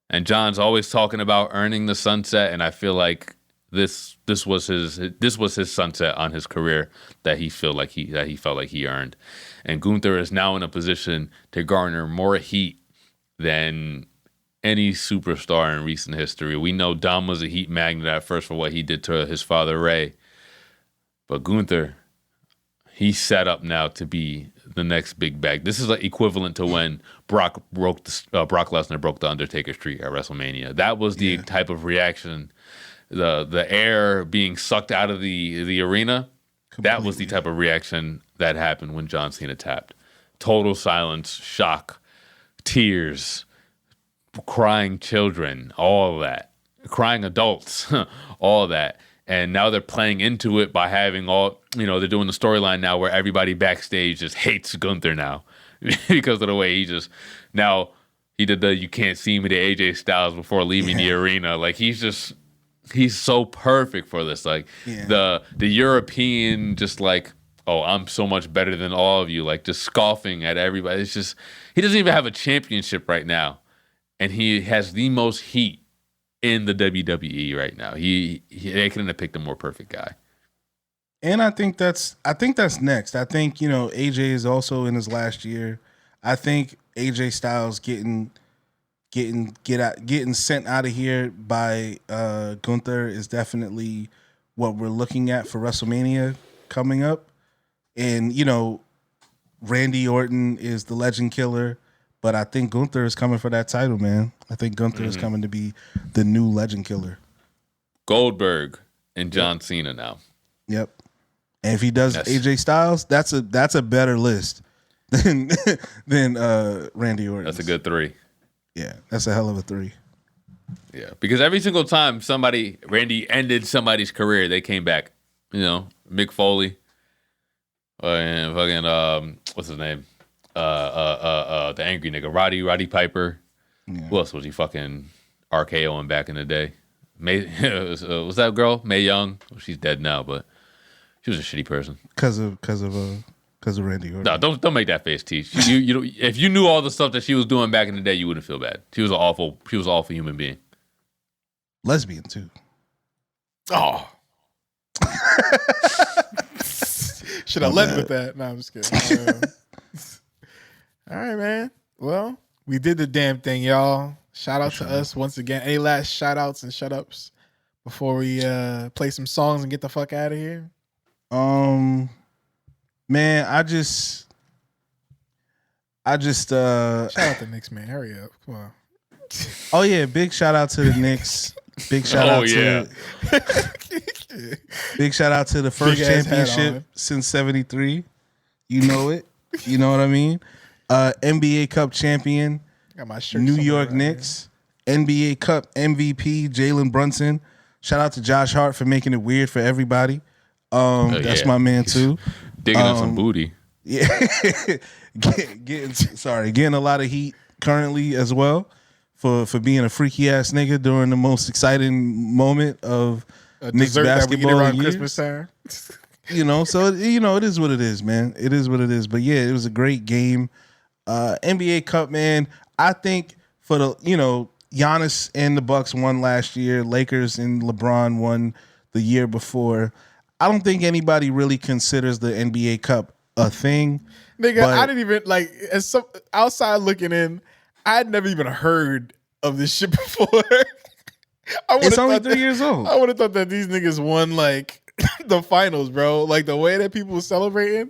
Speaker 6: And John's always talking about earning the sunset, and I feel like this was his sunset on his career that he felt like he earned. And Gunther is now in a position to garner more heat than any superstar in recent history. We know Dom was a heat magnet at first for what he did to his father Ray, but Gunther, he's set up now to be the next big bag. This is like equivalent to when Brock Lesnar broke the Undertaker streak at WrestleMania. That was the type of reaction, the air being sucked out of the arena. Completely. That was the type of reaction that happened when John Cena tapped. Total silence, shock, tears, crying children, all of that, crying adults, all of that. And now they're playing into it by having they're doing the storyline now where everybody backstage just hates Gunther now because of the way he did the "you can't see me" to AJ Styles before leaving the arena. Like he's so perfect for this. Like the European, just like, oh, I'm so much better than all of you, like just scoffing at everybody. It's just, he doesn't even have a championship right now. And he has the most heat in the WWE right now. They couldn't have picked a more perfect guy.
Speaker 7: And I think that's next. I think, AJ is also in his last year. I think AJ Styles getting sent out of here by Gunther is definitely what we're looking at for WrestleMania coming up. And, Randy Orton is the legend killer, but I think Gunther is coming for that title, man. I think Gunther is coming to be the new legend killer.
Speaker 6: Goldberg and John Cena now.
Speaker 7: Yep. And if he does AJ Styles, that's a better list than Randy Orton.
Speaker 6: That's a good 3.
Speaker 7: Yeah, that's a hell of a 3.
Speaker 6: Yeah, because every single time Randy ended somebody's career, they came back. Mick Foley, and fucking what's his name? The angry nigga, Roddy Piper. Yeah. Who else was he fucking RKOing back in the day? Was that girl Mae Young? Well, she's dead now, but she was a shitty person. Because of
Speaker 7: Randy Orton.
Speaker 6: No, don't make that face, T. If you knew all the stuff that she was doing back in the day, you wouldn't feel bad. She was an awful human being.
Speaker 7: Lesbian too.
Speaker 5: Oh. Should have led with that. No, I'm just kidding. All right, man. Well, we did the damn thing, y'all. Shout out to us once again. Any last shout outs and shut ups before we play some songs and get the fuck out of here?
Speaker 7: Man, I just shout
Speaker 5: out to Knicks, man. Hurry up. Come on.
Speaker 7: Oh yeah, big shout out to the Knicks. Big shout out to big shout out to the first championship since '73. You know it. You know what I mean? NBA Cup champion,
Speaker 5: got my shirt
Speaker 7: New York Knicks. NBA Cup MVP Jalen Brunson. Shout out to Josh Hart for making it weird for everybody. That's my man too.
Speaker 6: Digging up some booty.
Speaker 7: Yeah, getting a lot of heat currently as well for being a freaky ass nigga during the most exciting moment of Knicks basketball
Speaker 5: around Christmas time.
Speaker 7: So it is what it is, man. It is what it is. But yeah, it was a great game. NBA Cup, man. I think for the Giannis and the Bucks won last year. Lakers and LeBron won the year before. I don't think anybody really considers the NBA Cup a thing.
Speaker 5: Nigga, I didn't even as some outside looking in, I had never even heard of this shit before.
Speaker 7: It's only 3 years old.
Speaker 5: I would have thought that these niggas won the finals, bro. Like the way that people were celebrating.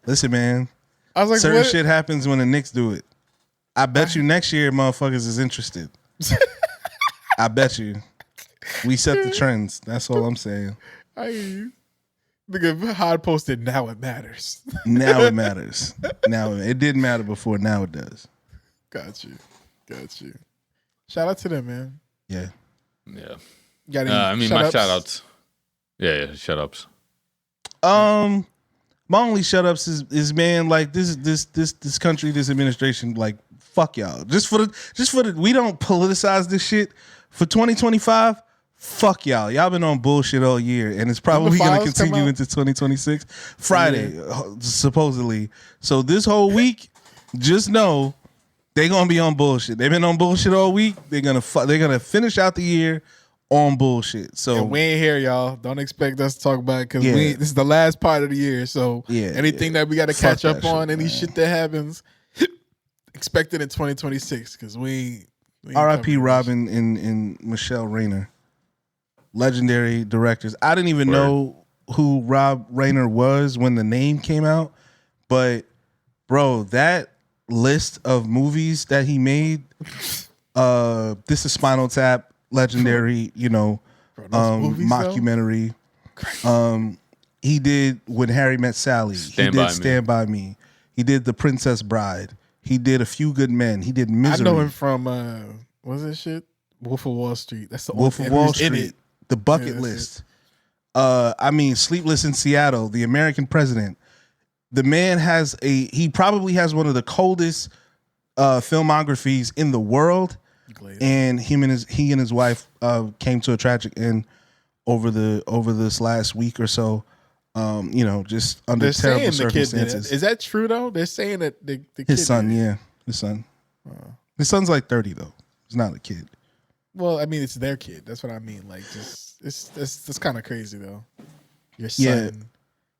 Speaker 7: Listen, man.
Speaker 5: I was like,
Speaker 7: certain shit happens when the Knicks do it. I bet you next year motherfuckers is interested. I bet you. We set the trends. That's all I'm saying.
Speaker 5: I hear you. Nigga, Hod posted, now it matters.
Speaker 7: Now it matters. Now it didn't matter before. Now it does.
Speaker 5: Got you. Shout out to them, man.
Speaker 7: Yeah.
Speaker 5: Got any
Speaker 6: I mean, my shout outs. Yeah, shout outs.
Speaker 7: My only shut ups is man, like this country, this administration, like fuck y'all. Just for the we don't politicize this shit for 2025. Fuck y'all. Y'all been on bullshit all year, and it's probably gonna continue into 2026. Friday, supposedly. So this whole week, just know they gonna be on bullshit. They've been on bullshit all week. They're gonna finish out the year on bullshit. So
Speaker 5: and we ain't here, y'all. Don't expect us to talk about it because this is the last part of the year. So anything that we got to catch up on, any shit that happens, expect it in 2026 because we
Speaker 7: R.I.P. Robin and Michelle Rayner, legendary directors. I didn't even know who Rob Rayner was when the name came out, but bro, that list of movies that he made, this is Spinal Tap. Legendary, mockumentary. He did When Harry Met Sally. Stand by Me. He did The Princess Bride. He did A Few Good Men. He did Misery.
Speaker 5: I know him from what's that shit? Wolf of Wall Street. That's the
Speaker 7: Wolf of Wall Street. The Bucket List. Sleepless in Seattle. The American President. The man he probably has one of the coldest filmographies in the world. And he and his wife came to a tragic end over this last week or so. Just under terrible circumstances.
Speaker 5: Is that true though? They're saying that the
Speaker 7: his son, his son. His son's like 30 though. He's not a kid.
Speaker 5: Well, I mean, it's their kid. That's what I mean. Like, just it's kind of crazy though. Your son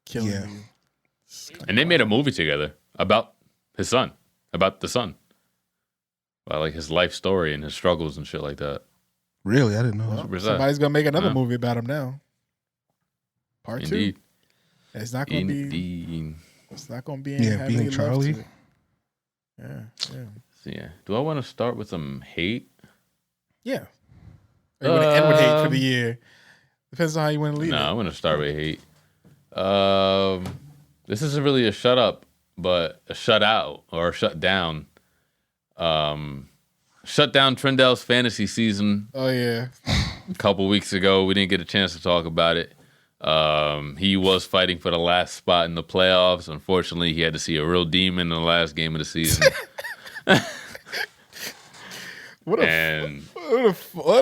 Speaker 5: killing you.
Speaker 6: And they made a movie together about his son, about the son. Like his life story and his struggles and shit like that.
Speaker 7: Really? I didn't know.
Speaker 5: Well, somebody's gonna make another movie about him now. Part 2. It's not gonna be. It's not gonna be.
Speaker 7: Being Charlie.
Speaker 6: Yeah. Do I want to start with some hate?
Speaker 5: Yeah. Or you want to end with hate for the year? Depends on how you want to leave.
Speaker 6: No, I'm gonna start with hate. This isn't really a shut up, but a shut out or a shut down. Shut down Trendell's fantasy season.
Speaker 5: Oh yeah.
Speaker 6: A couple weeks ago, we didn't get a chance to talk about it. He was fighting for the last spot in the playoffs. Unfortunately, he had to see a real demon in the last game of the season.
Speaker 5: What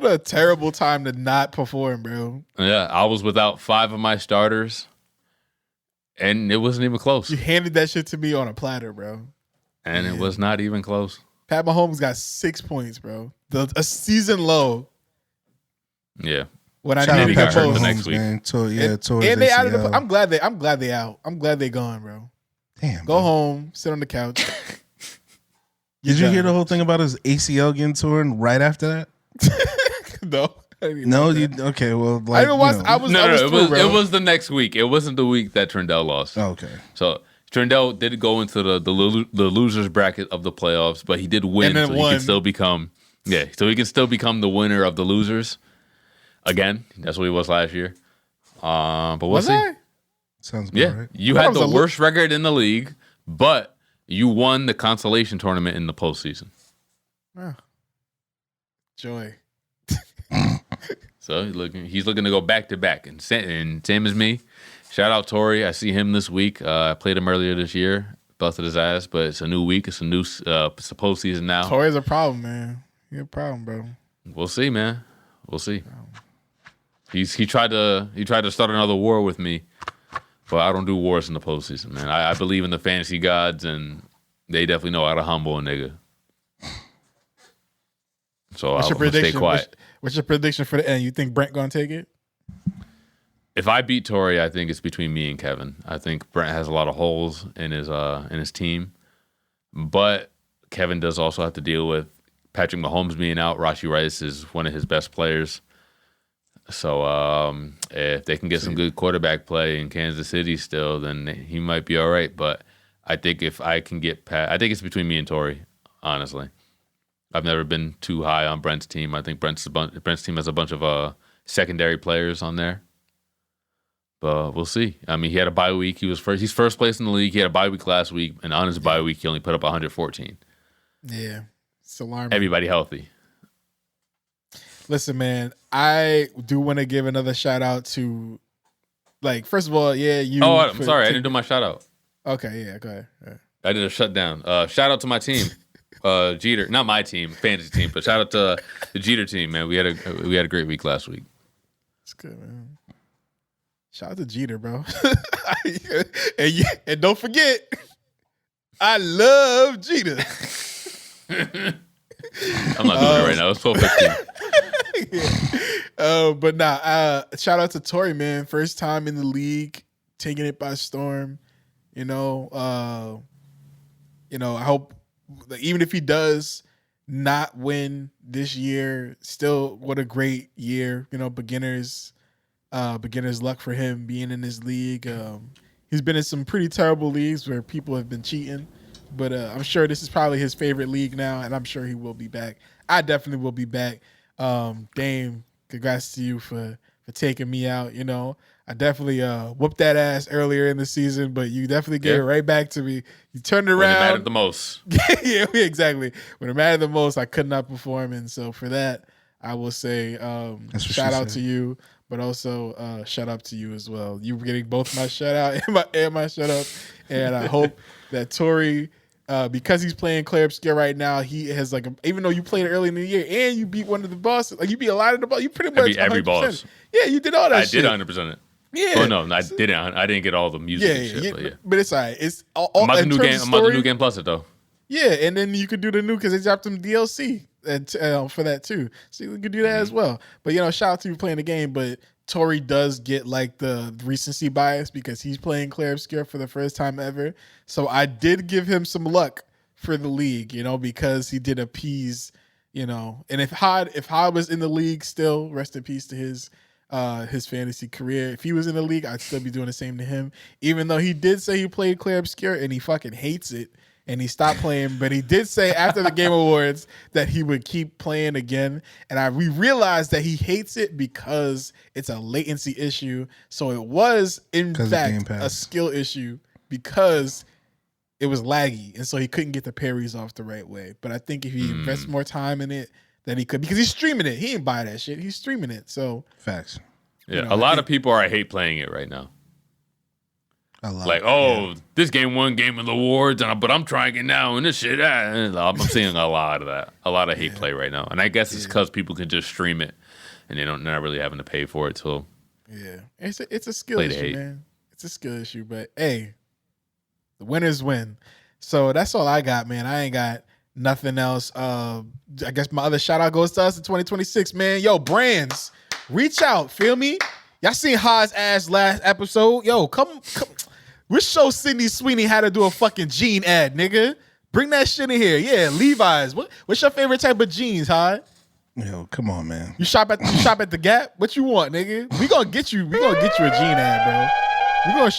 Speaker 5: a terrible time to not perform, bro.
Speaker 6: Yeah, I was without 5 of my starters, and it wasn't even close.
Speaker 5: You handed that shit to me on a platter, bro.
Speaker 6: And it was not even close.
Speaker 5: Pat Mahomes got 6 points, bro. A season low.
Speaker 6: Yeah.
Speaker 5: When I
Speaker 6: maybe got hurt the next week.
Speaker 7: And
Speaker 5: they out of the. I'm glad they out. I'm glad they gone, bro.
Speaker 7: Damn.
Speaker 5: Go home, sit on the couch.
Speaker 7: Did you hear the whole thing about his ACL getting torn right after that?
Speaker 5: No.
Speaker 7: Okay. Well, like,
Speaker 5: I didn't watch.
Speaker 6: It was the next week. It wasn't the week that Trendell lost.
Speaker 7: Oh, okay.
Speaker 6: So Trendell did go into the losers bracket of the playoffs, but he did win, so he can still become the winner of the losers again. That's what he was last year. But we'll see.
Speaker 7: Sounds about right.
Speaker 6: You had the worst record in the league, but you won the consolation tournament in the postseason.
Speaker 5: Oh. Joy.
Speaker 6: So he's looking to go back to back, and same as me. Shout out Tory. I see him this week. I played him earlier this year. Busted his ass, but it's a new week. It's a new postseason now.
Speaker 5: Tory's a problem, man. You're a problem, bro.
Speaker 6: We'll see, man. We'll see. He tried to start another war with me, but I don't do wars in the postseason, man. I believe in the fantasy gods, and they definitely know how to humble a nigga. So I'm gonna stay quiet.
Speaker 5: What's your prediction for the end? You think Brent gonna take it?
Speaker 6: If I beat Tory, I think it's between me and Kevin. I think Brent has a lot of holes in his team, but Kevin does also have to deal with Patrick Mahomes being out. Rashee Rice is one of his best players. So if they can get some good quarterback play in Kansas City still, then he might be all right. But I think if I can get I think it's between me and Tory, honestly. I've never been too high on Brent's team. I think Brent's team has a bunch of secondary players on there. But we'll see. I mean, he had a bye week. He's first place in the league. He had a bye week last week, and on his bye week, he only put up 114.
Speaker 5: Yeah. It's alarming.
Speaker 6: Everybody healthy.
Speaker 5: Listen, man, I do want to give another shout out to, like, first of all, you.
Speaker 6: Oh, I'm sorry, I didn't do my shout out.
Speaker 5: Okay, yeah, go ahead. Yeah.
Speaker 6: I did a shutdown. Shout out to my team, Jeeter. Not my team, fantasy team, but shout out to the Jeeter team, man. We had a great week last week.
Speaker 5: It's good, man. Shout out to Jeter, bro. and don't forget, I love Jeter.
Speaker 6: I'm not doing it right now. It's 12:15.
Speaker 5: But shout out to Tory, man. First time in the league, taking it by storm. I hope that even if he does not win this year, still what a great year. Beginners luck for him being in this league. He's been in some pretty terrible leagues where people have been cheating. But I'm sure this is probably his favorite league now, and I'm sure he will be back. I definitely will be back. Dame, congrats to you for taking me out. I definitely whooped that ass earlier in the season, but you definitely gave it right back to me. You turned it around.
Speaker 6: When it mattered the most.
Speaker 5: Yeah, exactly. When it mattered the most, I could not perform. And so for that, I will say shout out to you, but also shout out to you as well. You were getting both my shout out and my shout out. And I hope that Tory, because he's playing Claire Obscure right now, he has even though you played early in the year and you beat one of the bosses, you beat a lot of the bosses. You pretty much
Speaker 6: beat every
Speaker 5: 100%.
Speaker 6: boss.
Speaker 5: Yeah, you did all that shit.
Speaker 6: I did 100% it.
Speaker 5: Yeah.
Speaker 6: Oh no, I didn't. I didn't get all the music and shit.
Speaker 5: But it's all right. It's all
Speaker 6: I'm about
Speaker 5: in
Speaker 6: the new
Speaker 5: terms
Speaker 6: game.
Speaker 5: of
Speaker 6: I'm about the
Speaker 5: story,
Speaker 6: new game plus it though.
Speaker 5: Yeah, and then you could do the new because they dropped some DLC for that too. So you could do that as well. But shout out to you playing the game. But Tory does get the recency bias because he's playing Claire Obscure for the first time ever. So I did give him some luck for the league, because he did appease, and if Had was in the league still, rest in peace to his fantasy career. If he was in the league, I'd still be doing the same to him. Even though he did say he played Claire Obscure and he fucking hates it and he stopped playing, but he did say after the Game Awards that he would keep playing again. And we realized that he hates it because it's a latency issue. So it was in fact a skill issue because it was laggy, and so he couldn't get the parries off the right way. But I think if he invests more time in it, then he could, because he's streaming it. He ain't buy that shit. He's streaming it. So
Speaker 7: facts.
Speaker 6: Yeah, a lot of people are hate playing it right now. This game won Game of the Awards, but I'm trying it now, and this shit. I'm seeing a lot of that. A lot of hate play right now, and I guess it's because people can just stream it, and they're not really having to pay for it. So
Speaker 5: it's a skill issue, man. It's a skill issue, but hey. The winners win. So that's all I got, man. I ain't got nothing else. I guess my other shout out goes to us in 2026, man. Yo, brands, reach out. Feel me? Y'all seen Ha's ass last episode? Yo, come. We show Sydney Sweeney how to do a fucking jean ad, nigga. Bring that shit in here. Yeah, Levi's. What's your favorite type of jeans, Ha?
Speaker 7: Yo, come on, man.
Speaker 5: You shop at the Gap? What you want, nigga? We gonna get you a jean ad, bro. We gonna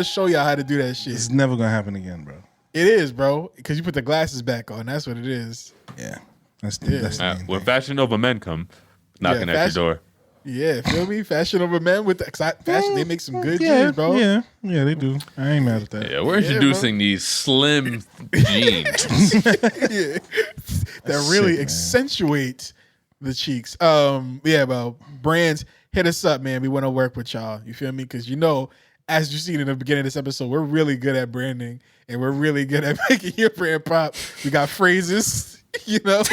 Speaker 5: show y'all how to do that shit.
Speaker 7: It's never gonna happen again, bro.
Speaker 5: It is, bro, because you put the glasses back on. That's what it is.
Speaker 7: Yeah, that's the
Speaker 6: when Fashion Nova men come knocking at your door.
Speaker 5: Yeah, feel me? Fashion Over men with fashion. They make some good jeans, bro.
Speaker 7: Yeah, they do. I ain't mad at that.
Speaker 6: Yeah, we're introducing these slim jeans
Speaker 5: that really accentuate the cheeks. Bro. Brands, hit us up, man. We want to work with y'all. You feel me? Because as you seen in the beginning of this episode, we're really good at branding and we're really good at making your brand pop. We got phrases, we got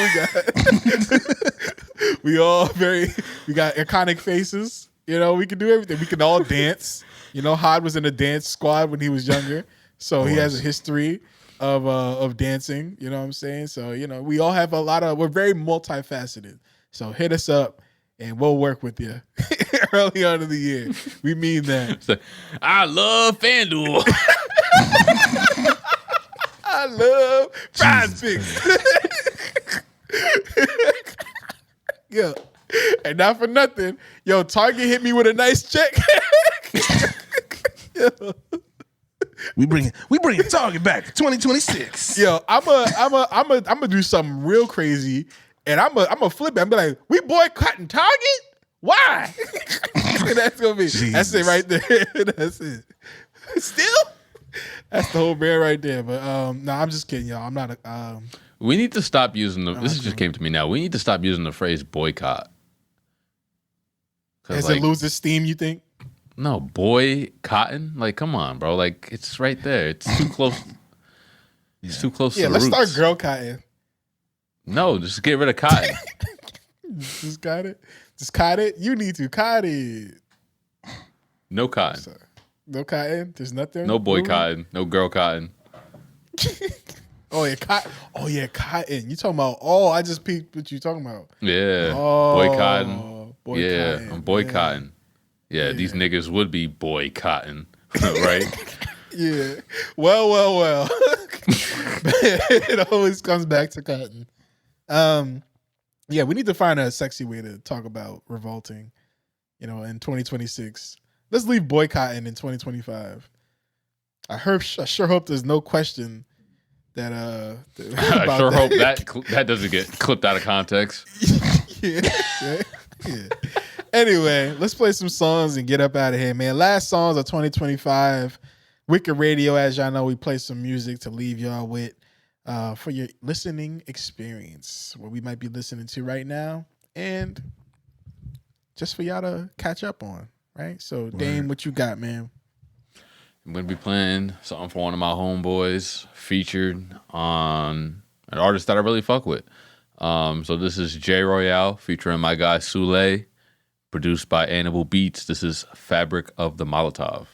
Speaker 5: we got iconic faces. We can do everything. We can all dance. Had was in a dance squad when he was younger, so he has a history of dancing. You know what I'm saying? So we all have we're very multifaceted. So hit us up. And we'll work with you early on in the year. We mean that.
Speaker 6: I love FanDuel.
Speaker 5: I love Prize Picks. Yeah. And not for nothing, Target hit me with a nice check.
Speaker 7: We bring Target back 2026.
Speaker 5: I'm gonna do something real crazy. And I'm a flip it. I'm be like, we boycotting Target? Why? That's gonna be. Jesus. That's it right there. That's it. Still, that's the whole brand right there. But no, I'm just kidding, y'all. I'm not.
Speaker 6: We need to stop using this just came to me now. We need to stop using the phrase boycott.
Speaker 5: As it loses steam, you think?
Speaker 6: No, boy cotton. Like, come on, bro. Like, it's right there. It's too close. It's too close to the
Speaker 5: let's
Speaker 6: roots.
Speaker 5: start girl cotton.
Speaker 6: No, just get rid of cotton.
Speaker 5: Just got it. Just caught it. You need to caught it.
Speaker 6: No cotton.
Speaker 5: Sorry. No cotton. There's nothing.
Speaker 6: No boy cotton. No girl cotton.
Speaker 5: Oh yeah, cotton. Oh yeah, cotton. You talking about? Oh, I just peeped what you talking about.
Speaker 6: Yeah.
Speaker 5: Oh,
Speaker 6: boy cotton.
Speaker 5: Boycotting.
Speaker 6: I'm boycotting. Yeah, these niggas would be boycotting, right?
Speaker 5: Yeah. Well. It always comes back to cotton. Yeah, we need to find a sexy way to talk about revolting, in 2026. Let's leave boycotting in 2025. I sure hope there's no question that
Speaker 6: I sure hope that doesn't get clipped out of context.
Speaker 5: Yeah. Anyway, let's play some songs and get up out of here, man. Last songs of 2025. Wicked Radio, as y'all know, we play some music to leave y'all with for your listening experience, what we might be listening to right now, and just for y'all to catch up on, right? So, Dame, what you got, man?
Speaker 6: I'm going to be playing something for one of my homeboys featured on an artist that I really fuck with. So this is Royale featuring my guy Sule, produced by Animal Beats. This is Fabric of the Molotov.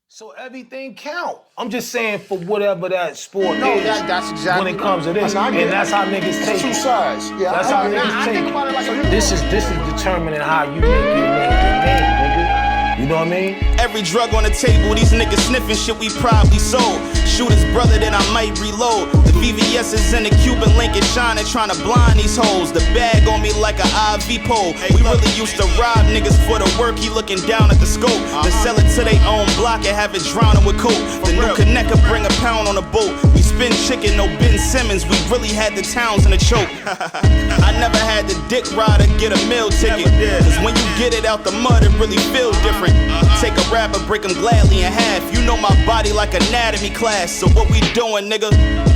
Speaker 9: So everything count. I'm just saying for whatever that sport
Speaker 10: No,
Speaker 9: is
Speaker 10: that's exactly
Speaker 9: when it comes to this.
Speaker 10: And
Speaker 9: that's how niggas take
Speaker 10: two
Speaker 9: it.
Speaker 10: sides. Yeah,
Speaker 9: That's how niggas take
Speaker 10: think about it like
Speaker 9: it. This is determining how you make your name, nigga. You know what I mean?
Speaker 11: Every drug on the table, these niggas sniffing shit we probably sold. Shoot his brother, then I might reload. The VVS is in the Cuban link and shining, trying to blind these hoes. The bag on me like an IV pole. We really used to rob niggas for the work. He looking down at the scope. Then sell it to their own block and have it drowning with coke. The new connect could bring a pound on a boat. We spin chicken, no Ben Simmons. We really had the towns in a choke. I never had the dick rider get a meal ticket. Cause when you get it out the mud, it really feels different. Take a rapper, break him gladly in half. You know my body like anatomy class. So what we doing, nigga?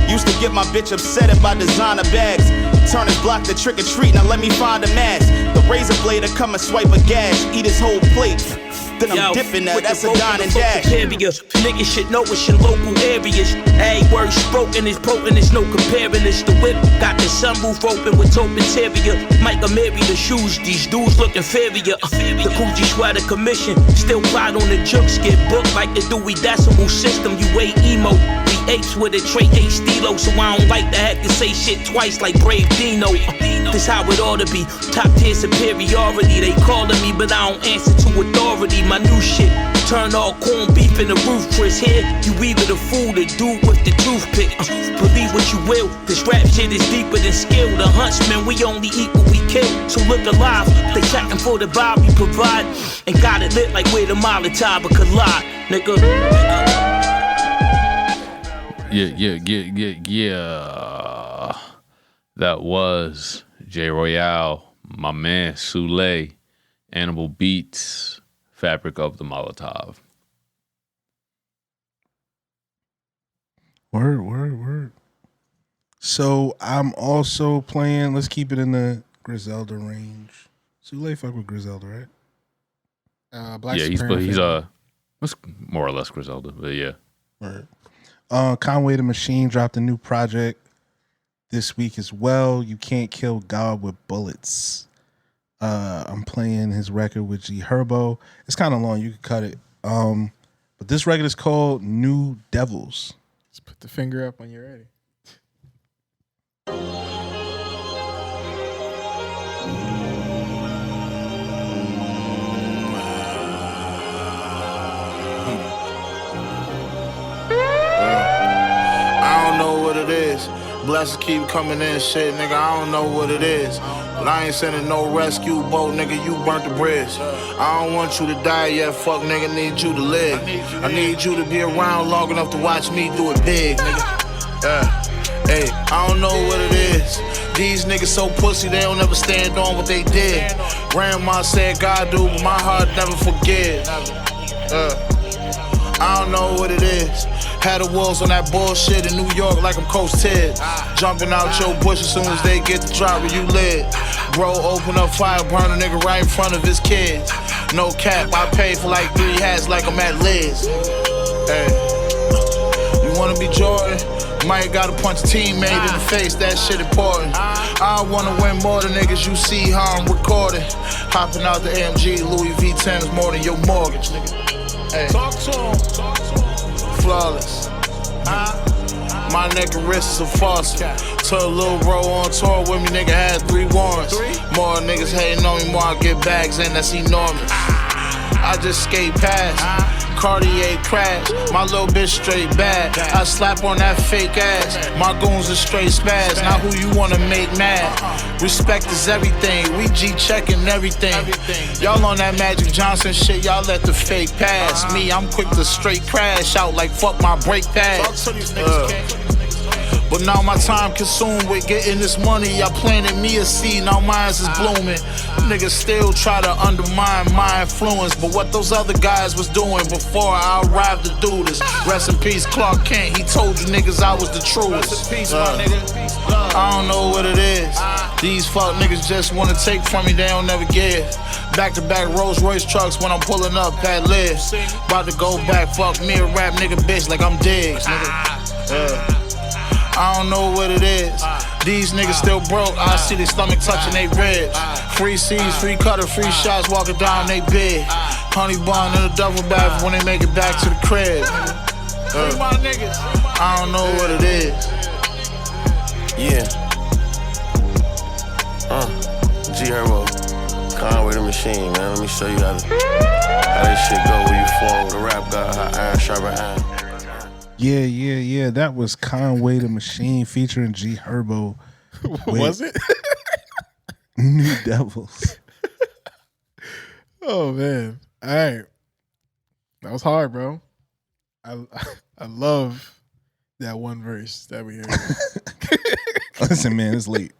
Speaker 11: Used to get my bitch upset by designer bags. Turn his block to trick or treat, now let me find a mask. The razor blade to come and swipe a gash. Eat his whole plate. Then I'm dipping that, that's a dine and dash.
Speaker 12: Niggas should know it's your local areas. Hey, word spoken is potent, there's no comparing this. The whip got the sunroof open with taupe interior. Micah Mary the shoes, these dudes look inferior. The Coochie sweater commission, still plot on the jokes. Get booked like the Dewey Decimal System, you ain't emo. We apes with a trait H-Stilo, so I don't like to have to say shit twice like Brave Dino. This how it ought to be, top tier superiority. They calling me, but I don't answer to authority. My new shit, turn all corned beef in the roof, Chris. Here, you either the fool, the dude with the toothpick. Believe what you will, this rap shit is deeper than skill. The huntsman, we only eat what we kill. So look alive, they checking for the vibe we provide. And got it lit like where the Molotov would collide, nigga.
Speaker 6: Yeah. That was Royale, my man Sule, Animal Beats, Fabric of the Molotov.
Speaker 7: Word. So I'm also playing, let's keep it in the Griselda range. Sule fuck with Griselda, right?
Speaker 5: Black
Speaker 6: he's
Speaker 5: Supreme
Speaker 6: more or less Griselda, but yeah.
Speaker 7: Word. Conway the Machine dropped a new project this week as well. You Can't Kill God with Bullets. I'm playing his record with Herbo. It's kind of long. You can cut it. But this record is called New Devils.
Speaker 5: Just put the finger up when you're ready.
Speaker 10: I don't know what it is. Blessings keep coming in, shit, nigga. I don't know what it is. But I ain't sending no rescue boat, nigga. You burnt the bridge. I don't want you to die yet, fuck, nigga. Need you to live. I need you to be around long enough to watch me do it big, nigga. Hey, I don't know what it is. These niggas so pussy, they don't ever stand on what they did. Grandma said God do, but my heart never forgives. I don't know what it is. Had the wolves on that bullshit in New York like I'm Coach Ted. Jumping out your bush as soon as they get the drop where you live. Bro, open up fire, burn a nigga right in front of his kids. No cap, I paid for like 3 hats like I'm at Liz. Hey, you wanna be Jordan? Might gotta punch a teammate in the face, that shit important. I wanna win more than niggas, you see how I'm recording. Hopping out the AMG, Louis V10 is more than your mortgage, nigga. Hey. Talk to him. Flawless. My neck and wrist is a faucet. Took a little bro on tour with me, nigga had 3 warrants. More niggas hating on me, more I get bags in, that's enormous. I just skate past. Cartier crash, my little bitch straight bad. I slap on that fake ass. My goons are straight spaz. Now who you wanna make mad? Respect is everything. We G checking everything. Y'all on that Magic Johnson shit. Y'all let the fake pass. Me, I'm quick to straight crash out like fuck my brake pads. But now my time consumed with getting this money. Y'all planted me a seed, now mine's is blooming. Niggas still try to undermine my influence, but what those other guys was doing before I arrived to do this. Rest in peace, Clark Kent. He told you niggas I was the truest. I don't know what it is. These fuck niggas just wanna take from me, they don't never give. Back to back Rolls Royce trucks when I'm pulling up at Liv. About to go back, fuck me a rap nigga bitch like I'm Diggs, nigga. I don't know what it is. These niggas still broke. I see their stomach touching they ribs. Free C's, free cutter, free shots walking down they bed. Honey bun in a double bath when they make it back to the crib. I don't know what it is.
Speaker 13: Yeah. Herbo, Conway the machine, man. Let me show you how this shit go when you form with a rap god, how iron sharper iron.
Speaker 7: Yeah. That was Conway the Machine featuring Herbo.
Speaker 5: Was it?
Speaker 7: New Devils.
Speaker 5: Oh man! All right, that was hard, bro. I love that one verse that we heard.
Speaker 7: Listen, man, it's late.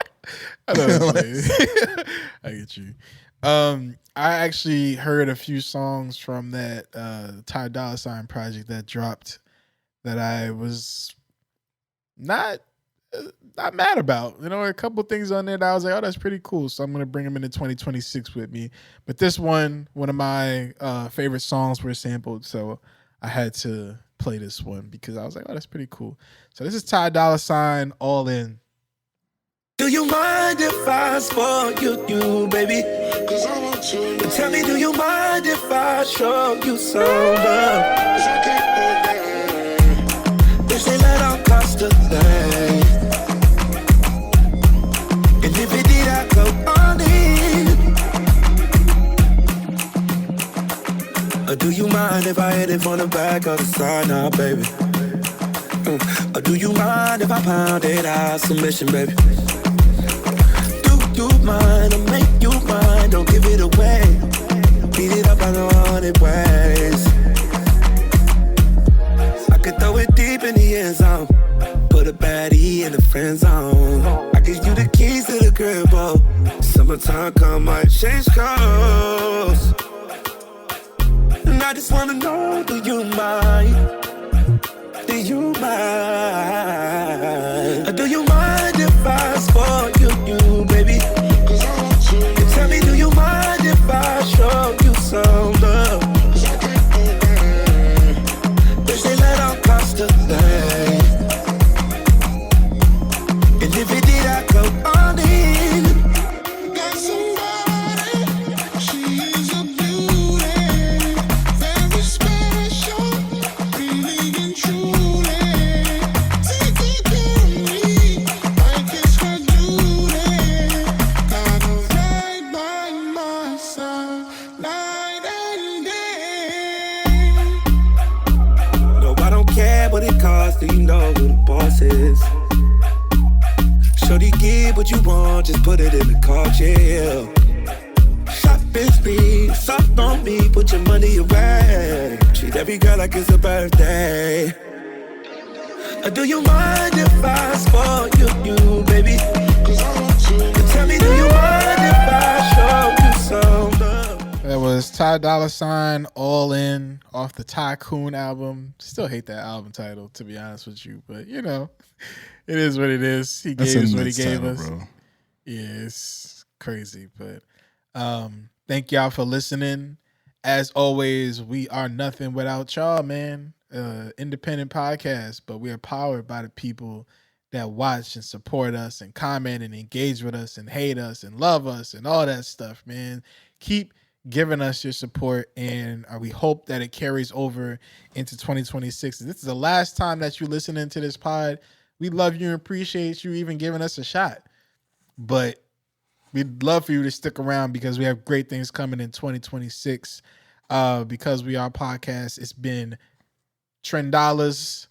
Speaker 5: I know it's late. I get you. I actually heard a few songs from that Dolla Sign project that dropped that I was not mad about. You know, a couple things on there that I was like, oh, that's pretty cool. So I'm going to bring them into 2026 with me. But this one of my favorite songs were sampled. So I had to play this one because I was like, oh, that's pretty cool. So this is Dolla Sign, All In.
Speaker 14: Do you mind if I spoil you, baby? Cause I want to. Tell me, do you mind if I show you some love? Cause I can't hold that. They say let on cost a thing. And if it did, I go on in. Or do you mind if I hit it from the back or the side now, baby? Or do you mind if I pound it out submission, baby? Do you mind or make you mine? Don't give it away. Beat it up like 100 ways. I could throw it deep in the end zone. Put a baddie in the friend zone. I give you the keys to the crib, oh. Summertime come, might change clothes. And I just wanna know, do you mind? Do you mind? Or do you mind if I spoil you, baby? Cause I want to. Tell me, do you mind if I show you some love? Cause I can't hold that. They say let on cost a thing. And if it did, I go on in. Got somebody, she is a beauty, very special, really and truly. Taking care of me, like it's her duty. Got her right by my side, night and day. No, I don't care what it costs. Do you know who the boss is? Shorty, give what you want, just put it in the cart, yeah. Shopping spree, soft on me, put your money away. Treat every girl like it's a birthday. Or do you mind if I spoil you, baby? Cause I want to. Tell me, do you mind if I show you some love?
Speaker 5: That was Ty Dolla $ign, All In, off the Tycoon album. Still hate that album title, to be honest with you. But, you know, it is what it is. He gave us what he gave us. Bro. Yeah, it's crazy. But thank y'all for listening. As always, we are nothing without y'all, man. Independent podcast, but we are powered by the people that watch and support us and comment and engage with us and hate us and love us and all that stuff, man. Keep giving us your support, and we hope that it carries over into 2026. This is the last time that you're listening to this pod. We love you and appreciate you even giving us a shot, but we'd love for you to stick around because we have great things coming in 2026. Because we are podcast, it's been Tren Dollars,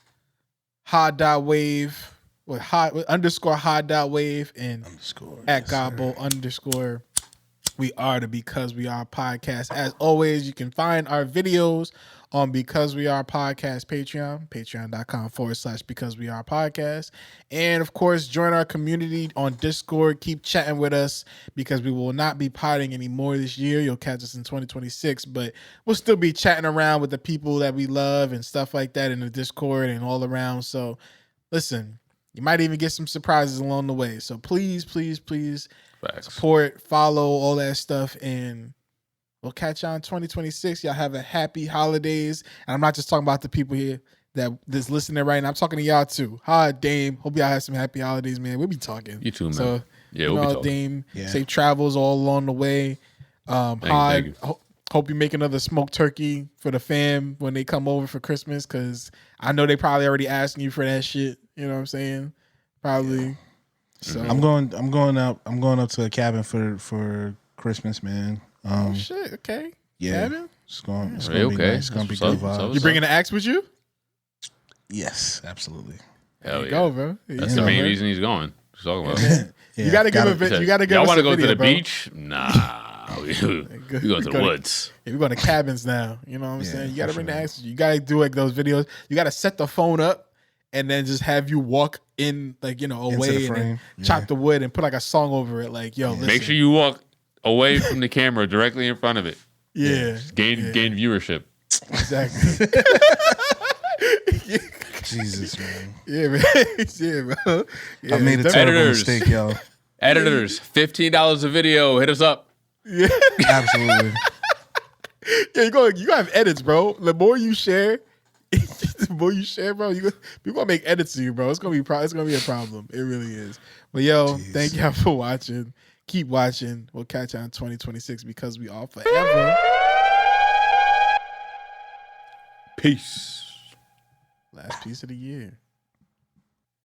Speaker 5: Had.wave, with _Had.wave, and at Gobble _ we are the Because We Are podcast. As always, you can find our videos on Because We Are Podcast Patreon, patreon.com/Because We Are Podcast. And of course, join our community on Discord. Keep chatting with us because we will not be potting anymore this year. You'll catch us in 2026, but we'll still be chatting around with the people that we love and stuff like that in the Discord and all around. So listen, you might even get some surprises along the way. So please, please, please support, follow, all that stuff, and we'll catch y'all in 2026. Y'all have a happy holidays. And I'm not just talking about the people here that's listening right now. I'm talking to y'all too. Hi, Dame. Hope y'all have some happy holidays, man. We'll be talking.
Speaker 6: You too, man.
Speaker 5: So,
Speaker 6: yeah, we'll be talking.
Speaker 5: Dame, safe travels all along the way.
Speaker 6: Thank you.
Speaker 5: Hope you make another smoked turkey for the fam when they come over for Christmas, because I know they probably already asking you for that shit. You know what I'm saying? Probably. Yeah. So
Speaker 7: I'm going up to a cabin for Christmas, man.
Speaker 5: Oh shit! Okay.
Speaker 7: Yeah.
Speaker 5: Cabin?
Speaker 7: It's going to
Speaker 6: okay.
Speaker 7: be nice. It's going to be good vibes.
Speaker 5: You bringing the axe with you?
Speaker 7: Yes, absolutely.
Speaker 6: Hell yeah.
Speaker 5: Go, bro.
Speaker 6: That's the main reason he's going. Just talking about it.
Speaker 5: You got to give a bit. You got to give.
Speaker 6: Y'all
Speaker 5: want to
Speaker 6: go to the beach? Nah, we go to the woods.
Speaker 5: Yeah, we're going to cabins now. You know what I'm saying? You got to bring the axe. You got to do like those videos. You got to set the phone up and then just have you walk in, like, you know, away and then chop the wood and put like a song over it. Like, yo, listen.
Speaker 6: Make sure you walk away from the camera, directly in front of it.
Speaker 5: Yeah.
Speaker 6: Gain viewership.
Speaker 5: Exactly.
Speaker 7: Jesus, man.
Speaker 5: Yeah, man. Yeah, bro. Yeah,
Speaker 7: I made a terrible mistake, yo.
Speaker 6: Editors, $15 a video. Hit us up.
Speaker 5: Yeah.
Speaker 7: Absolutely.
Speaker 5: Yeah, you gotta have edits, bro. The more you share, bro, we're gonna make edits to you, bro. It's gonna be a problem. It really is. But yo, thank y'all for watching. Keep watching. We'll catch you on 2026 because we are forever.
Speaker 6: Peace.
Speaker 5: Last piece of the year.